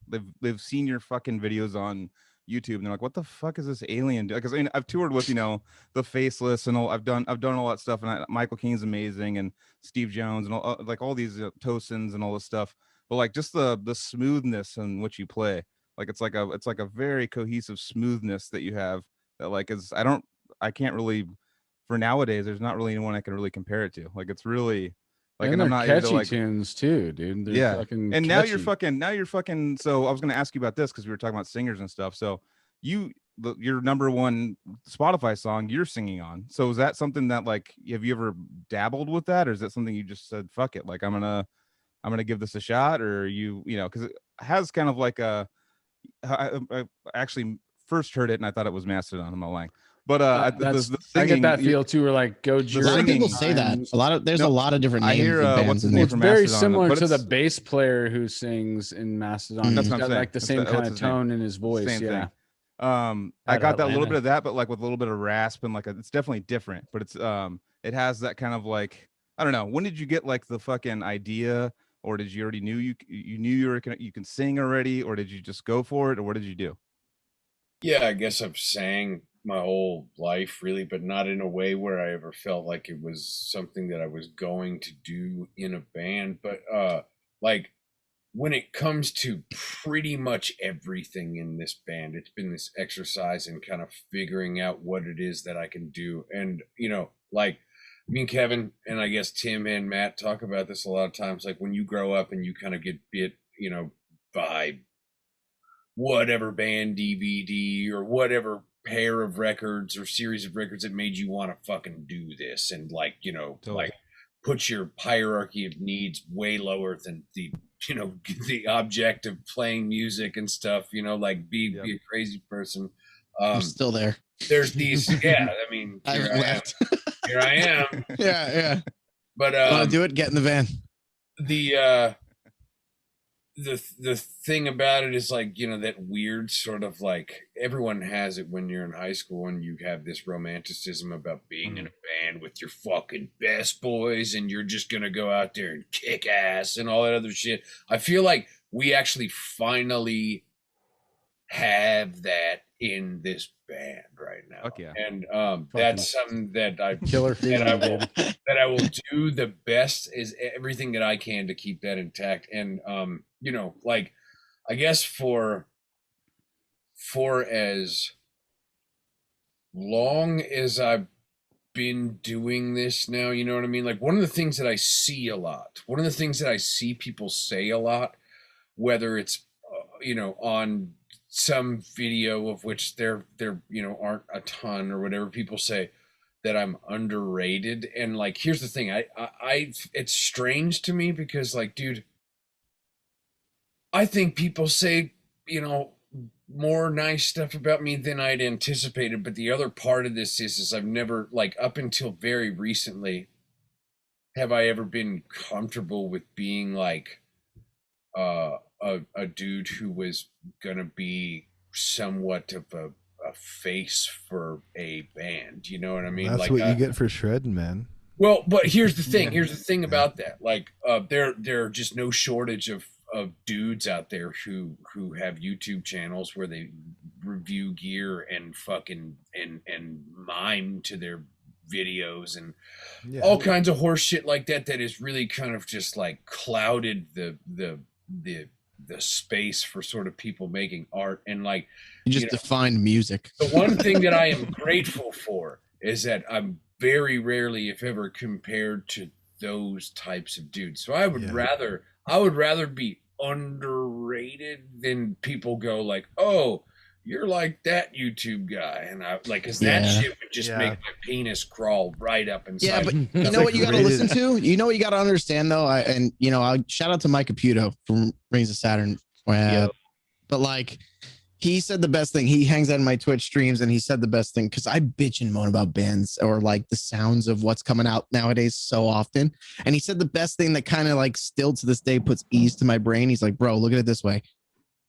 they've seen your fucking videos on YouTube and they're like, what the fuck is this alien do? Because I mean, I've toured with the Faceless and all. I've done all that stuff. And Michael Keene's amazing, and Steve Jones and all like all these Tosins and all this stuff. But like just the smoothness in which you play. Like it's like a very cohesive smoothness that you have that like is I can't really for nowadays there's not really anyone I can really compare it to. Like it's really like
and
I'm not
catchy
like,
tunes too, dude. They're fucking
and
catchy.
now you're fucking so I was gonna ask you about this because we were talking about singers and stuff. So your number one Spotify song you're singing on. So is that something that like have you ever dabbled with that, or is that something you just said fuck it, like I'm gonna give this a shot, or you know because it has kind of like a I actually first heard it and I thought it was Mastodon. I'm not lying, but
I get that feel too. Or like go.
A lot of people say that. There's a lot of different names. I hear
what's his name
it's
from
very
Mastodon,
similar to the bass player who sings in Mastodon. He's got like the same kind of tone in his voice.
Same thing. I got that little bit of that, but like with a little bit of rasp and like it's definitely different. But it's it has that kind of like I don't know. When did you get like the fucking idea? Or did you already knew you can sing already, or did you just go for it, or what did you do?
Yeah, I guess I've sang my whole life, really, but not in a way where I ever felt like it was something that I was going to do in a band. But like when it comes to pretty much everything in this band, it's been this exercise in kind of figuring out what it is that I can do, and like. Me and Kevin and I guess Tim and Matt talk about this a lot of times. Like when you grow up and you kind of get bit, by whatever band DVD or whatever pair of records or series of records that made you want to fucking do this and like, totally. Like put your hierarchy of needs way lower than the, the object of playing music and stuff, like be a crazy person.
I'm still there.
There's these, I mean, here I am.
Yeah.
But
want to do it? Get in the van.
The thing about it is like that weird sort of like everyone has it when you're in high school and you have this romanticism about being in a band with your fucking best boys and you're just gonna go out there and kick ass and all that other shit. I feel like we actually finally have that in this band right now.
Fuck yeah.
And that's something that I
killer feeling
that I will do the best is everything that I can to keep that intact. And like I guess for as long as I've been doing this now, you know what I mean? Like one of the things that I see a lot, one of the things that I see people say a lot, whether it's on some video of which there aren't a ton or whatever, people say that I'm underrated. And like here's the thing, I it's strange to me because like dude, I think people say more nice stuff about me than I'd anticipated, but the other part of this is I've never, like up until very recently, have I ever been comfortable with being like a dude who was gonna be somewhat of a face for a band, you know what I mean?
That's like, what you get for shredding, man.
Well, but here's the thing. Here's the thing about that. Like, there are just no shortage of dudes out there who have YouTube channels where they review gear and fucking and mime to their videos and all kinds of horse shit like that. That is really kind of just like clouded the space for sort of people making art. And like
you just defined music.
The one thing that I am grateful for is that I'm very rarely, if ever, compared to those types of dudes. So I would rather be underrated than people go like, oh, you're like that YouTube guy. And I like, cause that shit would just make my penis crawl right up inside.
Yeah, but you know what you got to listen to? You know what you got to understand though? I shout out to Mike Caputo from Rings of Saturn. But like, he said the best thing. He hangs out in my Twitch streams and he said the best thing because I bitch and moan about bands or like the sounds of what's coming out nowadays so often. And he said the best thing that kind of like still to this day puts ease to my brain. He's like, bro, look at it this way.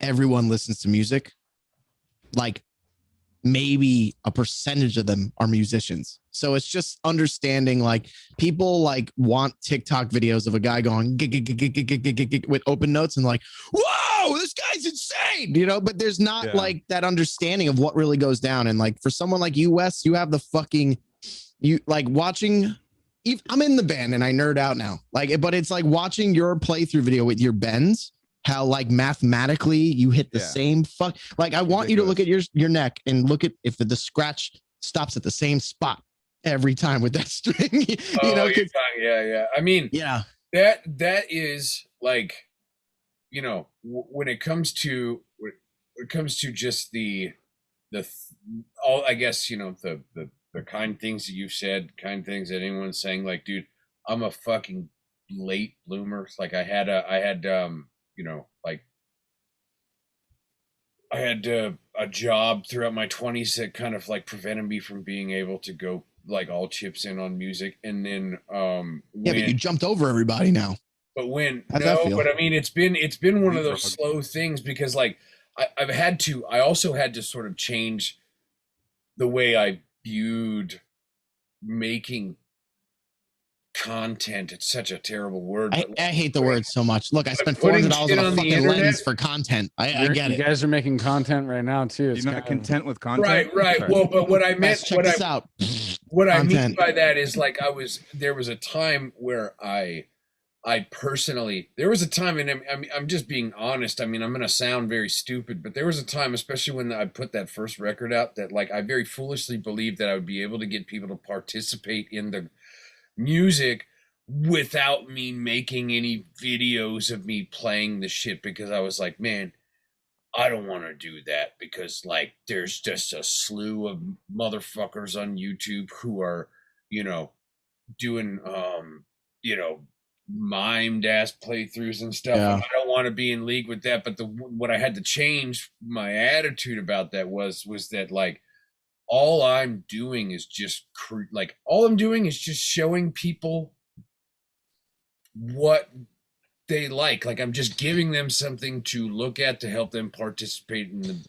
Everyone listens to music. Like maybe a percentage of them are musicians. So it's just understanding like people like want TikTok videos of a guy going with open notes and like, whoa, this guy's insane, you know, but there's not like that understanding of what really goes down. And like for someone like you, Wes, you have the fucking, you like watching, I'm in the band and I nerd out now, like, but it's like watching your playthrough video with your bends, how like mathematically you hit the same fuck. Like I want you to look at your neck and look at if the scratch stops at the same spot every time with that string. you know,
yeah. I mean, that is like, you know, when it comes to just all, I guess, you know, the kind things that you've said, kind things that anyone's saying, like, dude, I'm a fucking late bloomer. Like I had you know, like I had a job throughout my 20s that kind of like prevented me from being able to go like all chips in on music. And then
but you jumped over everybody now.
But I mean it's been one of those slow things because like I also had to sort of change the way I viewed making content. It's such a terrible word.
I hate the word so much. Look, I spent $400 on a fucking lens for content. I get it.
You guys are making content right now too.
You're not content with content,
right? Well, but what I meant, what I mean by that is like there was a time where I personally, there was a time, and I'm just being honest. I mean, I'm going to sound very stupid, but there was a time, especially when I put that first record out, that like I very foolishly believed that I would be able to get people to participate in the music without me making any videos of me playing the shit, because I was like, man, I don't want to do that because like there's just a slew of motherfuckers on YouTube who are, you know, doing you know, mimed ass playthroughs and stuff. I don't want to be in league with that. But what I had to change my attitude about that was that like all I'm doing is just showing people what they like. Like I'm just giving them something to look at to help them participate in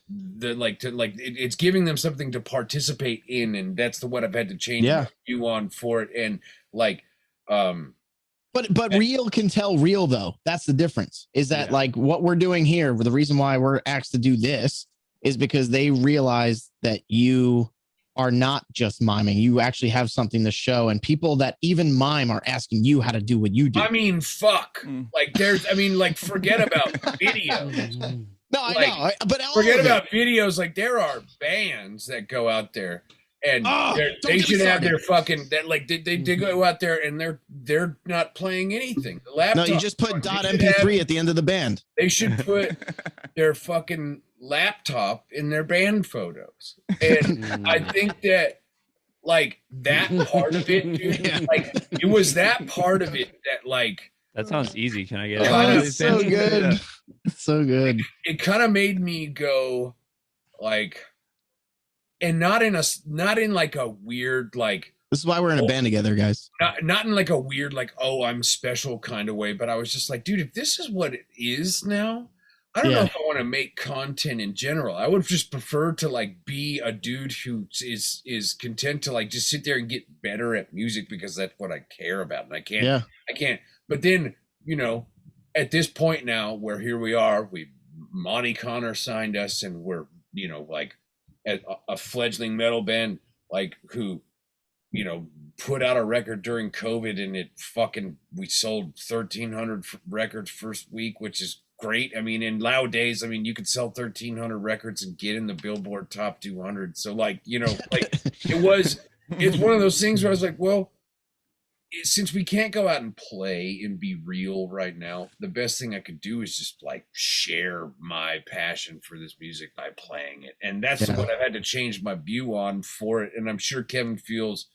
it's giving them something to participate in, and that's what I've had to change my view on for it. And like
But real can tell real though. That's the difference. Is that like what we're doing here? The reason why we're asked to do this is because they realize that you are not just miming. You actually have something to show, and people that even mime are asking you how to do what you do.
I mean, fuck. Like forget about videos.
No, I know. But
forget about videos. Like there are bands that go out there. And they should have their fucking that like they go out there and they're not playing anything. The laptop,
no, you just put .mp3 at the end of the band.
They should put their fucking laptop in their band photos. And I think that like that part of it, dude, like it was that part of it that like
that sounds easy. Can I get
it's so good. It's so good.
It kind of made me go like. And not in like a weird like.
This is why we're in a band together, guys.
Not in like a weird like, oh, I'm special kind of way. But I was just like, dude, if this is what it is now, I don't know if I want to make content in general. I would just prefer to like be a dude who is content to like just sit there and get better at music because that's what I care about. And I can't. But then, you know, at this point now where here we are, Monty Connor signed us and we're, you know, like a fledgling metal band like who, you know, put out a record during COVID and we sold 1,300 records first week, which is great. I mean, in nowadays, I mean, you could sell 1,300 records and get in the Billboard top 200. So like, you know, like it's one of those things where I was like, well, since we can't go out and play and be real right now, the best thing I could do is just like share my passion for this music by playing it. And that's what I've had to change my view on for it. And I'm sure Kevin feels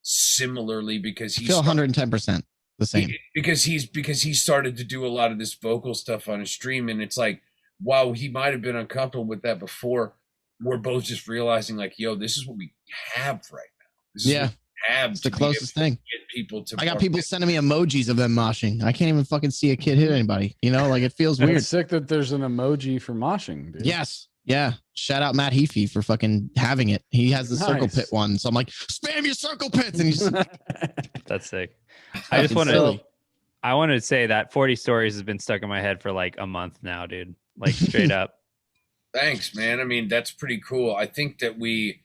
similarly because he's
110% the same.
Because he started to do a lot of this vocal stuff on his stream. And it's like, while he might have been uncomfortable with that before, we're both just realizing like, yo, this is what we have right now. This is what we have.
It's the closest thing.
Get people to.
I got people sending me emojis of them moshing. I can't even fucking see a kid hit anybody. You know, like it feels weird.
It's sick that there's an emoji for moshing, dude.
Yes. Yeah. Shout out Matt Heafy for fucking having it. He has the circle pit one. So I'm like, spam your circle pits. And he's just
that's sick. I just want to, I wanted to say that 40 Stories has been stuck in my head for like a month now, dude. Like straight up.
Thanks, man. I mean, that's pretty cool. I think that we,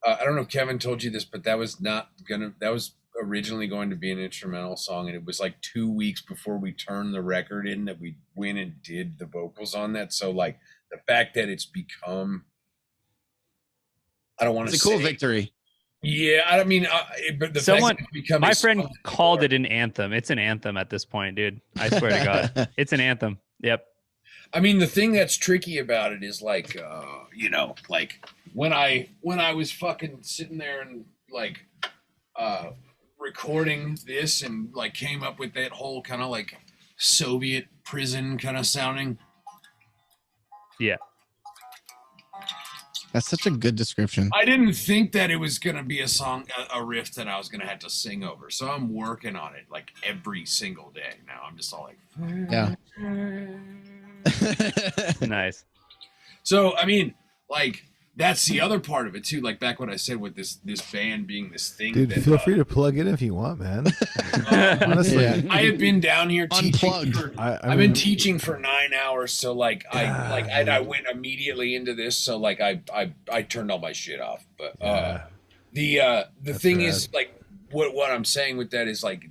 I don't know if Kevin told you this, but that was originally going to be an instrumental song. And it was like 2 weeks before we turned the record in that we went and did the vocals on that. So like the fact that it's become, I don't want to say.
It's a cool victory.
Yeah. I mean, but the
Someone,
fact that it's become
my friend called it an anthem. It's an anthem at this point, dude. I swear to God. It's an anthem. Yep.
I mean, the thing that's tricky about it is like, you know, like when I was fucking sitting there and like recording this and like came up with that whole kind of like Soviet prison kind of sounding.
Yeah.
That's such a good description.
I didn't think that it was going to be a song, a riff that I was going to have to sing over. So I'm working on it like every single day now. I'm just all like,
yeah.
Nice.
So, I mean, like, that's the other part of it, too. Like, back when I said with this band being this thing.
Dude,
that,
feel free to plug in if you want, man. Honestly.
Yeah.
I have been down here teaching.
Unplugged.
I've been teaching for 9 hours. So, like, I went immediately into this. So, like, I turned all my shit off. But the thing is, like, what I'm saying with that is, like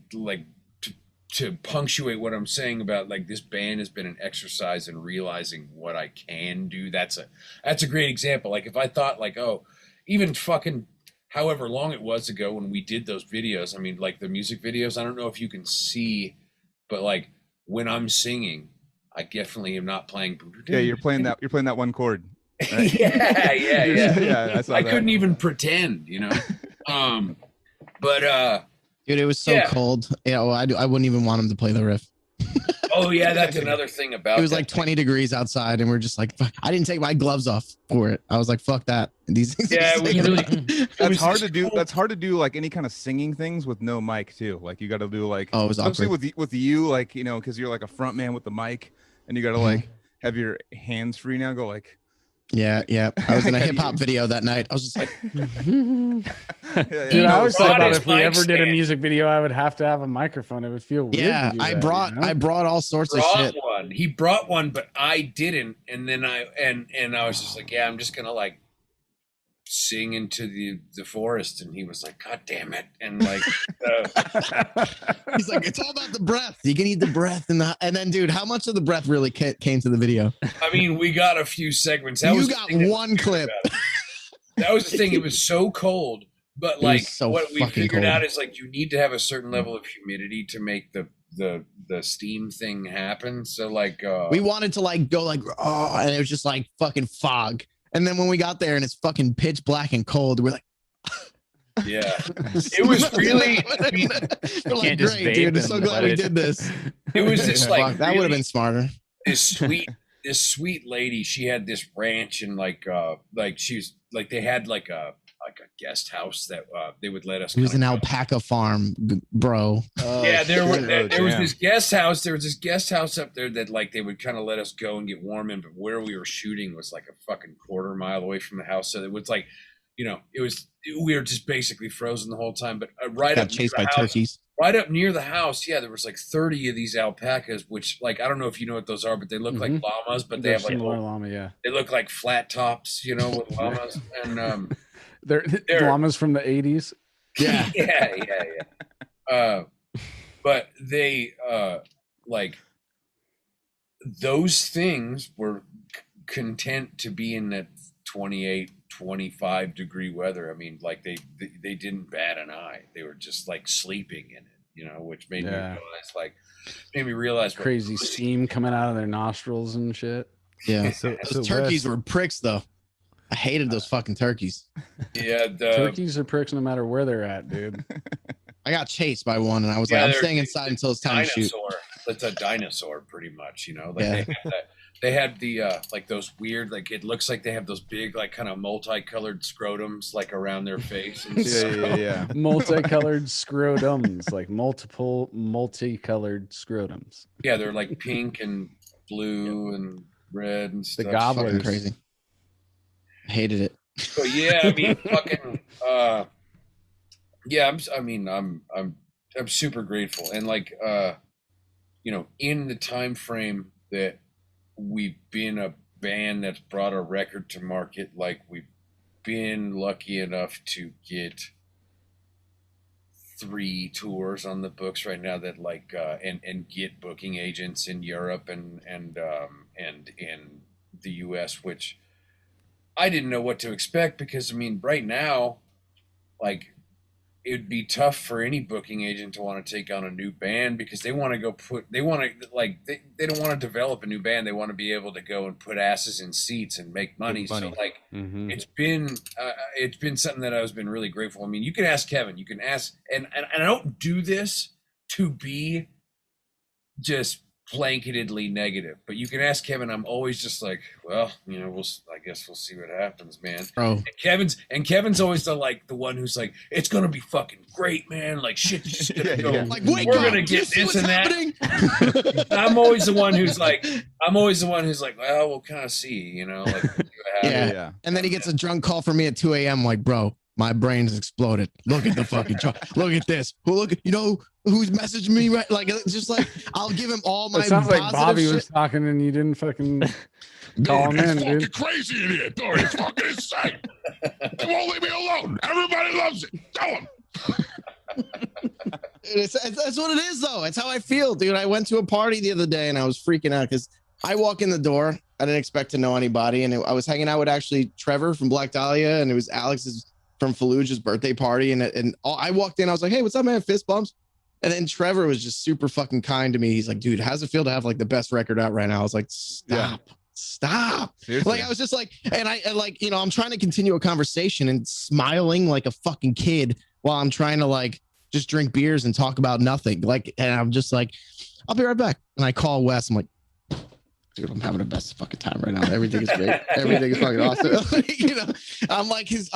to punctuate what I'm saying about like this band has been an exercise in realizing what I can do. That's a great example. Like if I thought like, oh, even fucking however long it was ago when we did those videos, I mean like the music videos, I don't know if you can see, but like when I'm singing, I definitely am not playing.
Yeah, you're playing that one chord. Right?
yeah.
Yeah,
I couldn't even pretend, you know? But
dude, it was so cold. Yeah, well, I wouldn't even want him to play the riff.
Oh yeah, that's another thing about
it. Was like 20 degrees outside, and we're just like, fuck. I didn't take my gloves off for it. I was like, fuck that. These things.
Yeah,
that's hard to do. That's hard to do, like any kind of singing things with no mic too. Like you got to do like,
it was
especially
awkward.
with you, like you know, because you're like a front man with the mic, and you got to like have your hands free now. Go like.
Yeah. I was in a hip hop video that night. I was just like,
Dude, I always thought that if we ever did a music video, I would have to have a microphone. It would feel weird.
Yeah, I brought all sorts of shit.
One. He brought one, but I didn't. And then I was just like, yeah, I'm just gonna like sing into the forest. And he was like, God damn it. And like
he's like, it's all about the breath. You can eat the breath and then dude, how much of the breath really came to the video?
I mean, we got a few segments.
You got one clip.
That was the thing. It was so cold, but like
so
what we figured
cold.
out is like you need to have a certain level of humidity to make the steam thing happen. So like
we wanted to like go like and it was just like fucking fog. And then when we got there and it's fucking pitch black and cold, we're like,
yeah, it was really.
We're like, great, dude. I'm so glad we did this.
It was just like
that would have been smarter.
This sweet lady. She had this ranch and like she's like they had like a guest house that they would let us.
It was an alpaca farm, bro.
Yeah, there was this guest house. There was this guest house up there that like they would kind of let us go and get warm in, but where we were shooting was like a fucking quarter mile away from the house. So it was like, you know, we were just basically frozen the whole time. But right up
chased by turkeys.
Right up near the house, yeah, there was like 30 of these alpacas, which like I don't know if you know what those are, but they look like llamas, but they have like
llama, yeah.
They look like flat tops, you know, with llamas, and
they're llamas from the 80s.
Yeah,
yeah. But they like those things were content to be in that 28, 25-degree weather. I mean, like they didn't bat an eye. They were just like sleeping in it, which made me realize
crazy steam coming out of their nostrils and shit.
Yeah.
So
Those turkeys were pricks, though. I hated those fucking turkeys.
Yeah,
turkeys are pricks no matter where they're at, dude.
I got chased by one, and I was like, I'm staying inside until it's time to shoot.
That's a dinosaur, pretty much. They had the like those weird, like it looks like they have those big, like kind of multicolored scrotums like around their face. And
Yeah.
Multicolored scrotums, like multicolored scrotums.
Yeah, they're like pink and blue and red and stuff.
The gobblers.
Fucking crazy. I hated it.
But yeah, I mean, fucking. Yeah, I'm super grateful, and like in the time frame that we've been a band that's brought a record to market, like we've been lucky enough to get 3 tours on the books right now that like and get booking agents in Europe and in the US, which I didn't know what to expect, because I mean right now, like, it'd be tough for any booking agent to want to take on a new band, because they want to they don't want to develop a new band. They want to be able to go and put asses in seats and make money. So like, it's been something that I've been really grateful. I mean, you can ask Kevin, you can ask, and I don't do this to be just blanketedly negative, but you can ask Kevin. I'm always just like, well, I guess we'll see what happens, man.
Bro.
And Kevin's always the one who's like, it's gonna be fucking great, man. Like shit's just gonna go.
Like, wake
We're
up.
gonna get this and that. I'm always the one who's like, well, we'll kind of see, like.
Yeah. And then he gets a drunk call from me at 2 a.m. like, bro, my brain's exploded. Look at the fucking chart. Look at this. Who's messaging me, right? Like, it's just like, I'll give him all my.
It sounds like Bobby
shit.
was talking and you didn't fucking call him in,
fucking
dude.
crazy in here, dude. It's fucking insane. They won't leave me alone. Everybody loves it. Tell them.
That's what it is, though. It's how I feel, dude. I went to a party the other day and I was freaking out because I walk in the door. I didn't expect to know anybody, and I was hanging out with actually Trevor from Black Dahlia, and it was Alex's from Fallujah's birthday party, and I walked in. I was like, "Hey, what's up, man? Fist bumps." And then Trevor was just super fucking kind to me. He's like, "Dude, how's it feel to have like the best record out right now?" I was like, "Stop." Seriously. Like, I was just like, and I'm trying to continue a conversation and smiling like a fucking kid while I'm trying to like just drink beers and talk about nothing. Like, and I'm just like, I'll be right back. And I call Wes. I'm like, dude, I'm having the best fucking time right now. Everything is great. Everything is fucking awesome. I'm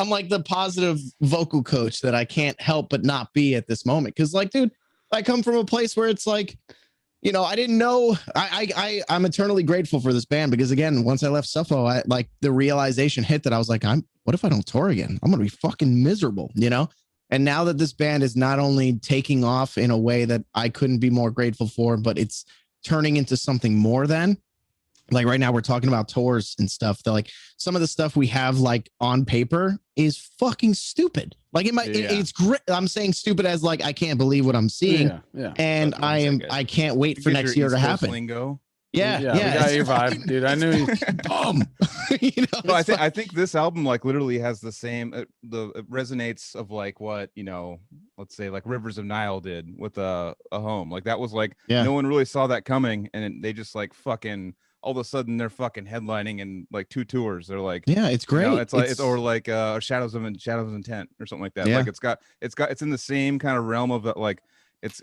like the positive vocal coach that I can't help but not be at this moment. Cause like, dude, I come from a place where it's like, I didn't know. I'm eternally grateful for this band, because again, once I left Suffo, like the realization hit that I was like, what if I don't tour again? I'm going to be fucking miserable, And now that this band is not only taking off in a way that I couldn't be more grateful for, but it's turning into something more than. Like right now we're talking about tours and stuff. That like some of the stuff we have like on paper is fucking stupid. Like it's great. I'm saying stupid as like, I can't believe what I'm seeing. Yeah. And I can't wait for next year to happen.
Lingo.
Yeah.
We got your vibe, dude. I knew you.
Bum.
No, I think this album like literally has the same it resonates of like what let's say like Rivers of Nile did with a home. Like that was like no one really saw that coming, and they just like fucking all of a sudden they're fucking headlining in like 2 tours. They're like,
it's great.
It's like it's Shadows of Intent or something like that.
Yeah.
Like it's in the same kind of realm of that. Like its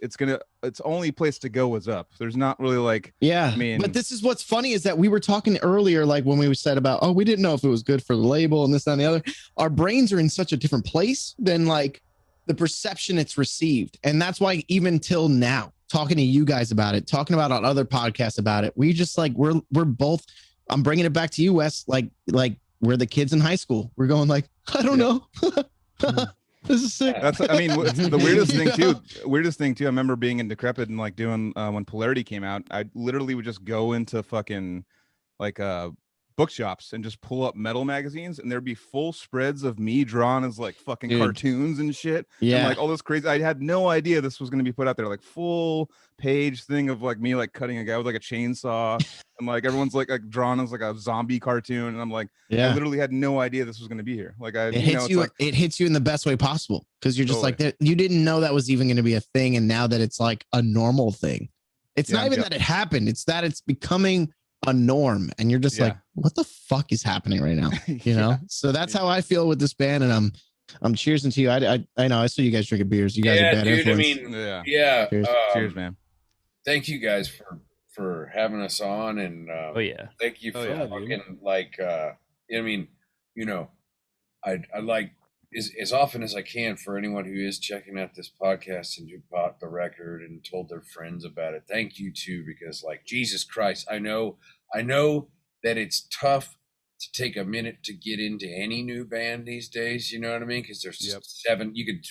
only place to go was up. There's not really like, but this is what's funny is that we were talking earlier, like when we said about, we didn't know if it was good for the label and this, that, and the other. Our brains are in such a different place than like the perception it's received. And that's why even till now, talking to you guys about it, talking about on other podcasts about it, we just like, we're both, I'm bringing it back to you, Wes, like we're the kids in high school. We're going like, I don't know. This is sick. That's, I mean, the weirdest thing too, I remember being in Decrepit and like doing, when Polarity came out, I literally would just go into fucking like bookshops and just pull up metal magazines, and there'd be full spreads of me drawn as like fucking
Dude.
cartoons and shit.
Yeah.
And like all this crazy. I had no idea this was going to be put out there, like full page thing of like me like cutting a guy with like a chainsaw, and like everyone's like drawn as like a zombie cartoon, and I'm like, I literally had no idea this was going to be here. Like
it hits you.
Like,
it hits you in the best way possible because you're just
Totally.
like you didn't know that was even going to be a thing, and now that it's like a normal thing, it's not even that it happened. It's that it's becoming a norm, and you're just like, what the fuck is happening right now? You know. So that's how I feel with this band, and I'm cheersing to you. I know I saw you guys drinking beers. You guys are bad
dude.
influence.
I mean,
Cheers.
Cheers, man.
Thank you guys for having us on, and thank you for fucking like I mean, you know, I like as often as I can for anyone who is checking out this podcast and who bought the record and told their friends about it. Thank you too, because like Jesus Christ, I know that it's tough to take a minute to get into any new band these days. You know what I mean? Because there's 7. You could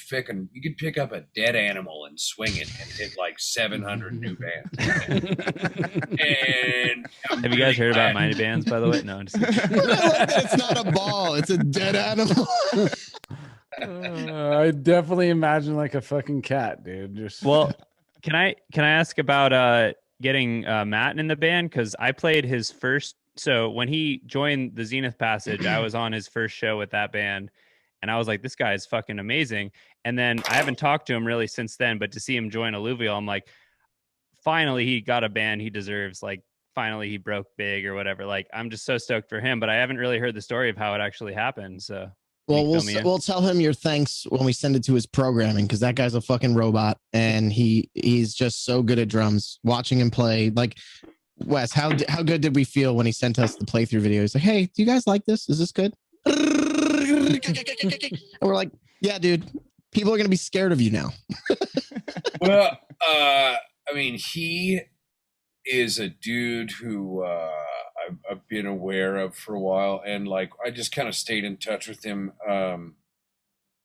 pick up a dead animal and swing it and hit like 700 new bands. And
have you guys heard about Mighty Bands, by the way? No, I'm just kidding.
It's not a ball; it's a dead animal.
I definitely imagine like a fucking cat, dude. Just
well, can I ask about getting Matt in the band? Because I played his first. So when he joined the Zenith Passage, I was on his first show with that band, and I was like, this guy is fucking amazing. And then I haven't talked to him really since then, but to see him join Alluvial, I'm like, finally he got a band he deserves. Like, finally he broke big or whatever. Like, I'm just so stoked for him, but I haven't really heard the story of how it actually happened. So
well, we'll tell him your thanks when we send it to his programming, because that guy's a fucking robot, and he's just so good at drums. Watching him play, like, Wes, how good did we feel when he sent us the playthrough video? He's like, hey, do you guys like this? Is this good? And we're like, yeah, dude, people are going to be scared of you now.
Well, I mean, he is a dude who I've been aware of for a while. And like, I just kind of stayed in touch with him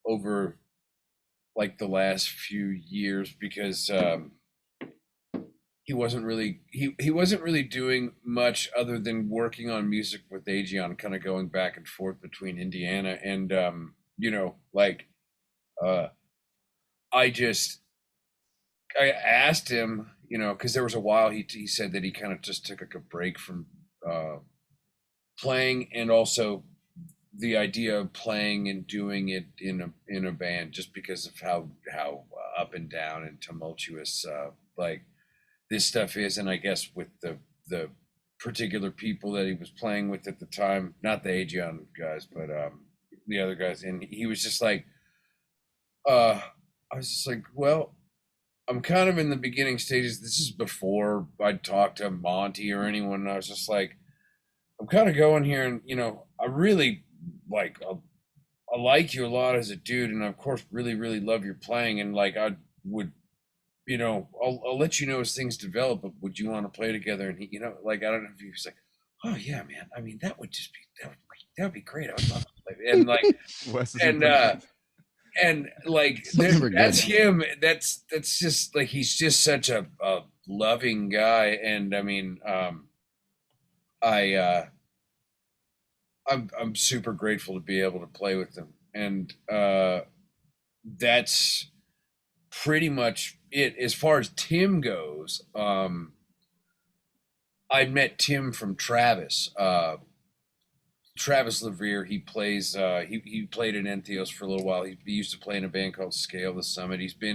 over like the last few years because he wasn't really doing much other than working on music with Aegeon, kind of going back and forth between Indiana and you know, like I asked him, you know, because there was a while he said that he kind of just took like a break from playing, and also the idea of playing and doing it in a band, just because of how up and down and tumultuous like this stuff is. And I guess with the particular people that he was playing with at the time, not the Aegeon guys, but the other guys, and he was just like, I was just like, well, I'm kind of in the beginning stages. This is before I'd talked to Monty or anyone. And I was just like, I'm kind of going here, and you know, I really like, I like you a lot as a dude, and of course, really, really love your playing, and like, I would, you know, I'll let you know as things develop. But would you want to play together? And he, you know, like, I don't know if he was like, oh yeah, man. I mean, that would be great. I would love to play. And like, and like, that's him. That's just like, he's just such a loving guy. And I mean, I'm super grateful to be able to play with him. And that's pretty much it. As far as Tim goes, I met Tim from Travis. Travis Levere, he plays he played in Entheos for a little while. He used to play in a band called Scale the Summit. He used to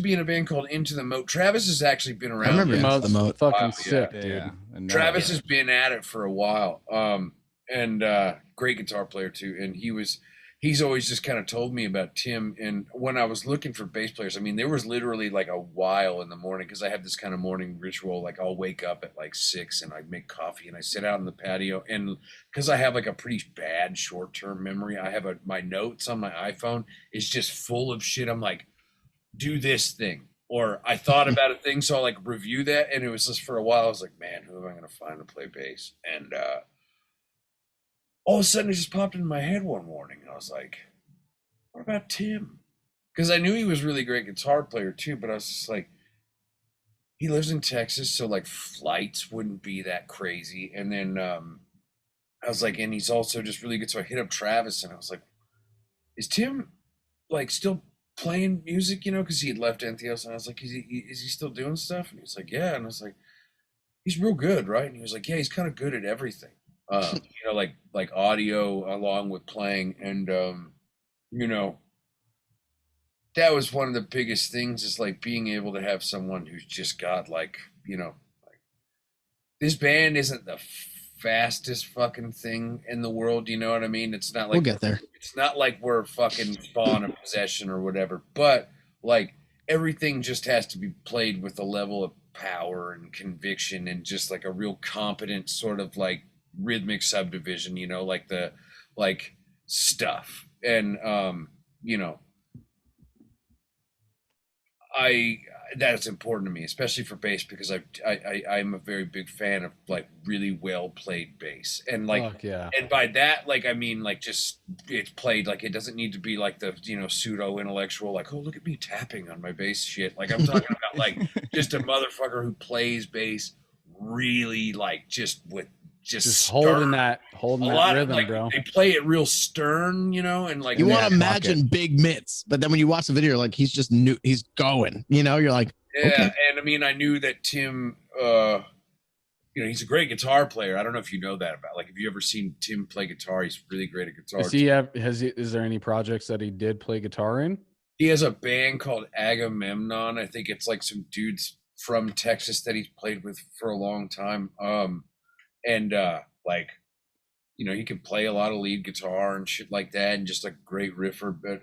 be in a band called Into the Moat. Travis has actually been around.
I remember Into the Moat.
Fucking sick, dude.
Yeah. And
Travis has been at it for a while. And great guitar player too. And he's always just kind of told me about Tim. And when I was looking for bass players, I mean, there was literally like a while in the morning, because I have this kind of morning ritual. Like, I'll wake up at like 6 and I make coffee and I sit out in the patio. And because I have like a pretty bad short-term memory, I have my notes on my iPhone is just full of shit. I'm like, do this thing. Or I thought about a thing, so I'll like review that. And it was just for a while, I was like, man, who am I going to find to play bass? And all of a sudden it just popped into my head one morning, and I was like, what about Tim? Because I knew he was a really great guitar player too, but I was just like, he lives in Texas, so like flights wouldn't be that crazy. And then I was like, and he's also just really good. So I hit up Travis and I was like, is Tim like still playing music? You know, because he had left Entheos, and I was like, is he still doing stuff? And he was like, yeah. And I was like, he's real good, right? And he was like, yeah, he's kind of good at everything. You know, like audio along with playing, and you know, that was one of the biggest things is like being able to have someone who's just got like, you know, like this band isn't the fastest fucking thing in the world, you know what I mean? It's not like
We'll get there.
It's not like we're fucking Spawn of Possession or whatever, but like everything just has to be played with a level of power and conviction and just like a real competent sort of like rhythmic subdivision, you know, like the like stuff. And you know, that's important to me, especially for bass, because I'm a very big fan of like really well played bass, and like,
Fuck yeah.
and by that, like, I mean like just it's played like it doesn't need to be like the, you know, pseudo intellectual like, oh look at me tapping on my bass shit. Like I'm talking about like just a motherfucker who plays bass really like just with just
holding that rhythm,
like,
bro.
They play it real stern, you know, and like
You want to imagine big mitts, but then when you watch the video, like he's just new, he's going, you know, you're like,
yeah.
okay.
And I mean, I knew that Tim, you know, he's a great guitar player. I don't know if you know that about, like, have you ever seen Tim play guitar? He's really great at guitar.
Is there any projects that he did play guitar in?
He has a band called Agamemnon. I think it's like some dudes from Texas that he's played with for a long time. And like, you know, he can play a lot of lead guitar and shit like that, and just like great riffer. But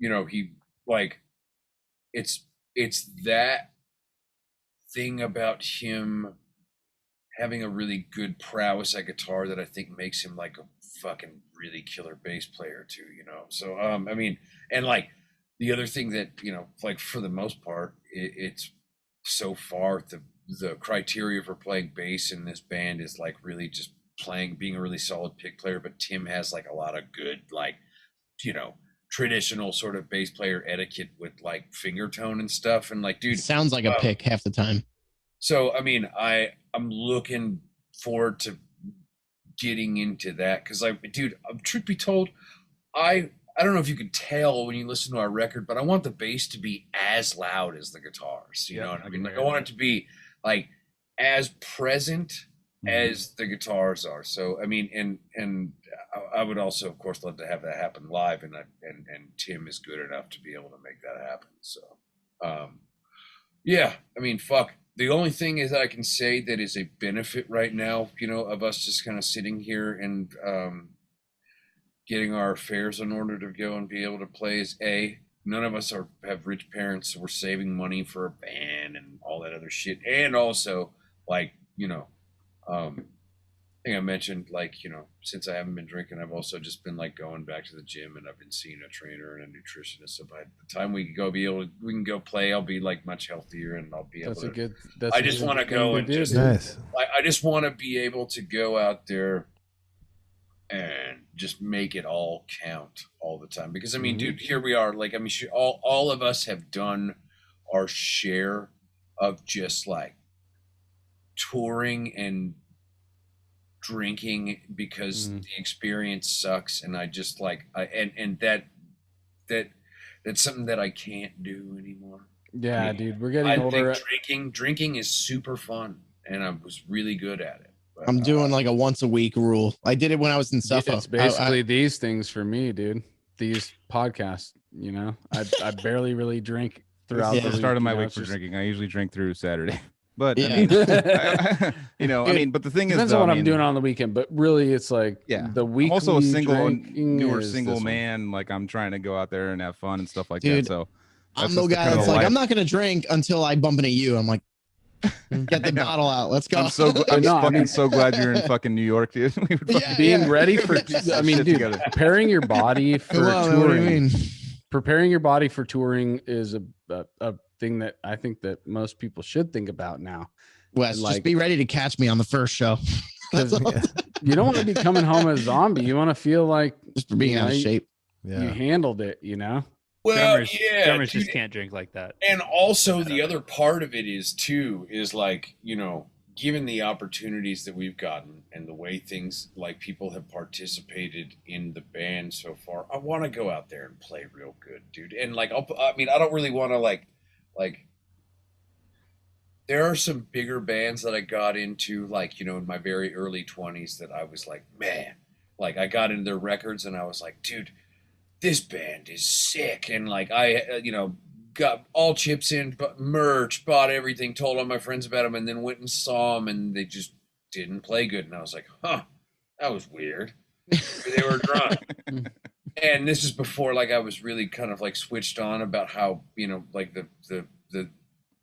you know, he like it's that thing about him having a really good prowess at guitar that I think makes him like a fucking really killer bass player too, you know. So I mean, and like the other thing that, you know, like for the most part, it's so far the criteria for playing bass in this band is like really just being a really solid pick player. But Tim has like a lot of good, like, you know, traditional sort of bass player etiquette with like finger tone and stuff. And like, dude,
sounds like a pick half the time.
So, I mean, I'm looking forward to getting into that. Cause dude, truth be told, I don't know if you could tell when you listen to our record, but I want the bass to be as loud as the guitars. You know what I mean? Like I want it to be like as present as the guitars are. So I mean, and I would also, of course, love to have that happen live, and Tim is good enough to be able to make that happen. So yeah, I mean, fuck. The only thing is I can say that is a benefit right now, you know, of us just kind of sitting here and getting our affairs in order to go and be able to play is none of us have rich parents, so we're saving money for a band and all that other shit. And also, like, you know, I think I mentioned, like, you know, since I haven't been drinking, I've also just been like going back to the gym, and I've been seeing a trainer and a nutritionist. So by the time we can go play, I'll be like much healthier, and I'll be able to. I just want to go and just.
Nice.
I just want to be able to go out there and just make it all count all the time. Because I mean, dude, here we are. Like, I mean, all of us have done our share of just like touring and drinking because the experience sucks. And I just like, that's something that I can't do anymore.
Yeah,
I mean,
dude, we're getting older.
Drinking is super fun, and I was really good at it. But,
I'm doing like a once a week rule. I did it when I was in Suffolk.
It's basically these things for me, dude. These podcasts, you know, I barely really drink throughout the
start of my week for drinking. I usually drink through Saturday. But I mean, you know, I mean, but the thing
depends on what I'm doing on the weekend. But really, it's like the week.
I'm also a newer single man. Like I'm trying to go out there and have fun and stuff like that. So
I'm the guy that's like, I'm not going to drink until I bump into you. I'm like, get the bottle out. Let's go.
I'm so so glad you're in fucking New York, dude.
Being ready for. I mean, dude, preparing your body for touring. Preparing your body for touring is a thing that I think that most people should think about now.
Wes, just be ready to catch me on the first show.
You don't want to be coming home a zombie. You want to feel like
just being out of shape.
You handled it, you know?
Well,
drummers just can't drink like that.
And also the other part of it is like, given the opportunities that we've gotten and the way things like people have participated in the band so far, I want to go out there and play real good, dude. And like, I don't really want to like, there are some bigger bands that I got into, like, in my very early 20s that I was like, man, like I got into their records and I was like, dude, this band is sick. And like, I, got all chips in, but merch, bought everything, told all my friends about them, and then went and saw them, and they just didn't play good. And I was like, huh, that was weird. They were drunk. And this is before, like, I was really kind of like switched on about how, like the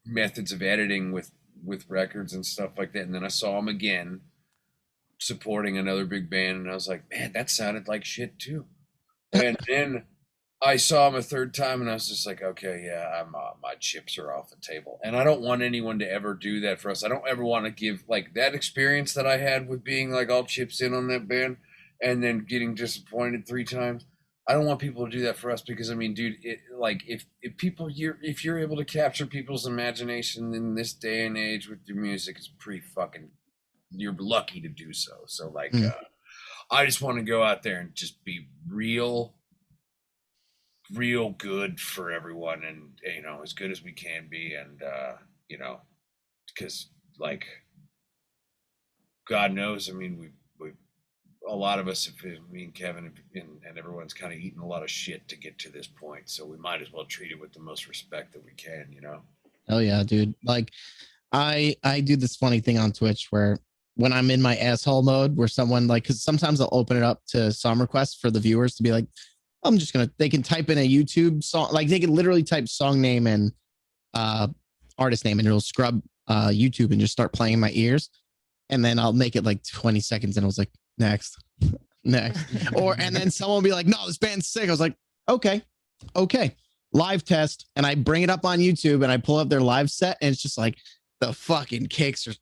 methods of editing with records and stuff like that. And then I saw them again supporting another big band, and I was like, man, that sounded like shit too. And then I saw him a third time, and I was just like, okay, yeah, my chips are off the table. And I don't want anyone to ever do that for us. I don't ever want to give, like, that experience that I had with being, like, all chips in on that band and then getting disappointed 3 times. I don't want people to do that for us because, I mean, dude, if you're able to capture people's imagination in this day and age with your music, it's pretty fucking, you're lucky to do so. So, like, I just want to go out there and just be real good for everyone, and as good as we can be, and because like God knows, I mean, we a lot of us, me and Kevin and everyone's kind of eaten a lot of shit to get to this point, so we might as well treat it with the most respect that we can.
Oh yeah, dude. Like I do this funny thing on Twitch where when I'm in my asshole mode, where someone, like, because sometimes I'll open it up to song requests for the viewers to be like, they can type in a YouTube song, like they can literally type song name and artist name, and it'll scrub YouTube and just start playing in my ears. And then I'll make it like 20 seconds and I was like, next. And then someone will be like, no, this band's sick. I was like, okay. Live test. And I bring it up on YouTube and I pull up their live set, and it's just like the fucking kicks are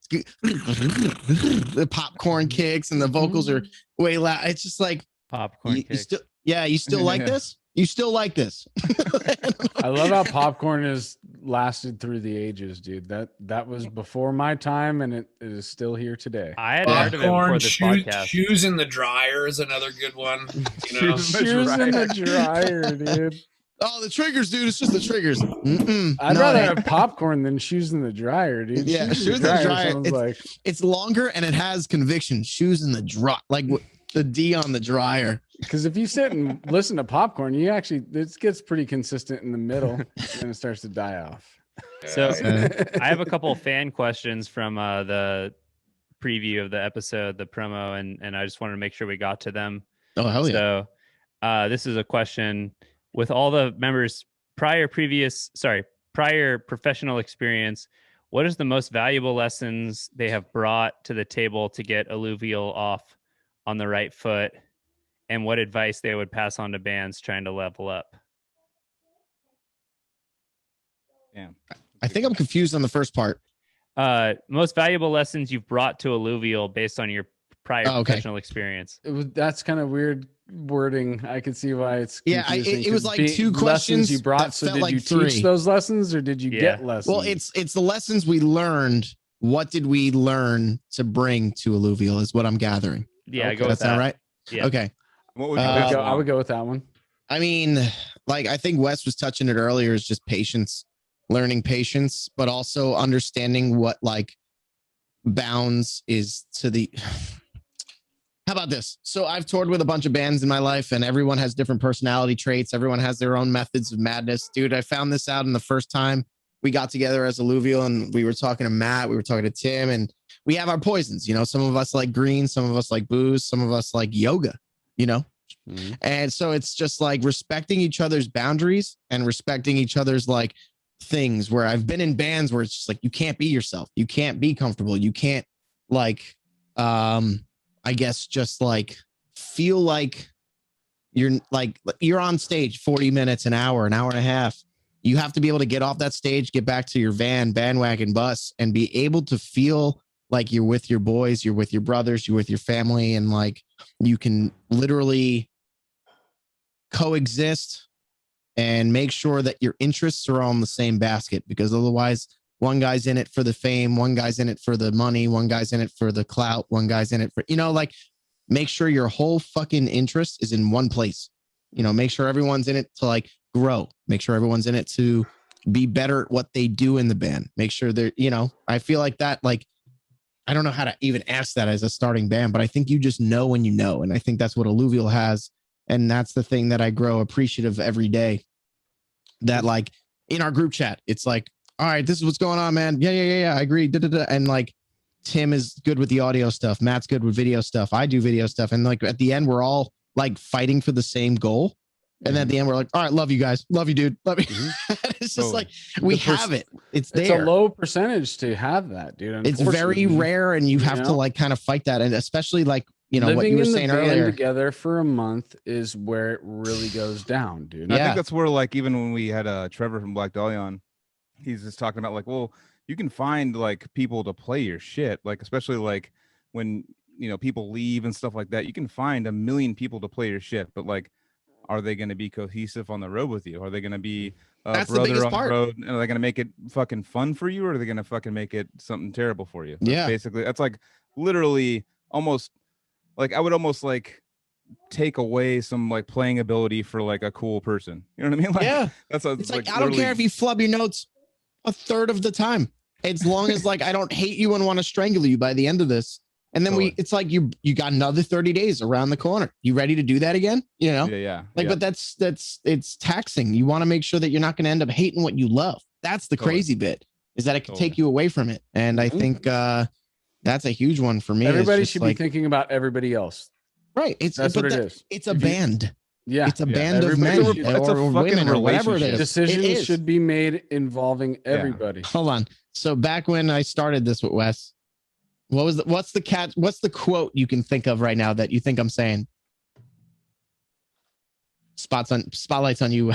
the popcorn kicks and the vocals are way loud. It's just like
popcorn kicks.
You still like this? You still like this?
I love how popcorn has lasted through the ages, dude. That was before my time, and it is still here today.
I had heard of it before this podcast.
Shoes in the dryer is another good one.
Shoes in the dryer, dude.
Oh, the triggers, dude. It's just the triggers.
I'd rather have popcorn than shoes in the dryer, dude.
Yeah, shoes in the dryer. It's longer and it has conviction. Shoes in the dryer, like the D on the dryer.
Because if you sit and listen to popcorn, it gets pretty consistent in the middle, and it starts to die off.
So I have a couple of fan questions from the preview of the episode, the promo, and I just wanted to make sure we got to them.
Oh, hell yeah.
So this is a question. With all the members' prior professional experience, what is the most valuable lessons they have brought to the table to get Alluvial off on the right foot, and what advice they would pass on to bands trying to level up?
Yeah, I think I'm confused on the first part.
Most valuable lessons you've brought to Alluvial based on your prior professional experience.
That's kind of weird wording. I can see why it's
confusing. It was like 2 questions
you brought. So did
like
you
3.
teach those lessons, or did you get lessons?
Well, it's the lessons we learned. What did we learn to bring to Alluvial is what I'm gathering.
Yeah,
okay.
Go with that.
Sound right?
Yeah.
Okay.
What would you
I would go with that one.
I mean, like, I think Wes was touching it earlier, is just patience, learning patience, but also understanding what like bounds is to the. How about this? So I've toured with a bunch of bands in my life, and everyone has different personality traits. Everyone has their own methods of madness. Dude, I found this out in the first time we got together as Alluvial, and we were talking to Matt, we were talking to Tim, and we have our poisons. Some of us like green, some of us like booze, some of us like yoga, Mm-hmm. And so it's just like respecting each other's boundaries and respecting each other's like things, where I've been in bands where it's just like, you can't be yourself. You can't be comfortable. You can't like, I guess just like feel like you're on stage 40 minutes, an hour and a half. You have to be able to get off that stage, get back to your bandwagon bus, and be able to feel like you're with your boys, you're with your brothers, you're with your family, and like you can literally coexist and make sure that your interests are all in the same basket, because otherwise one guy's in it for the fame, one guy's in it for the money, one guy's in it for the clout, one guy's in it for, like, make sure your whole fucking interest is in one place. Make sure everyone's in it to like grow. Make sure everyone's in it to be better at what they do in the band. Make sure they're, I feel like that, like, I don't know how to even ask that as a starting band, but I think you just know when you know. And I think that's what Alluvial has. And that's the thing that I grow appreciative every day. That like in our group chat, it's like, all right, this is what's going on, man. Yeah. I agree. And like, Tim is good with the audio stuff. Matt's good with video stuff. I do video stuff. And like at the end, we're all like fighting for the same goal. And then at the end, we're like, all right, love you guys. Love you, dude. Love you. It's just like, we have it. It's there.
It's a low percentage to have that, dude.
It's very rare. And you have to like kind of fight that. And especially like,
living
what you were
in
saying
the band
earlier
together for a month is where it really goes down, dude.
Yeah.
I think that's where like, even when we had Trevor from Black Dahlia on, he's just talking about like, well, you can find like people to play your shit. Like, especially like when, people leave and stuff like that, you can find a million people to play your shit, but like, are they going to be cohesive on the road with you? Are they going to be
That's the
brother
biggest
on
part.
the road? And are they going to make it fucking fun for you? Or are they going to fucking make it something terrible for you?
Yeah.
Basically, that's like literally almost like, I would almost like take away some like playing ability for like a cool person. You know what I mean? Like,
yeah.
It's
like I don't care if you flub your notes a third of the time. As long as like I don't hate you and want to strangle you by the end of this. And then it's like you got another 30 days around the corner. You ready to do that again?
Yeah.
But it's taxing. You want to make sure that you're not going to end up hating what you love. That's the crazy bit, is that it can take you away from it. And I think that's a huge one for me.
Everybody should be thinking about everybody else.
Right. That's what it is. It's a band.
Yeah.
It's a band of men or women or whatever it is.
Decisions should be made involving everybody.
Hold on. So back when I started this with Wes, what's the quote you can think of right now that you think I'm saying? Spotlights on you.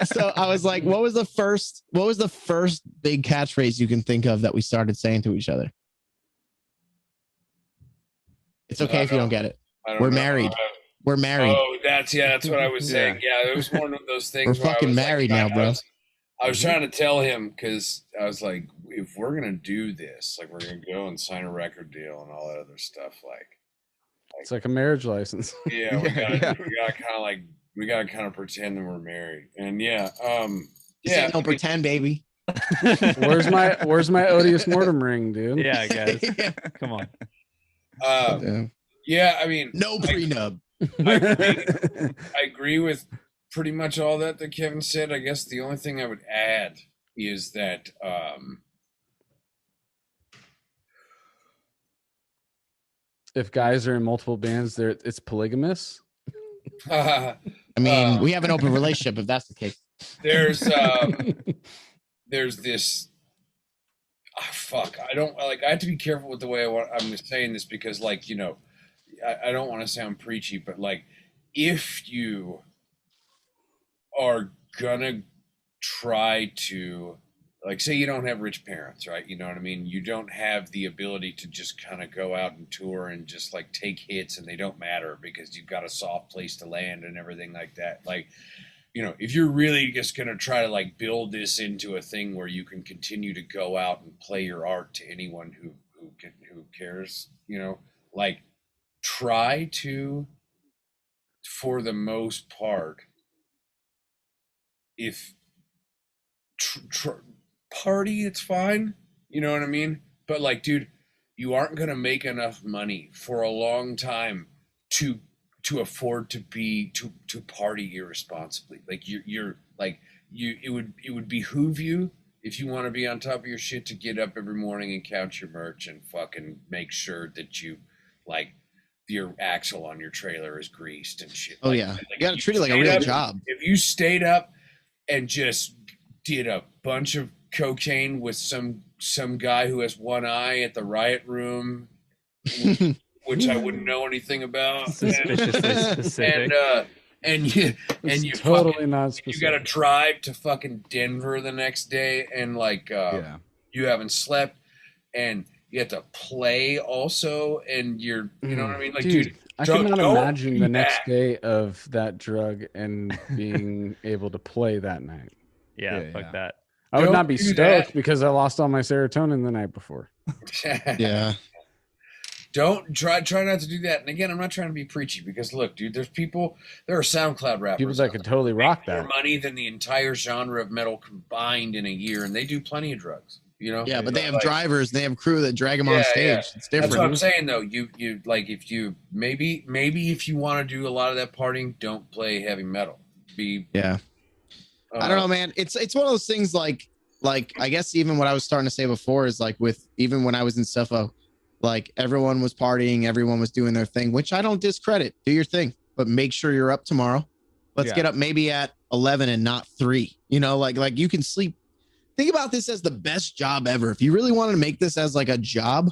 So I was like, what was the first big catchphrase you can think of that we started saying to each other? It's okay if you don't get it. We're married. We're married.
Oh, that's what I was saying. Yeah, it was one of those things.
We're fucking married now, bro.
I was trying to tell him, because I was like, if we're gonna do this, like, we're gonna go and sign a record deal and all that other stuff, like
it's like a marriage license.
Yeah, we gotta kind of pretend that we're married, and
don't pretend, baby.
Where's my odious mortem ring, dude?
Yeah, guys, come on.
Yeah, I mean,
no prenup.
I agree with pretty much all that Kevin said. I guess the only thing I would add is that
if guys are in multiple bands, it's polygamous.
I mean, we have an open relationship if that's the case.
There's this fuck. I don't like. I have to be careful with the way I'm saying this, because like, I don't want to sound preachy, but like, if you are gonna try to, like, say you don't have rich parents, right? You know what I mean? You don't have the ability to just kind of go out and tour and just like take hits, and they don't matter because you've got a soft place to land and everything like that. Like, if you're really just going to try to like build this into a thing where you can continue to go out and play your art to anyone who cares, like, try to, for the most part, if party, it's fine, you know what I mean? But like, dude, you aren't going to make enough money for a long time to afford to party irresponsibly. Like, you're like, it would behoove you, if you want to be on top of your shit, to get up every morning and count your merch and fucking make sure that you, like, your axle on your trailer is greased and shit.
Oh,
like,
yeah.
like,
You gotta treat it like a real job.
If you stayed up and just did a bunch of cocaine with some guy who has one eye at the Riot Room, which I wouldn't know anything about,
Suspiciously specific.
and you
totally
fucking,
not specific.
you got to drive to fucking Denver the next day, and like you haven't slept, and you have to play also, and you're, you know what I mean? Like, dude,
I could not
Don't
imagine
do
the next
that.
day of that drug and being able to play that night.
Yeah, fuck that.
I would
Don't
not be
do
stoked
that.
because I lost all my serotonin the night before.
Yeah.
Don't try not to do that. And again, I'm not trying to be preachy because look, dude, there are SoundCloud rappers
People that
out
could
there
totally
who
rock
make more
that.
money than the entire genre of metal combined in a year, and they do plenty of drugs. You know?
Yeah, but they have
Like,
drivers, they have crew that drag them
Yeah,
on stage.
yeah.
It's different.
That's what I'm saying though. You like if you maybe if you want to do a lot of that partying, don't play heavy metal.
Yeah. I don't know, man. It's one of those things like I guess even what I was starting to say before is like with even when I was in Cepho, like everyone was partying, everyone was doing their thing, which I don't discredit. Do your thing, but make sure you're up tomorrow. Let's get up maybe at 11 and not 3. You know, like you can sleep. Think about this as the best job ever. If you really wanted to make this as like a job,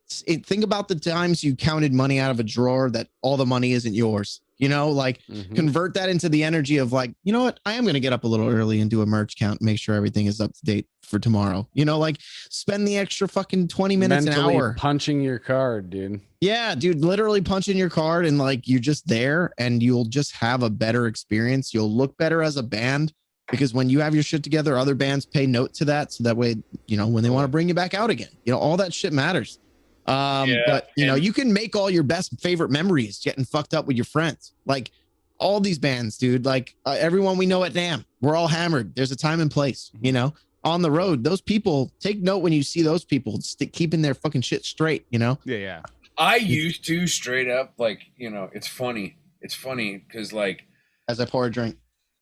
think about the times you counted money out of a drawer that all the money isn't yours. You know, like convert that into the energy of like, you know what? I am going to get up a little early and do a merch count, make sure everything is up to date for tomorrow. You know, like spend the extra fucking 20 minutes
Mentally
an hour
punching your card, dude.
Yeah, dude, literally punch in your card and like you're just there and you'll just have a better experience. You'll look better as a band because when you have your shit together, other bands pay note to that. So that way, you know, when they want to bring you back out again, you know, all that shit matters. But you know, you can make all your best favorite memories getting fucked up with your friends. Like all these bands, dude, like everyone we know at NAMM, we're all hammered. There's a time and place, you know, on the road. Those people, take note when you see those people keeping their fucking shit straight, you know?
Yeah.
I used to straight up, like, you know, it's funny because like
as I pour a drink,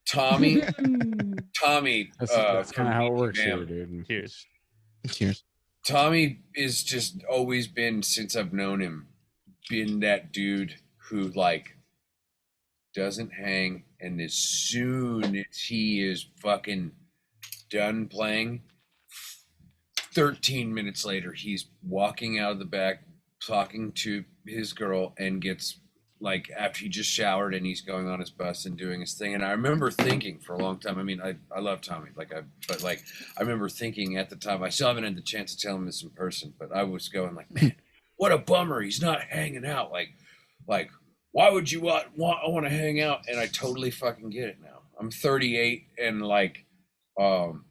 Tommy,
that's kind of how it works here,
NAMM.
dude.
Cheers.
Tommy is just always been, since I've known him, been that dude who like doesn't hang, and as soon as he is fucking done playing, 13 minutes later he's walking out of the back talking to his girl and gets like, after he just showered and he's going on his bus and doing his thing. And I remember thinking for a long time, I mean, I love Tommy, but I remember thinking at the time, I still haven't had the chance to tell him this in person, but I was going like, man, what a bummer. He's not hanging out. Like why would you want I want to hang out? And I totally fucking get it now. I'm 38 and like, I'm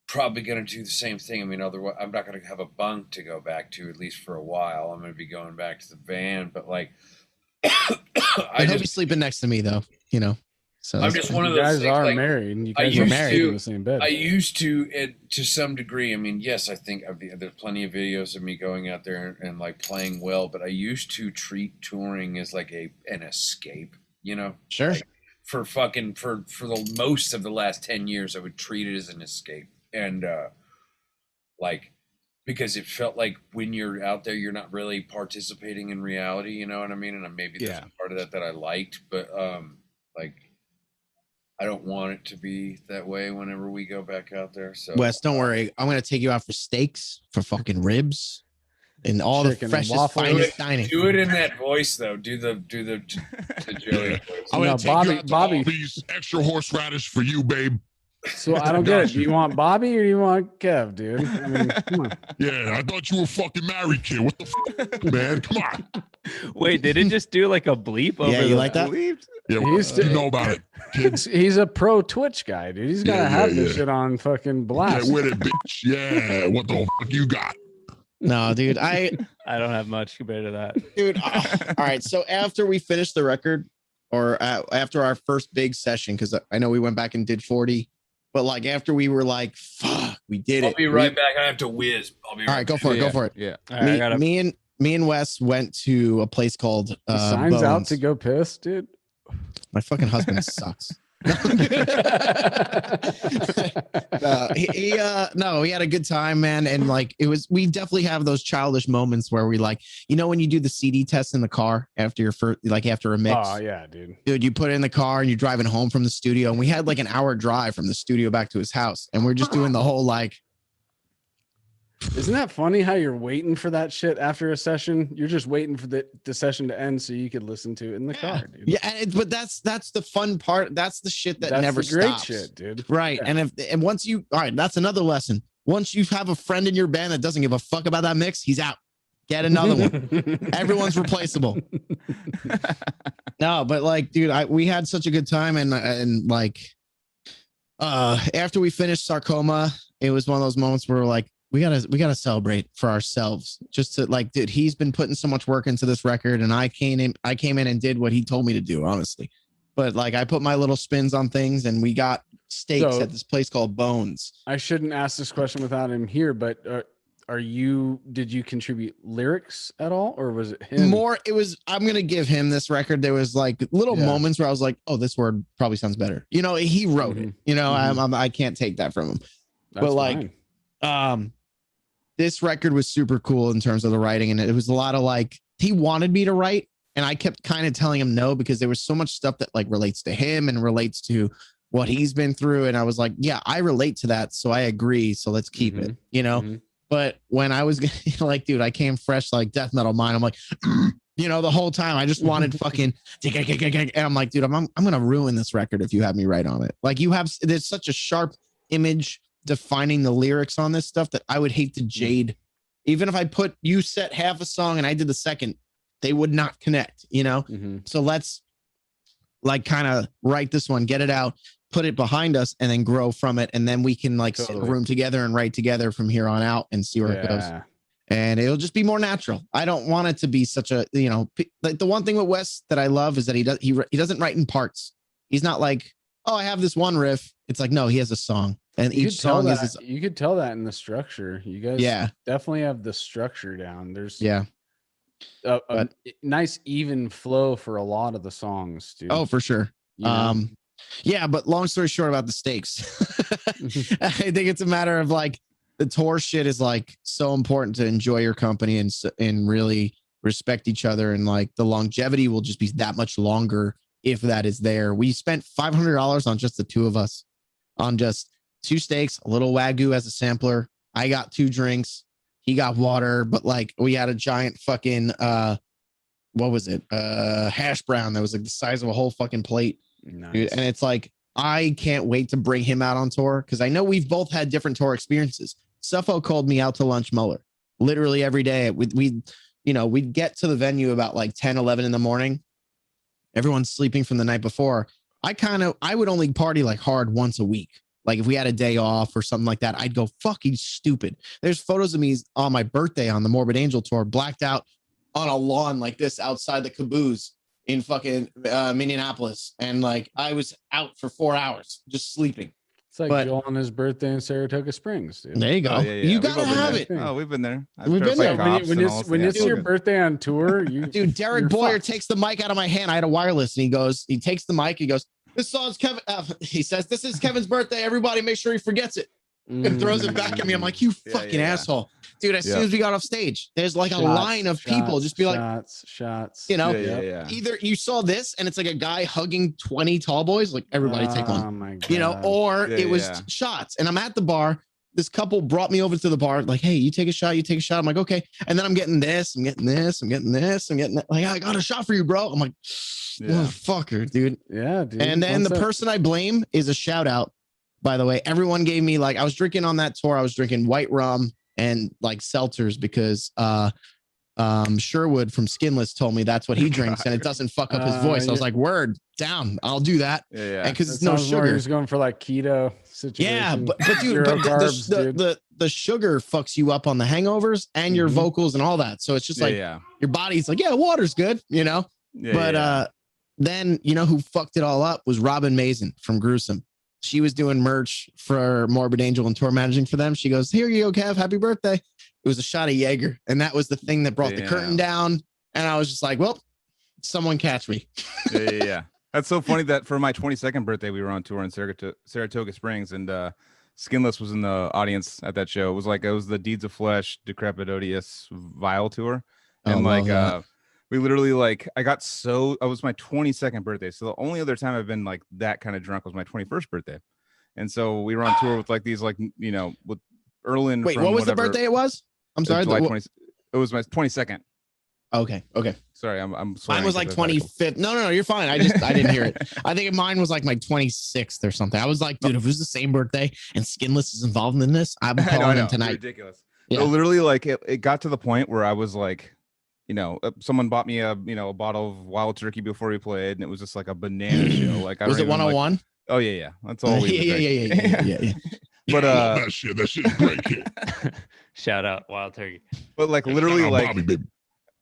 probably going to do the same thing. I mean, otherwise, I'm not going to have a bunk to go back to, at least for a while. I'm going to be going back to the van, but like,
I hope you're sleeping next to me though, you know. So
I'm just one of
You
those
guys
things,
are
like,
married, and you guys are married in the same bed.
I used to some degree. I mean, yes, I think there's plenty of videos of me going out there and like playing well, but I used to treat touring as like an escape, you know?
Sure.
Like, for the most of the last 10 years, I would treat it as an escape. And like, because it felt like when you're out there, you're not really participating in reality, you know what I mean? And maybe there's a part of that I liked, but like, I don't want it to be that way whenever we go back out there. So
Wes, don't worry. I'm going to take you out for steaks, for fucking ribs, and all the freshest, finest dining.
Do it in that voice, though. Do the Joey voice.
I'm gonna take you out to
Bobby.
Bobby's extra horseradish for you, babe.
So I don't get it. Do you want Bobby or do you want Kev, dude? I mean, come on.
Yeah, I thought you were fucking married, kid. What the fuck, man? Come on.
Wait, did it just do like a bleep over
you
the
like that?
bleep?
Yeah, you know about it, kids.
He's a pro Twitch guy, dude. He's got to have this shit on fucking blast.
Get with it, bitch. Yeah, what the fuck you got?
No, dude, I
don't have much compared to that.
Dude, all right. So after we finished the record, or after our first big session, because I know we went back and did 40, but like after we were like, fuck, we did it.
I'll be right back. I have to whiz.
All right, go for it. Go for it.
Yeah.
Me and Wes went to a place called
Signs
Bones.
out to go piss, dude.
My fucking husband sucks. He had a good time, man, and like we definitely have those childish moments where we like, you know, when you do the CD test in the car after your first, like after a mix.
Oh yeah, dude.
You put it in the car and you're driving home from the studio, and we had like an hour drive from the studio back to his house, and we're just doing the whole like.
Isn't that funny how you're waiting for that shit after a session? You're just waiting for the session to end so you could listen to it in the car, dude.
Yeah, but that's the fun part. That's the shit that
that's
never
the great
stops.
shit, dude.
Right.
Yeah.
And once you, all right, that's another lesson. Once you have a friend in your band that doesn't give a fuck about that mix, he's out. Get another one. Everyone's replaceable. No, but like, dude, we had such a good time, and like, after we finished Sarcoma, it was one of those moments where we're like, we gotta celebrate for ourselves. Just to like, dude, he's been putting so much work into this record, and I came in and did what he told me to do, honestly. But like, I put my little spins on things, and we got steaks at this place called Bones.
I shouldn't ask this question without him here, but did you contribute lyrics at all, or was it him?
I'm going to give him this record. There was like little moments where I was like, oh, this word probably sounds better. You know, he wrote it, you know, I can't take that from him. That's but like, fine. This record was super cool in terms of the writing. And it was a lot of like, he wanted me to write, and I kept kind of telling him no, because there was so much stuff that like relates to him and relates to what he's been through. And I was like, yeah, I relate to that. So I agree. So let's keep it, you know? But when I was like, dude, I came fresh, like death metal mind. I'm like, you know, the whole time I just wanted fucking, and I'm like, dude, I'm going to ruin this record if you have me write on it. Like there's such a sharp image defining the lyrics on this stuff that I would hate to jade. Even if you set half a song and I did the second, they would not connect, you know? So let's like kind of write this one, get it out, put it behind us, and then grow from it. And then we can like sit in a room together and write together from here on out and see where it goes. And it'll just be more natural. I don't want it to be such a, you know, like the one thing with Wes that I love is that he doesn't write in parts. He's not like, oh, I have this one riff. It's like, no, he has a song, and each song is his...
You could tell that in the structure. You guys definitely have the structure down. There's a nice even flow for a lot of the songs, dude.
Oh, for sure. You know? Yeah, but long story short about the stakes, I think it's a matter of like the tour shit is like so important to enjoy your company and really respect each other, and like the longevity will just be that much longer if that is there. We spent $500 on just the two of us, on just 2 steaks, a little Wagyu as a sampler. I got 2 drinks. He got water, but like we had a giant fucking what was it? Hash brown that was like the size of a whole fucking plate. Nice. Dude, and it's like, I can't wait to bring him out on tour, because I know we've both had different tour experiences. Suffo called me out to lunch Muller literally every day. We'd get to the venue about like 10, 11 in the morning. Everyone's sleeping from the night before. I would only party like hard once a week. Like if we had a day off or something like that, I'd go fucking stupid. There's photos of me on my birthday on the Morbid Angel tour, blacked out on a lawn like this outside the caboose in fucking Minneapolis. And like, I was out for 4 hours just sleeping.
It's like Joel on his birthday in Saratoga Springs, dude.
There you go. You gotta have it.
Oh, we've been there.
We've been there.
When it's your birthday on tour,
dude, Derek Boyer takes the mic out of my hand. I had a wireless, and he takes the mic. He goes, this song's Kevin. He says, this is Kevin's birthday. Everybody make sure he forgets it. And throws it back at me. I'm like, you fucking asshole. Dude, as soon as we got off stage, there's like a line of people just be like, shots. You know, either you saw this and it's like a guy hugging 20 tall boys, like everybody take one. Oh my God. You know, or it was shots. And I'm at the bar. This couple brought me over to the bar, like, hey, you take a shot, you take a shot. I'm like, okay. And then I'm getting this, I'm getting this, I'm getting this, I'm getting that. Like, I got a shot for you, bro. I'm like, motherfucker, dude.
Yeah, dude.
And then the person I blame is a shout out. By the way, everyone gave me like, I was drinking on that tour. I was drinking white rum and like seltzers because Sherwood from Skinless told me that's what he drinks and it doesn't fuck up his voice. I was like, word down, I'll do that.
Yeah.
Because it's no sugar.
He's going for like keto situation.
Yeah, but dude, the sugar fucks you up on the hangovers and your vocals and all that. So it's just like your body's like, yeah, water's good, you know. Then you know who fucked it all up was Robin Mason from Gruesome. She was doing merch for Morbid Angel and tour managing for them. She goes, here you go, Kev. Happy birthday. It was a shot of Jaeger. And that was the thing that brought the curtain down. And I was just like, well, someone catch me.
Yeah. That's so funny that for my 22nd birthday, we were on tour in Saratoga Springs, and Skinless was in the audience at that show. It was the Deeds of Flesh, Decrepit Odious Vile tour. And we literally I was my 22nd birthday. So the only other time I've been like that kind of drunk was my 21st birthday. And so we were on tour with like these, like, you know, with Erlen.
Wait, what was the birthday it was? I'm sorry.
It was my 22nd.
Okay.
Sorry. I'm
mine was like 25th. No, you're fine. I didn't hear it. I think mine was like my 26th or something. I was like, dude, if it was the same birthday and Skinless is involved in this, I'm calling him tonight.
Ridiculous.
Yeah.
So literally, like it got to the point where I was like, someone bought me a bottle of Wild Turkey before we played, and it was just like a banana show. Like, I
was
don't
it
even, like,
101?
oh yeah, that's all we
yeah,
would drink.
yeah.
Yeah,
But
I love that shit. That shit's great, kid.
Shout out Wild Turkey.
but like
Shout
literally,
out
like
Bobby, baby.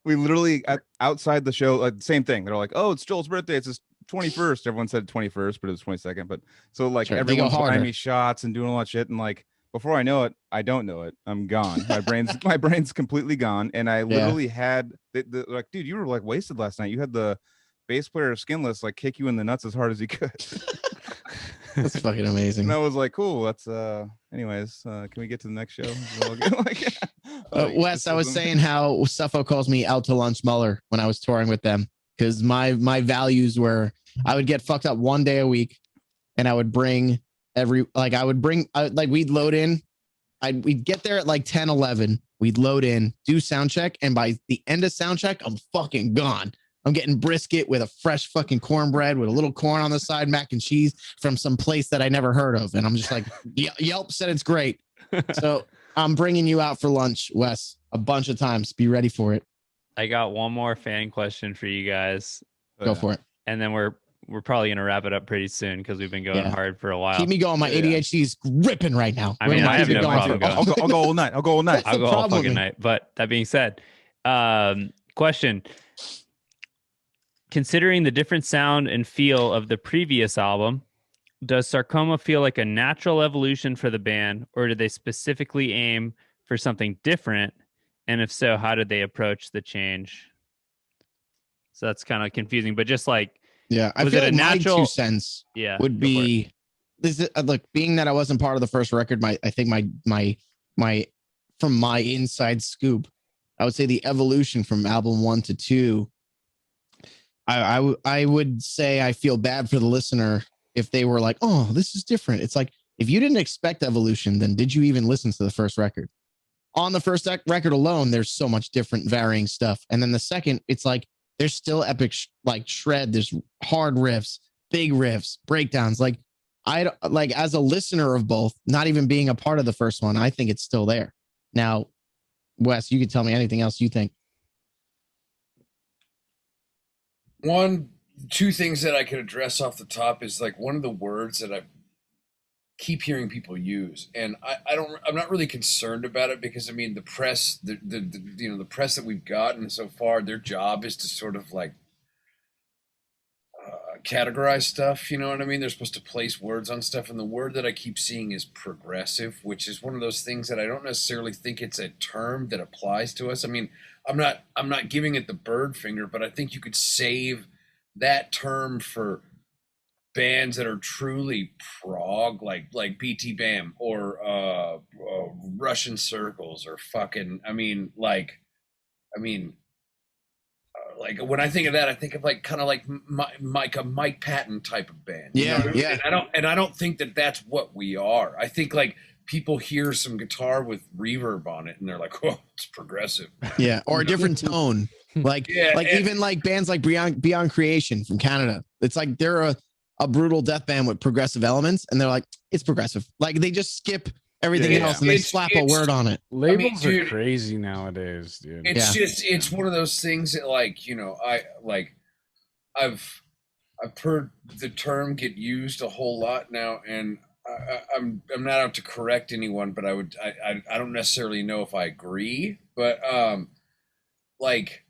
we literally outside the show, like same thing. They're like, oh, it's Joel's birthday. It's his 21st. Everyone said 21st, but it was 22nd. But so like
Sure, they go
everyone's buying
harder.
me shots and doing all that shit, and like before I know it, I don't know it. I'm gone. My brain's completely gone. And I literally had the like, dude, you were like wasted last night. You had the bass player Skinless like kick you in the nuts as hard as he could.
That's fucking amazing.
And I was like, cool. That's anyways, can we get to the next show?
Wes, I was saying how Suffo calls me out to lunch Muller when I was touring with them, because my values were I would get fucked up one day a week, and I would bring we'd load in. We'd get there at like 10, 11. We'd load in, do sound check, and by the end of sound check, I'm fucking gone. I'm getting brisket with a fresh fucking cornbread with a little corn on the side, mac and cheese from some place that I never heard of. And I'm just like, Yelp said it's great. So I'm bringing you out for lunch, Wes, a bunch of times. Be ready for it.
I got one more fan question for you guys.
Go for it.
And then we're probably going to wrap it up pretty soon because we've been going hard for a while.
Keep me going. My ADHD is ripping right now.
I mean, I have no problem going.
I'll go all night. I'll go all night.
I'll go all fucking night. But that being said, question. Considering the different sound and feel of the previous album, does Sarcoma feel like a natural evolution for the band, or did they specifically aim for something different? And if so, how did they approach the change? So that's kind of confusing, but just like,
I feel like my 2 cents would be this is look, being that I wasn't part of the first record, I think my from my inside scoop, I would say the evolution from album 1 to 2. I would say I feel bad for the listener if they were like, oh, this is different. It's like, if you didn't expect evolution, then did you even listen to the first record? On the first record alone, there's so much different varying stuff. And then the second, it's like, there's still epic, like shred. There's hard riffs, big riffs, breakdowns. Like as a listener of both, not even being a part of the first one, I think it's still there. Now, Wes, you could tell me anything else you think.
Two things that I could address off the top is like one of the words that I keep hearing people use, and I'm not really concerned about it because I mean the press, the press that we've gotten so far, their job is to sort of like categorize stuff. You know what I mean? They're supposed to place words on stuff, and the word that I keep seeing is progressive, which is one of those things that I don't necessarily think it's a term that applies to us. I mean, I'm not giving it the bird finger, but I think you could save that term for bands that are truly prog, like BT Bam or Russian Circles or fucking. Like when I think of that, I think of like kind of like a Mike Patton type of band.
Yeah, you know? Yeah.
And I don't think that that's what we are. I think like people hear some guitar with reverb on it and they're like, "Oh, it's progressive."
Yeah, or a different tone. Like even like bands like Beyond Creation from Canada. It's like they're a brutal death band with progressive elements, and they're like, it's progressive. Like they just skip everything else and they slap a word on it.
Labels are crazy nowadays, dude.
It's one of those things that like, I've heard the term get used a whole lot now, and I'm not out to correct anyone, but I don't necessarily know if I agree, but like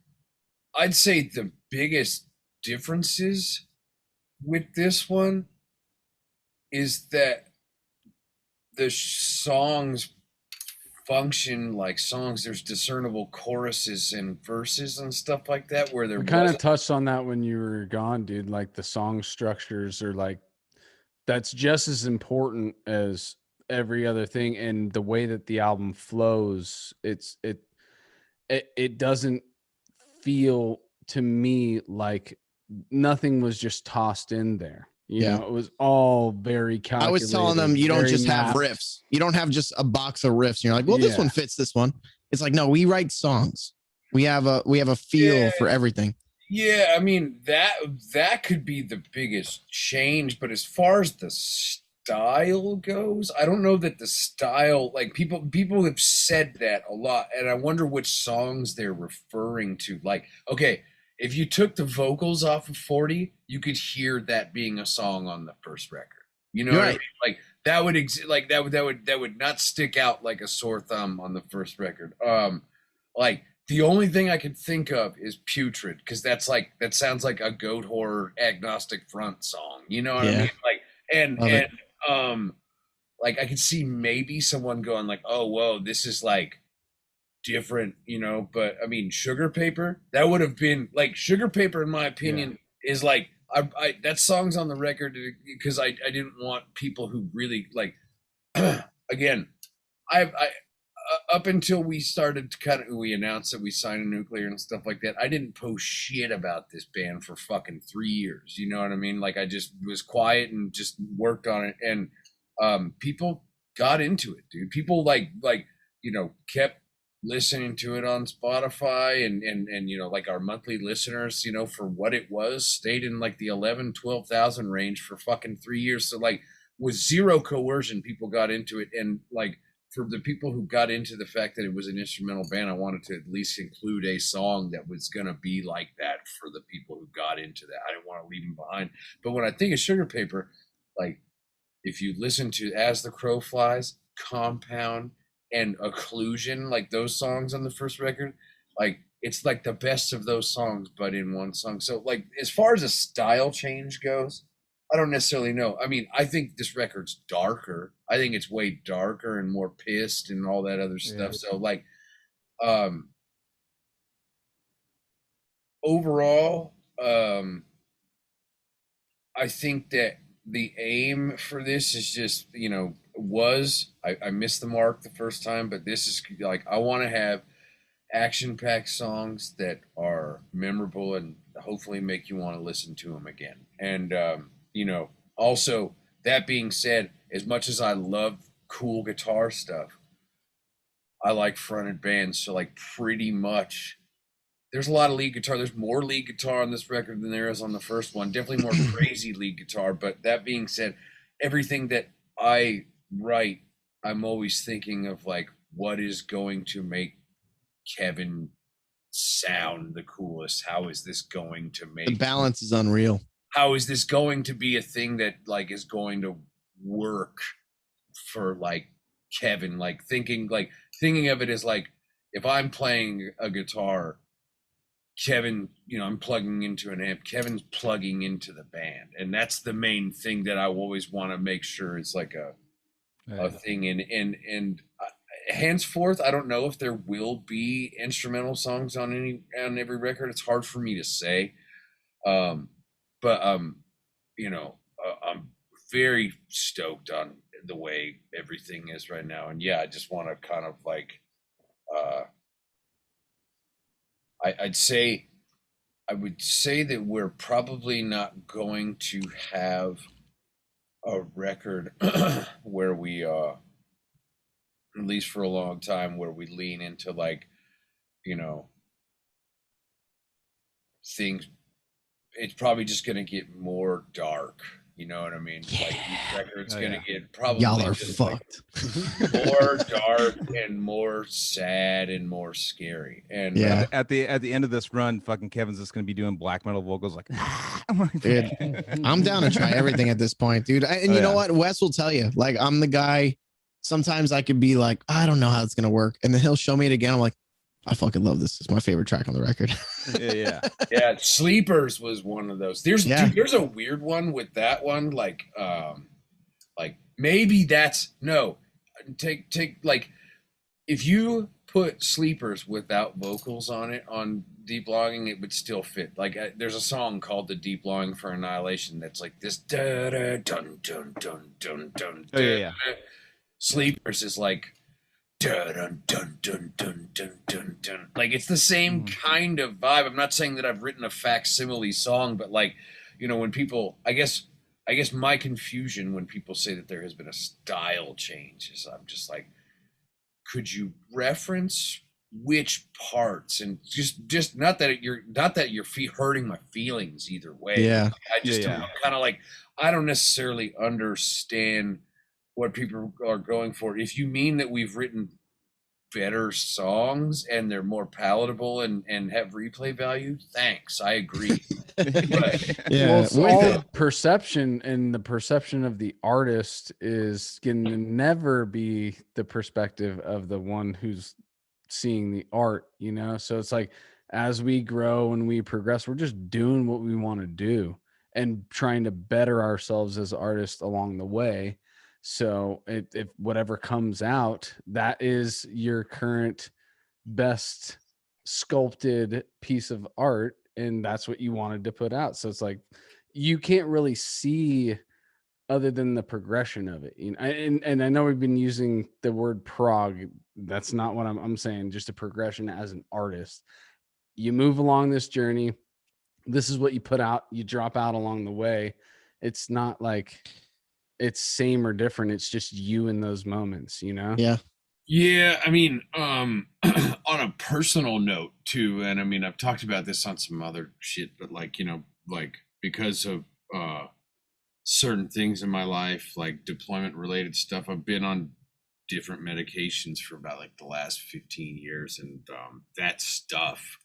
I'd say the biggest differences with this one is that the songs function like songs. There's discernible choruses and verses and stuff like that where they're
kind of touched on that when you were gone, dude. Like the song structures are like, that's just as important as every other thing. And the way that the album flows, it doesn't feel to me like nothing was just tossed in there. You know, it was all very calculated.
I was telling them, you don't just have riffs. You don't have just a box of riffs. And you're like, well, this one fits this one. It's like, no, we write songs. We have a feel for everything.
Yeah, I mean that could be the biggest change. But as far as the style goes, I don't know that the style, like people have said that a lot, and I wonder which songs they're referring to. Like, okay, if you took the vocals off of 40, you could hear that being a song on the first record. You know
You're
what I
right.
mean? Like that would like that would not stick out like a sore thumb on the first record. Like the only thing I could think of is Putrid, because that sounds like a goat horror agnostic front song. You know what I
Yeah.
mean? Like
Love it.
like I could see maybe someone going like, oh whoa, this is like different, you know. But I mean, Sugar Paper, that would have been like Sugar Paper, in my opinion, is like I that song's on the record because I didn't want people who really like again, I up until we started to we announced that we signed a Nuclear and stuff like that, I didn't post shit about this band for fucking 3 years. You know what I mean? Like I just was quiet and just worked on it, and people got into it, dude. People like you know, kept listening to it on Spotify, and you know, like our monthly listeners, you know, for what it was, stayed in like the 11-12,000 range for fucking 3 years. So like with zero coercion, people got into it. And like for the people who got into the fact that it was an instrumental band, I wanted to at least include a song that was going to be like that for the people who got into that. I didn't want to leave them behind. But when I think of Sugar Paper, like if you listen to As the Crow Flies, Compound, and Occlusion, like those songs on the first record, like it's like the best of those songs, but in one song. So like as far as a style change goes, I don't necessarily know. I mean, I think this record's darker. I think it's way darker and more pissed and all that other stuff. So like overall, I think that the aim for this is just, you know, I missed the mark the first time, but this is like I want to have action-packed songs that are memorable and hopefully make you want to listen to them again. And you know, also that being said, as much as I love cool guitar stuff, I like fronted bands. So like pretty much there's a lot of lead guitar. There's more lead guitar on this record than there is on the first one. Definitely more crazy lead guitar. But that being said, everything that I write, I'm always thinking of like what is going to make Kevin sound the coolest. How is this going to make
The balance is unreal.
How is this going to be a thing that like is going to work for like Kevin? Like thinking of it as like if I'm playing a guitar, Kevin, you know, I'm plugging into an amp, Kevin's plugging into the band. And that's the main thing that I always want to make sure is like a thing. And henceforth, I don't know if there will be instrumental songs on every record. It's hard for me to say. But you know, I'm very stoked on the way everything is right now. And yeah, I just want to kind of like I would say that we're probably not going to have a record where we at least for a long time, where we lean into like, you know, things. It's probably just going to get more dark. You know what I mean?
Yeah.
Like each record's going to get probably
Y'all are
just
fucked.
like more dark and more sad and more scary. And
Yeah.
At the end of this run, fucking Kevin's just gonna be doing black metal vocals like,
Dude, I'm down to try everything at this point, dude. And you know what? Wes will tell you, like, I'm the guy. Sometimes I could be like, I don't know how it's gonna work, and then he'll show me it again. I'm like, I fucking love this. It's my favorite track on the record.
yeah. Sleepers was one of those. Dude, there's a weird one with that one. Like maybe that's take like if you put Sleepers without vocals on it on Deep Longing, it would still fit. Like there's a song called The Deep Longing for Annihilation that's like this da da dun dun dun dun dun.
Yeah.
Sleepers is like dun dun dun dun dun dun dun. Like it's the same kind of vibe. I'm not saying that I've written a facsimile song, but like, you know, when people, I guess my confusion when people say that there has been a style change is I'm just like, could you reference which parts, and just not that you're hurting my feelings either way.
Yeah.
I just I'm kind of like, I don't necessarily understand what people are going for. If you mean that we've written better songs and they're more palatable and have replay value, thanks, I agree. But,
Yeah,
well, it's all perception, and the perception of the artist is going to never be the perspective of the one who's seeing the art, you know? So it's like, as we grow and we progress, we're just doing what we want to do and trying to better ourselves as artists along the way. So if whatever comes out, that is your current best sculpted piece of art, and that's what you wanted to put out. So it's like, you can't really see other than the progression of it, you know. And I know we've been using the word prog. That's not what I'm saying. Just a progression as an artist. You move along this journey. This is what you put out. You drop out along the way. It's not like it's same or different. It's just you in those moments, you know?
Yeah.
Yeah, I mean, on a personal note too, and I mean, I've talked about this on some other shit, but like, you know, like because of certain things in my life, like deployment related stuff, I've been on different medications for about like the last 15 years. And that stuff,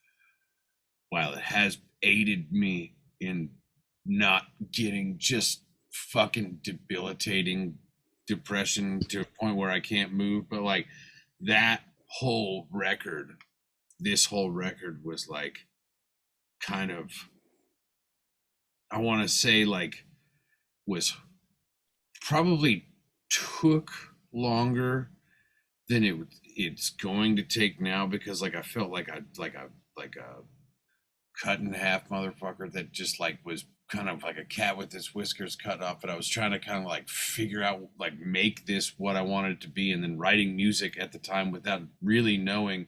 while it has aided me in not getting just fucking debilitating depression to a point where I can't move, but like that whole record, this whole record was like kind of, I want to say like, was probably took longer than it's going to take now, because like I felt like a cut in half motherfucker that just like was kind of like a cat with his whiskers cut off, but I was trying to kind of like figure out, like make this what I wanted it to be, and then writing music at the time without really knowing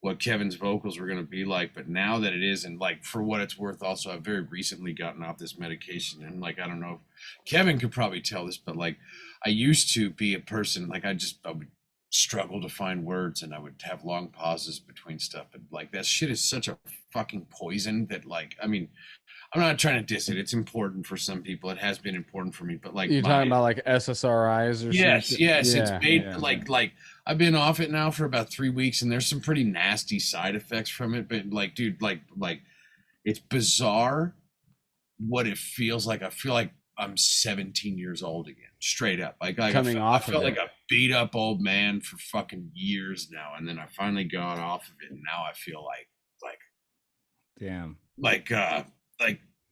what Kevin's vocals were going to be like. But now that it is, and like for what it's worth, also I've very recently gotten off this medication, and like I don't know if Kevin could probably tell this, but like I used to be a person like I would struggle to find words, and I would have long pauses between stuff, and like that shit is such a fucking poison that like, I mean, I'm not trying to diss it. It's important for some people. It has been important for me, but like
you're talking about like SSRIs or
yes,
something?
yes. It's made like I've been off it now for about 3 weeks, and there's some pretty nasty side effects from it. But like, dude, like it's bizarre what it feels like. I feel like I'm 17 years old again, straight up. Like
coming
I felt like a beat up old man for fucking years now, and then I finally got off of it, and now I feel like
damn,
like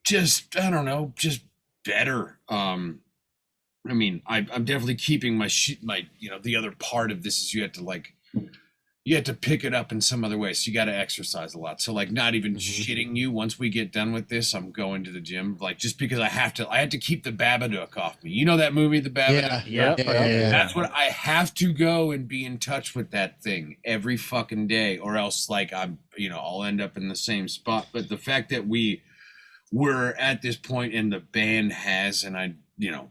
just I don't know, just better. I mean, I'm definitely keeping my you know, the other part of this is you have to pick it up in some other way. So you got to exercise a lot. So like, not even shitting you, once we get done with this, I'm going to the gym, like just because I had to keep the Babadook off me. You know that movie, The Babadook?
Yeah.
That's what I have to go and be in touch with that thing every fucking day, or else like I'll end up in the same spot. But the fact that we're at this point, and the band has, and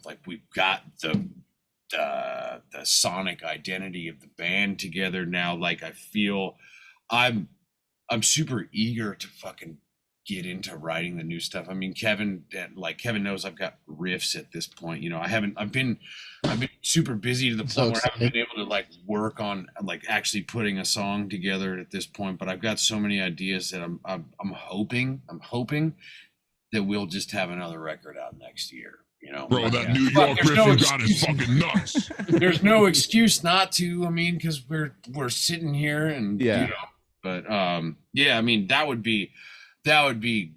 like we've got the sonic identity of the band together now. Like I feel I'm super eager to fucking get into writing the new stuff. I mean, Kevin knows I've got riffs at this point. You know, I've been super busy to the point where I haven't been able to like work on like actually putting a song together at this point. But I've got so many ideas that I'm hoping that we'll just have another record out next year. You know,
bro, that New York riff you got is fucking nuts.
There's no excuse not to. I mean, because we're sitting here, and you know, but yeah, I mean, that would be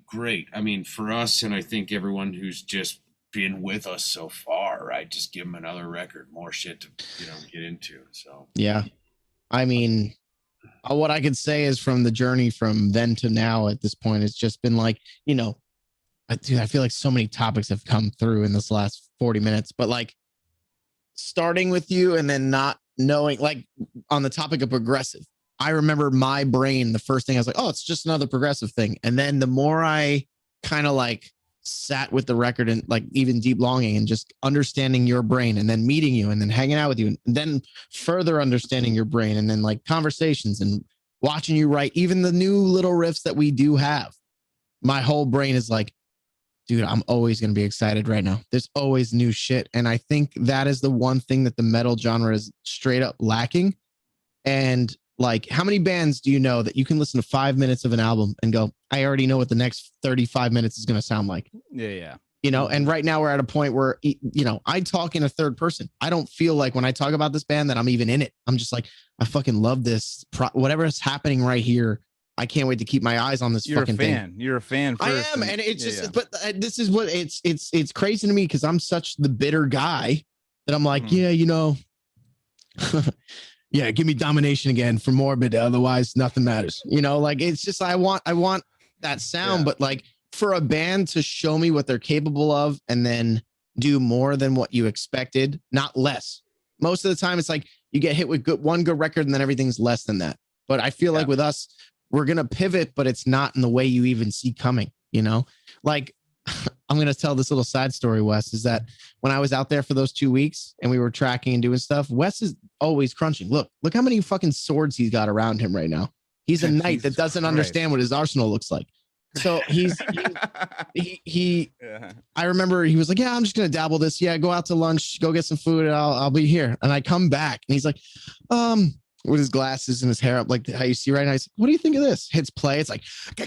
great. I mean, for us, and I think everyone who's just been with us so far, right? Just give them another record, more shit to get into. So
yeah, I mean, what I could say is from the journey from then to now at this point, it's just been like, you know, dude, I feel like so many topics have come through in this last 40 minutes, but like starting with you and then not knowing, like on the topic of progressive, I remember my brain, the first thing I was like, oh, it's just another progressive thing. And then the more I kind of like sat with the record and like even Deep Longing and just understanding your brain, and then meeting you and then hanging out with you, and then further understanding your brain, and then like conversations and watching you write, even the new little riffs that we do have, my whole brain is like, dude, I'm always going to be excited right now. There's always new shit. And I think that is the one thing that the metal genre is straight up lacking. And like, how many bands do you know that you can listen to 5 minutes of an album and go, I already know what the next 35 minutes is going to sound like?
Yeah.
You know, and right now we're at a point where, you know, I talk in a third person. I don't feel like when I talk about this band that I'm even in it. I'm just like, I fucking love this. Whatever is happening right here, I can't wait to keep my eyes on this fucking thing.
You're a fan.
I am. And it's just, but this is what it's crazy to me because I'm such the bitter guy that I'm like, yeah, you know, yeah, give me domination again for Morbid. Otherwise nothing matters. You know, like, it's just, I want that sound, but like, for a band to show me what they're capable of and then do more than what you expected, not less. Most of the time it's like you get hit with one good record and then everything's less than that. But I feel like with us, we're going to pivot, but it's not in the way you even see coming, you know? Like, I'm going to tell this little side story, Wes, is that when I was out there for those 2 weeks and we were tracking and doing stuff, Wes is always crunching. Look how many fucking swords he's got around him right now. He's a knight that doesn't understand what his arsenal looks like. So he I remember he was like, yeah, I'm just going to dabble this. Yeah. Go out to lunch, go get some food. And I'll be here. And I come back and he's like, with his glasses and his hair up, like how you see right now. He's like, what do you think of this? Hits play. It's like, I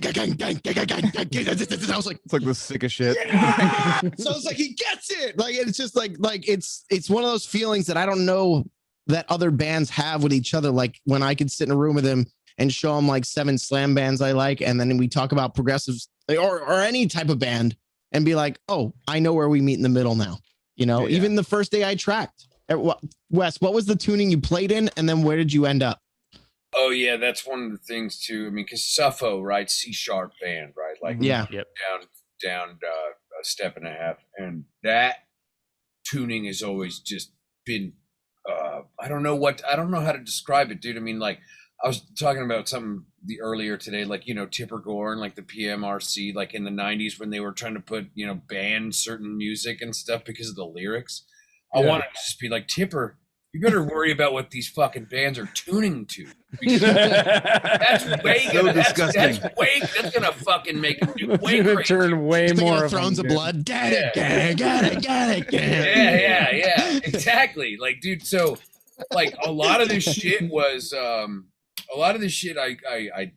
was like,
it's like the sickest shit.
Yeah! So it's like, he gets it. Like, it's just like it's one of those feelings that I don't know that other bands have with each other. Like when I could sit in a room with him and show him like 7 slam bands I like. And then we talk about progressives or any type of band and be like, oh, I know where we meet in the middle now. You know, even the first day I tracked. Wes, what was the tuning you played in? And then where did you end up?
Oh yeah, that's one of the things too. I mean, because Suffo, right? C-sharp band, right? Like down a step and a half. And that tuning has always just been I don't know how to describe it, dude. I mean, like, I was talking about something earlier today, like, you know, Tipper Gore and like the PMRC, like in the 90s when they were trying to put, you know, ban certain music and stuff because of the lyrics. I wanted to just be like, Tipper, you better worry about what these fucking bands are tuning to. That's way
disgusting.
That's gonna fucking make them do way crazy.
Turn way more
Thrones of Blood. Get it.
Yeah, exactly. Like, dude, so like a lot of this shit was I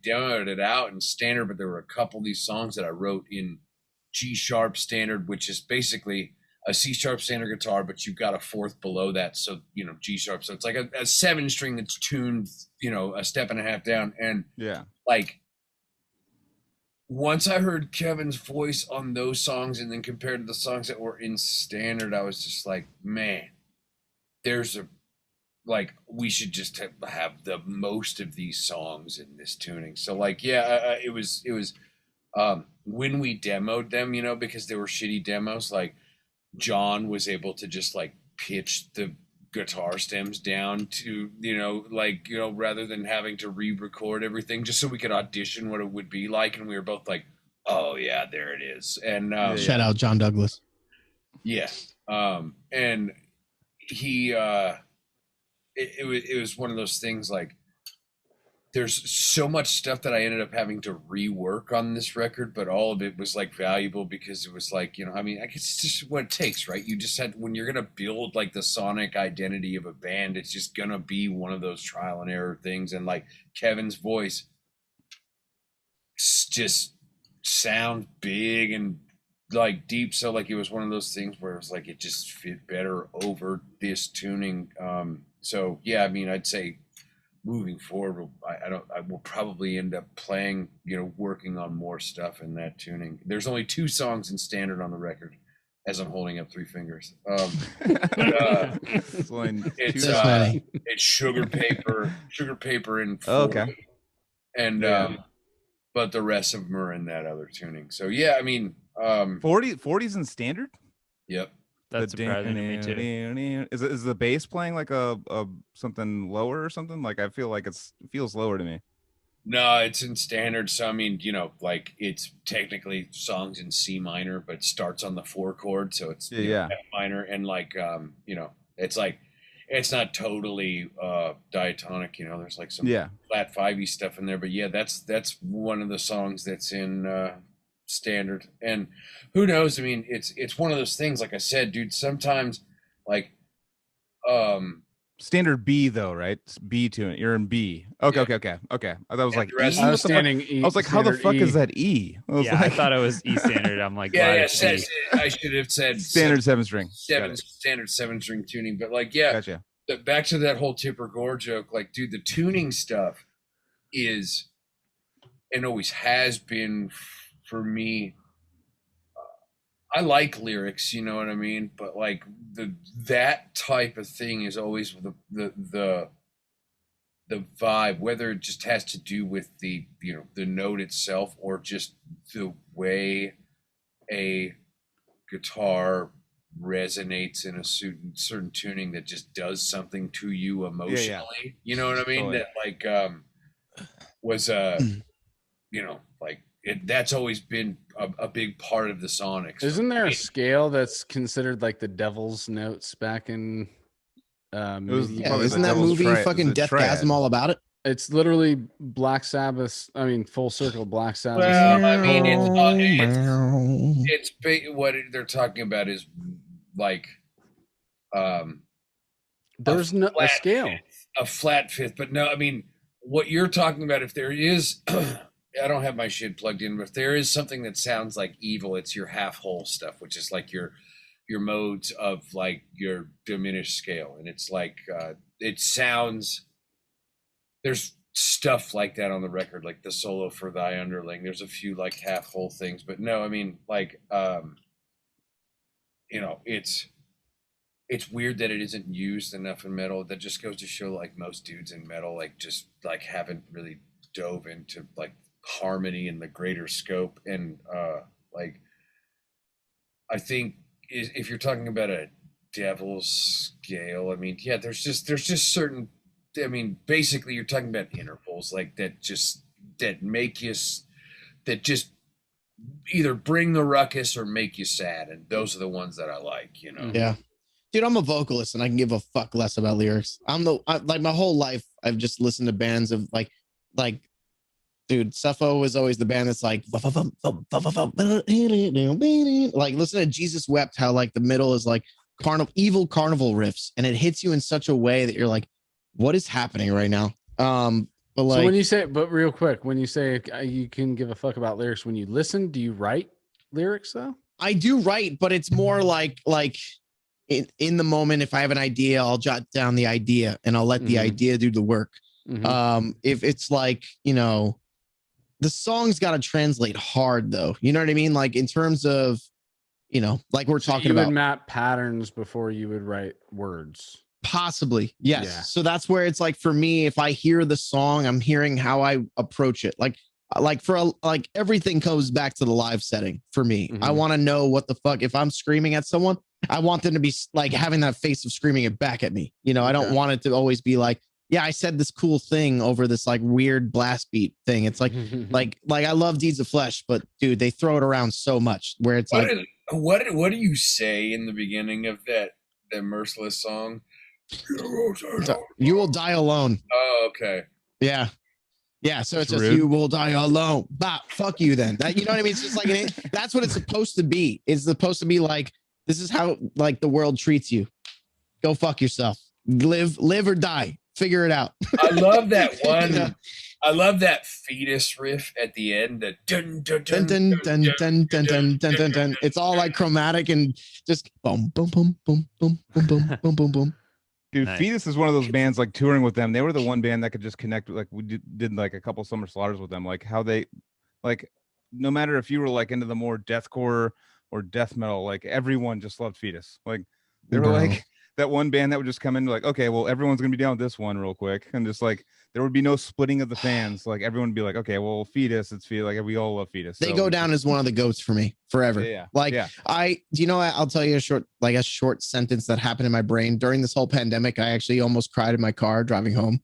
downloaded out in standard, but there were a couple of these songs that I wrote in G sharp standard, which is basically a C sharp standard guitar, but you've got a fourth below that. So, you know, G sharp. So it's like a 7-string that's tuned, you know, a step and a half down. And like, once I heard Kevin's voice on those songs and then compared to the songs that were in standard, I was just like, man, we should just have the most of these songs in this tuning. So like, it was when we demoed them, you know, because they were shitty demos, like John was able to just like pitch the guitar stems down to, you know, like, you know, rather than having to re-record everything just so we could audition what it would be like. And we were both like, oh yeah, there it is. And
shout out John Douglas.
Yeah. And he it was one of those things, like, there's so much stuff that I ended up having to rework on this record, but all of it was like valuable because it was like, you know, I mean, I guess it's just what it takes, right? You just had, when you're going to build like the sonic identity of a band, it's just going to be one of those trial and error things. And like Kevin's voice just sounds big and like deep. So like, it was one of those things where it was like, it just fit better over this tuning. So yeah, I mean, I'd say moving forward, I will probably end up playing, you know, working on more stuff in that tuning. There's only 2 songs in standard on the record, as I'm holding up 3 fingers. It's Sugar Paper and 40. And but the rest of them are in that other tuning. So yeah, I mean,
40's in standard.
Yep.
That's surprising to me too.
Is the bass playing like a something lower or something? Like, I feel like it feels lower to me.
No, it's in standard. So I mean, you know, like, it's technically songs in C minor, but starts on the 4 chord, so it's F minor, and like, you know, it's like, it's not totally diatonic, you know. There's like some flat 5e stuff in there, but yeah, that's one of the songs that's in standard. And who knows? I mean, it's one of those things. Like I said, dude, sometimes like
standard B though, right? It's B tune. You're in B. Okay. I was like E.
I was standing E.
I was like, how the fuck is that E? I
I thought it was E standard. I'm like,
I should have said
standard 7-string.
Standard 7-string tuning. But like, yeah,
gotcha.
Back to that whole Tipper Gore joke. Like, dude, the tuning stuff is and always has been for me. I like lyrics, you know what I mean, but like that type of thing is always the vibe, whether it just has to do with the note itself or just the way a guitar resonates in a certain tuning that just does something to you emotionally. You know what I mean? Totally. That like was like. That's always been a big part of the sonics.
Isn't there a scale that's considered like the devil's notes back in?
Isn't that movie fucking Deathgasm all about it?
It's literally Black Sabbath. I mean, Full Circle Black Sabbath.
Well, I mean, it's what they're talking about is like
there's a scale,
a flat fifth, but no, I mean, what you're talking about, if there is. I don't have my shit plugged in, but if there is something that sounds like evil, it's your half whole stuff, which is like your modes of like your diminished scale. And it's like, it sounds, there's stuff like that on the record, like the solo for Thy Underling. There's a few like half whole things, but no, I mean, like, it's weird that it isn't used enough in metal. That just goes to show like most dudes in metal, like just like haven't really dove into like harmony in the greater scope. And like I think if you're talking about a devil's scale, I mean, yeah, there's just certain, I mean, basically you're talking about intervals like that just either bring the ruckus or make you sad, and those are the ones that I like, you know.
Yeah, dude, I'm a vocalist and I can give a fuck less about lyrics. Like my whole life I've just listened to bands of like dude, Suffo was always the band that's like listen to Jesus Wept, how like the middle is like evil carnival riffs, and it hits you in such a way that you're like, what is happening right now? But like,
so when you say, but real quick, when you say you can give a fuck about lyrics, when you listen, do you write lyrics though?
I do write, but it's more like in the moment, if I have an idea, I'll jot down the idea and I'll let the idea do the work. If it's like, the song's got to translate hard though. You know what I mean? Like in terms of, like we're talking about.
You would map patterns before you would write words.
Possibly. Yes. Yeah. So that's where it's like, for me, if I hear the song, I'm hearing how I approach it. Like everything goes back to the live setting for me. I want to know what the fuck, if I'm screaming at someone, I want them to be like having that face of screaming it back at me. I don't want it to always be like, yeah, I said this cool thing over this like weird blast beat thing. It's like, like I love Deeds of Flesh, but dude, they throw it around so much where it's
what do you say in the beginning of that Merciless song?
You will die alone.
Oh, okay.
Yeah. Yeah. So it's just rude. You will die alone. Bah, fuck you then. You know what I mean? It's just like, that's what it's supposed to be. It's supposed to be like, this is how like the world treats you. Go fuck yourself. Live or die. Figure it out.
I love that one. I love that fetus riff at the end. The dun dun dun dun dun dun dun dun dun dun dun.
It's all like chromatic and just boom boom boom boom boom boom boom boom boom boom.
Dude, nice. Fetus is one of those bands, like touring with them. They were the one band that could just connect with, like we did like a couple Summer Slaughters with them. Like how they, like, no matter if you were like into the more deathcore or death metal, like everyone just loved Fetus. Like they were like that one band that would just come in like, okay, well, everyone's gonna be down with this one real quick, and just like there would be no splitting of the fans. Like everyone would be like, okay, well, Fetus, it's Fetus. Like we all love Fetus.
They go down as one of the goats for me forever.
Yeah.
Like I'll tell you a short sentence that happened in my brain during this whole pandemic. I actually almost cried in my car driving home,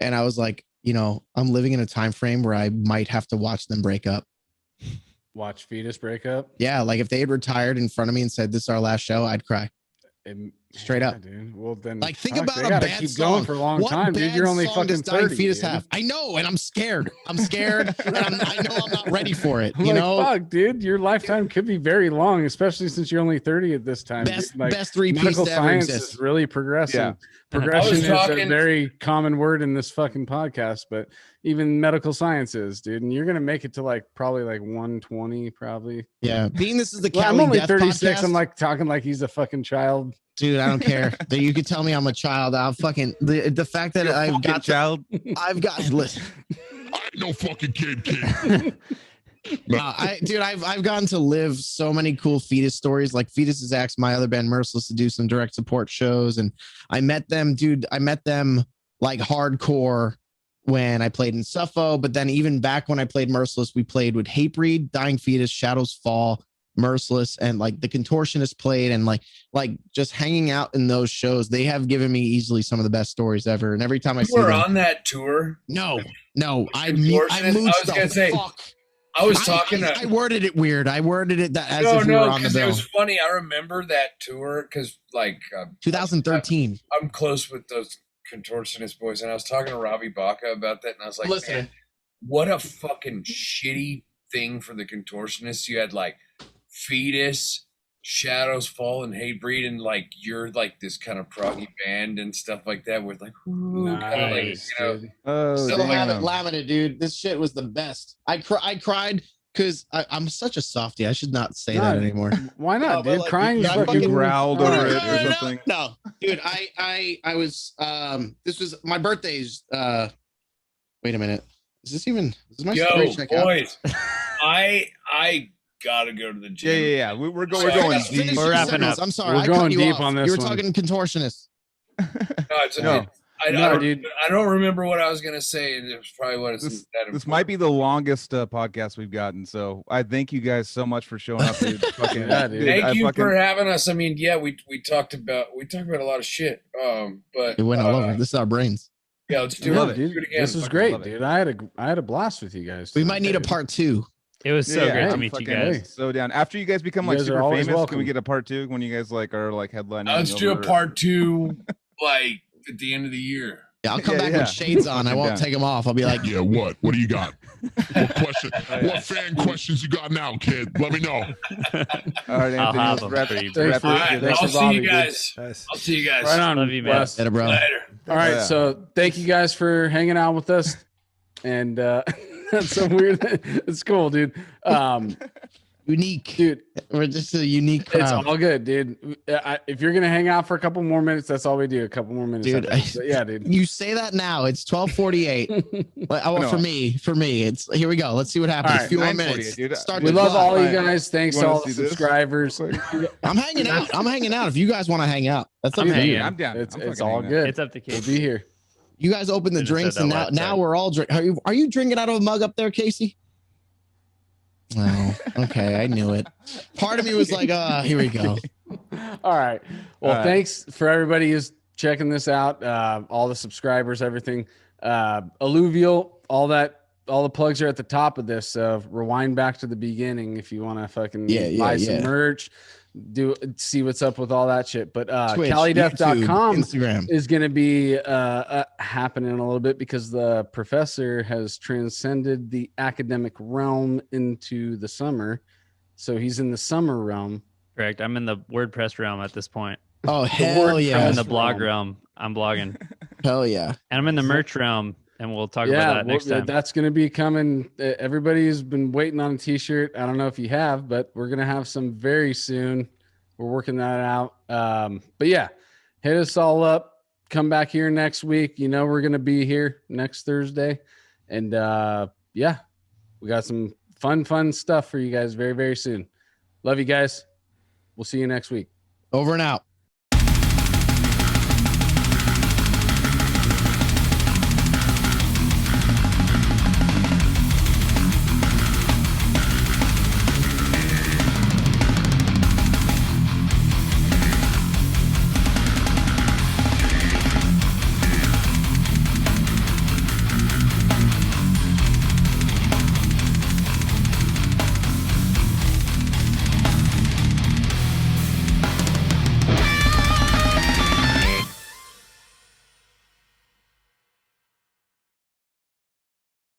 and I was like, I'm living in a time frame where I might have to watch them break up.
Watch Fetus break up?
Yeah, like if they had retired in front of me and said, "This is our last show," I'd cry. Straight up.
Dude. Well, then
Like, think
fuck,
about
they
a
gotta
bad
keep
song.
going for a long
What
time, dude.
bad
You're only
song
fucking
does Dying
30.
Fetus
dude.
have? I know, and I'm scared. I'm scared, and I know I'm not ready for it.
I'm
You
like,
know,
fuck, dude, your lifetime could be very long, especially since you're only 30 at this time.
best
dude. Like,
best three piece
medical
to ever
science
exist.
is really progressing.
Yeah.
Progression is a
talking-
very common word in this fucking podcast, but even medical science is, dude. And you're gonna make it to like probably like 120, probably.
Yeah, being this is the
Well,
Cali
I'm only
Death
36.
podcast,
I'm like talking like he's a fucking child.
dude, I don't care. You can tell me I'm a child. I'll fucking the fact that
You're a
I've
fucking
got
child.
I've got listen.
I ain't no fucking kid.
I've gotten to live so many cool Fetus stories. Like Fetus has asked my other band Merciless to do some direct support shows, and I met them, dude. I met them like hardcore when I played in Suffo, but then even back when I played Merciless, we played with Hatebreed, Dying Fetus, Shadows Fall, Merciless, and like the Contortionist played, and like just hanging out in those shows, they have given me easily some of the best stories ever. And every time I see
We're
them,
on that tour.
no, I
Contortionist?
moved
I was gonna say,
fuck.
I was talking.
I worded it weird. I worded it that as
no,
if we were on the
because it
bill.
was funny. I remember that tour because, like,
2013.
I'm close with those Contortionist boys, and I was talking to Robbie Baca about that, and I was like,
Listen.
man, what a fucking shitty thing for the Contortionists. You had like Fetus, Shadows Fall, and Hatebreed, and like you're like this kind of proggy band and stuff like that with like, ooh, kind of like,
Nice,
you know,
dude.
Oh,
Still have it
damn.
laminate, dude. This shit was the best. I cried because I'm such a softie. I should not say that
No,
anymore.
Why
No,
not,
but
dude?
like,
Crying
yeah,
is
I
fucking
fucking
growled
all
over
right,
it or
dude.
something.
No, dude. I was this was my birthday's wait a minute. Is my
yo,
story check out?
boys, I gotta go to the gym.
Yeah. We're
Sorry,
going
finish
deep.
We're wrapping
sentence.
up.
I'm sorry.
We're
I cut
going
you
deep
off.
on this
You were
one.
talking contortionist.
No, it's
No.
No, dude.
I don't remember what I was gonna say, and it was probably what it's
This
that
might be the longest podcast we've gotten, so I thank you guys so much for showing up, dude. Fucking,
Yeah, dude.
Thank you
fucking,
for having us. I mean, yeah, we talked about a lot of shit. But
It went all over. This is our brains.
yeah, let's do
Love
it.
Dude,
Do it again.
this was
Fucking
great,
love it.
dude. I had a blast with you guys.
We
tonight,
might need a
dude.
part 2.
It was so great to
I'm
meet you
fucking
guys.
So down. After you guys become
You
like
guys are
super
always
famous,
welcome.
can we get a part 2 when you guys like are like headlining?
Let's do a
over-
part 2, like at the end of the year.
Yeah, I'll come
Yeah,
back
yeah.
with shades on. I
I'm
won't
down.
take them off. I'll be like,
Yeah, what? What do you got? What question? What fan questions you got now, kid? Let me know.
All right, Anthony.
I'll have
let's
them
wrap
for
it.
you,
Thanks
wrap
for-
All
this
right,
shit
thanks
I'll
for
see
Bobby,
you
dude.
guys.
Nice.
I'll see you guys.
Right on.
Love you, man.
Wes.
"Later, bro."
Later.
All right,
Yeah.
so thank you guys for hanging out with us, and that's so weird. It's cool, dude.
Unique.
Dude,
We're just a unique
it's
crowd.
all good, dude. If you're gonna hang out for a couple more minutes, that's all we do. A couple more minutes,
Dude,
after this. But yeah, dude.
You say that now. It's 12:48. But
No.
for me, it's here we go. Let's see what happens.
All right,
Few more
9:48,
minutes.
dude.
Start
We
the
love
clock.
all you
Fine.
guys. Thanks
You
to
wanna
all the
see this?
subscribers.
I'm hanging out. I'm hanging out. If you guys want to hang out, that's up
I'm
to
hanging
you.
out.
I'm down.
It's
I'm
it's
fucking
all
hanging
good.
It's up to
We'll
Casey.
be here.
You guys open the
Should've said
drinks,
that
and
last
now
time.
we're all drink. Are you drinking out of a mug up there, Casey? Oh, okay. I knew it. Part of me was like, here we go.
All right. Well,
All right.
thanks for everybody who's checking this out. All the subscribers, everything. Alluvial, all the plugs are at the top of this. So rewind back to the beginning if you want to fucking buy some merch, see what's up with all that shit. But
Twitch,
CaliDeath.com
YouTube, Instagram.
is going to be happening a little bit because the professor has transcended the academic realm into the summer. So he's in the summer realm.
Correct. I'm in the WordPress realm at this point.
Oh
word
hell
I'm
yeah!
in the blog realm. I'm blogging.
Hell yeah!
And I'm in the merch realm, and we'll talk about that next time.
That's going to be coming. Everybody's been waiting on a t-shirt. I don't know if you have, but we're going to have some very soon. We're working that out. But yeah, hit us all up. Come back here next week. You know, we're going to be here next Thursday. And yeah, we got some fun stuff for you guys very, very soon. Love you guys. We'll see you next week.
Over and out.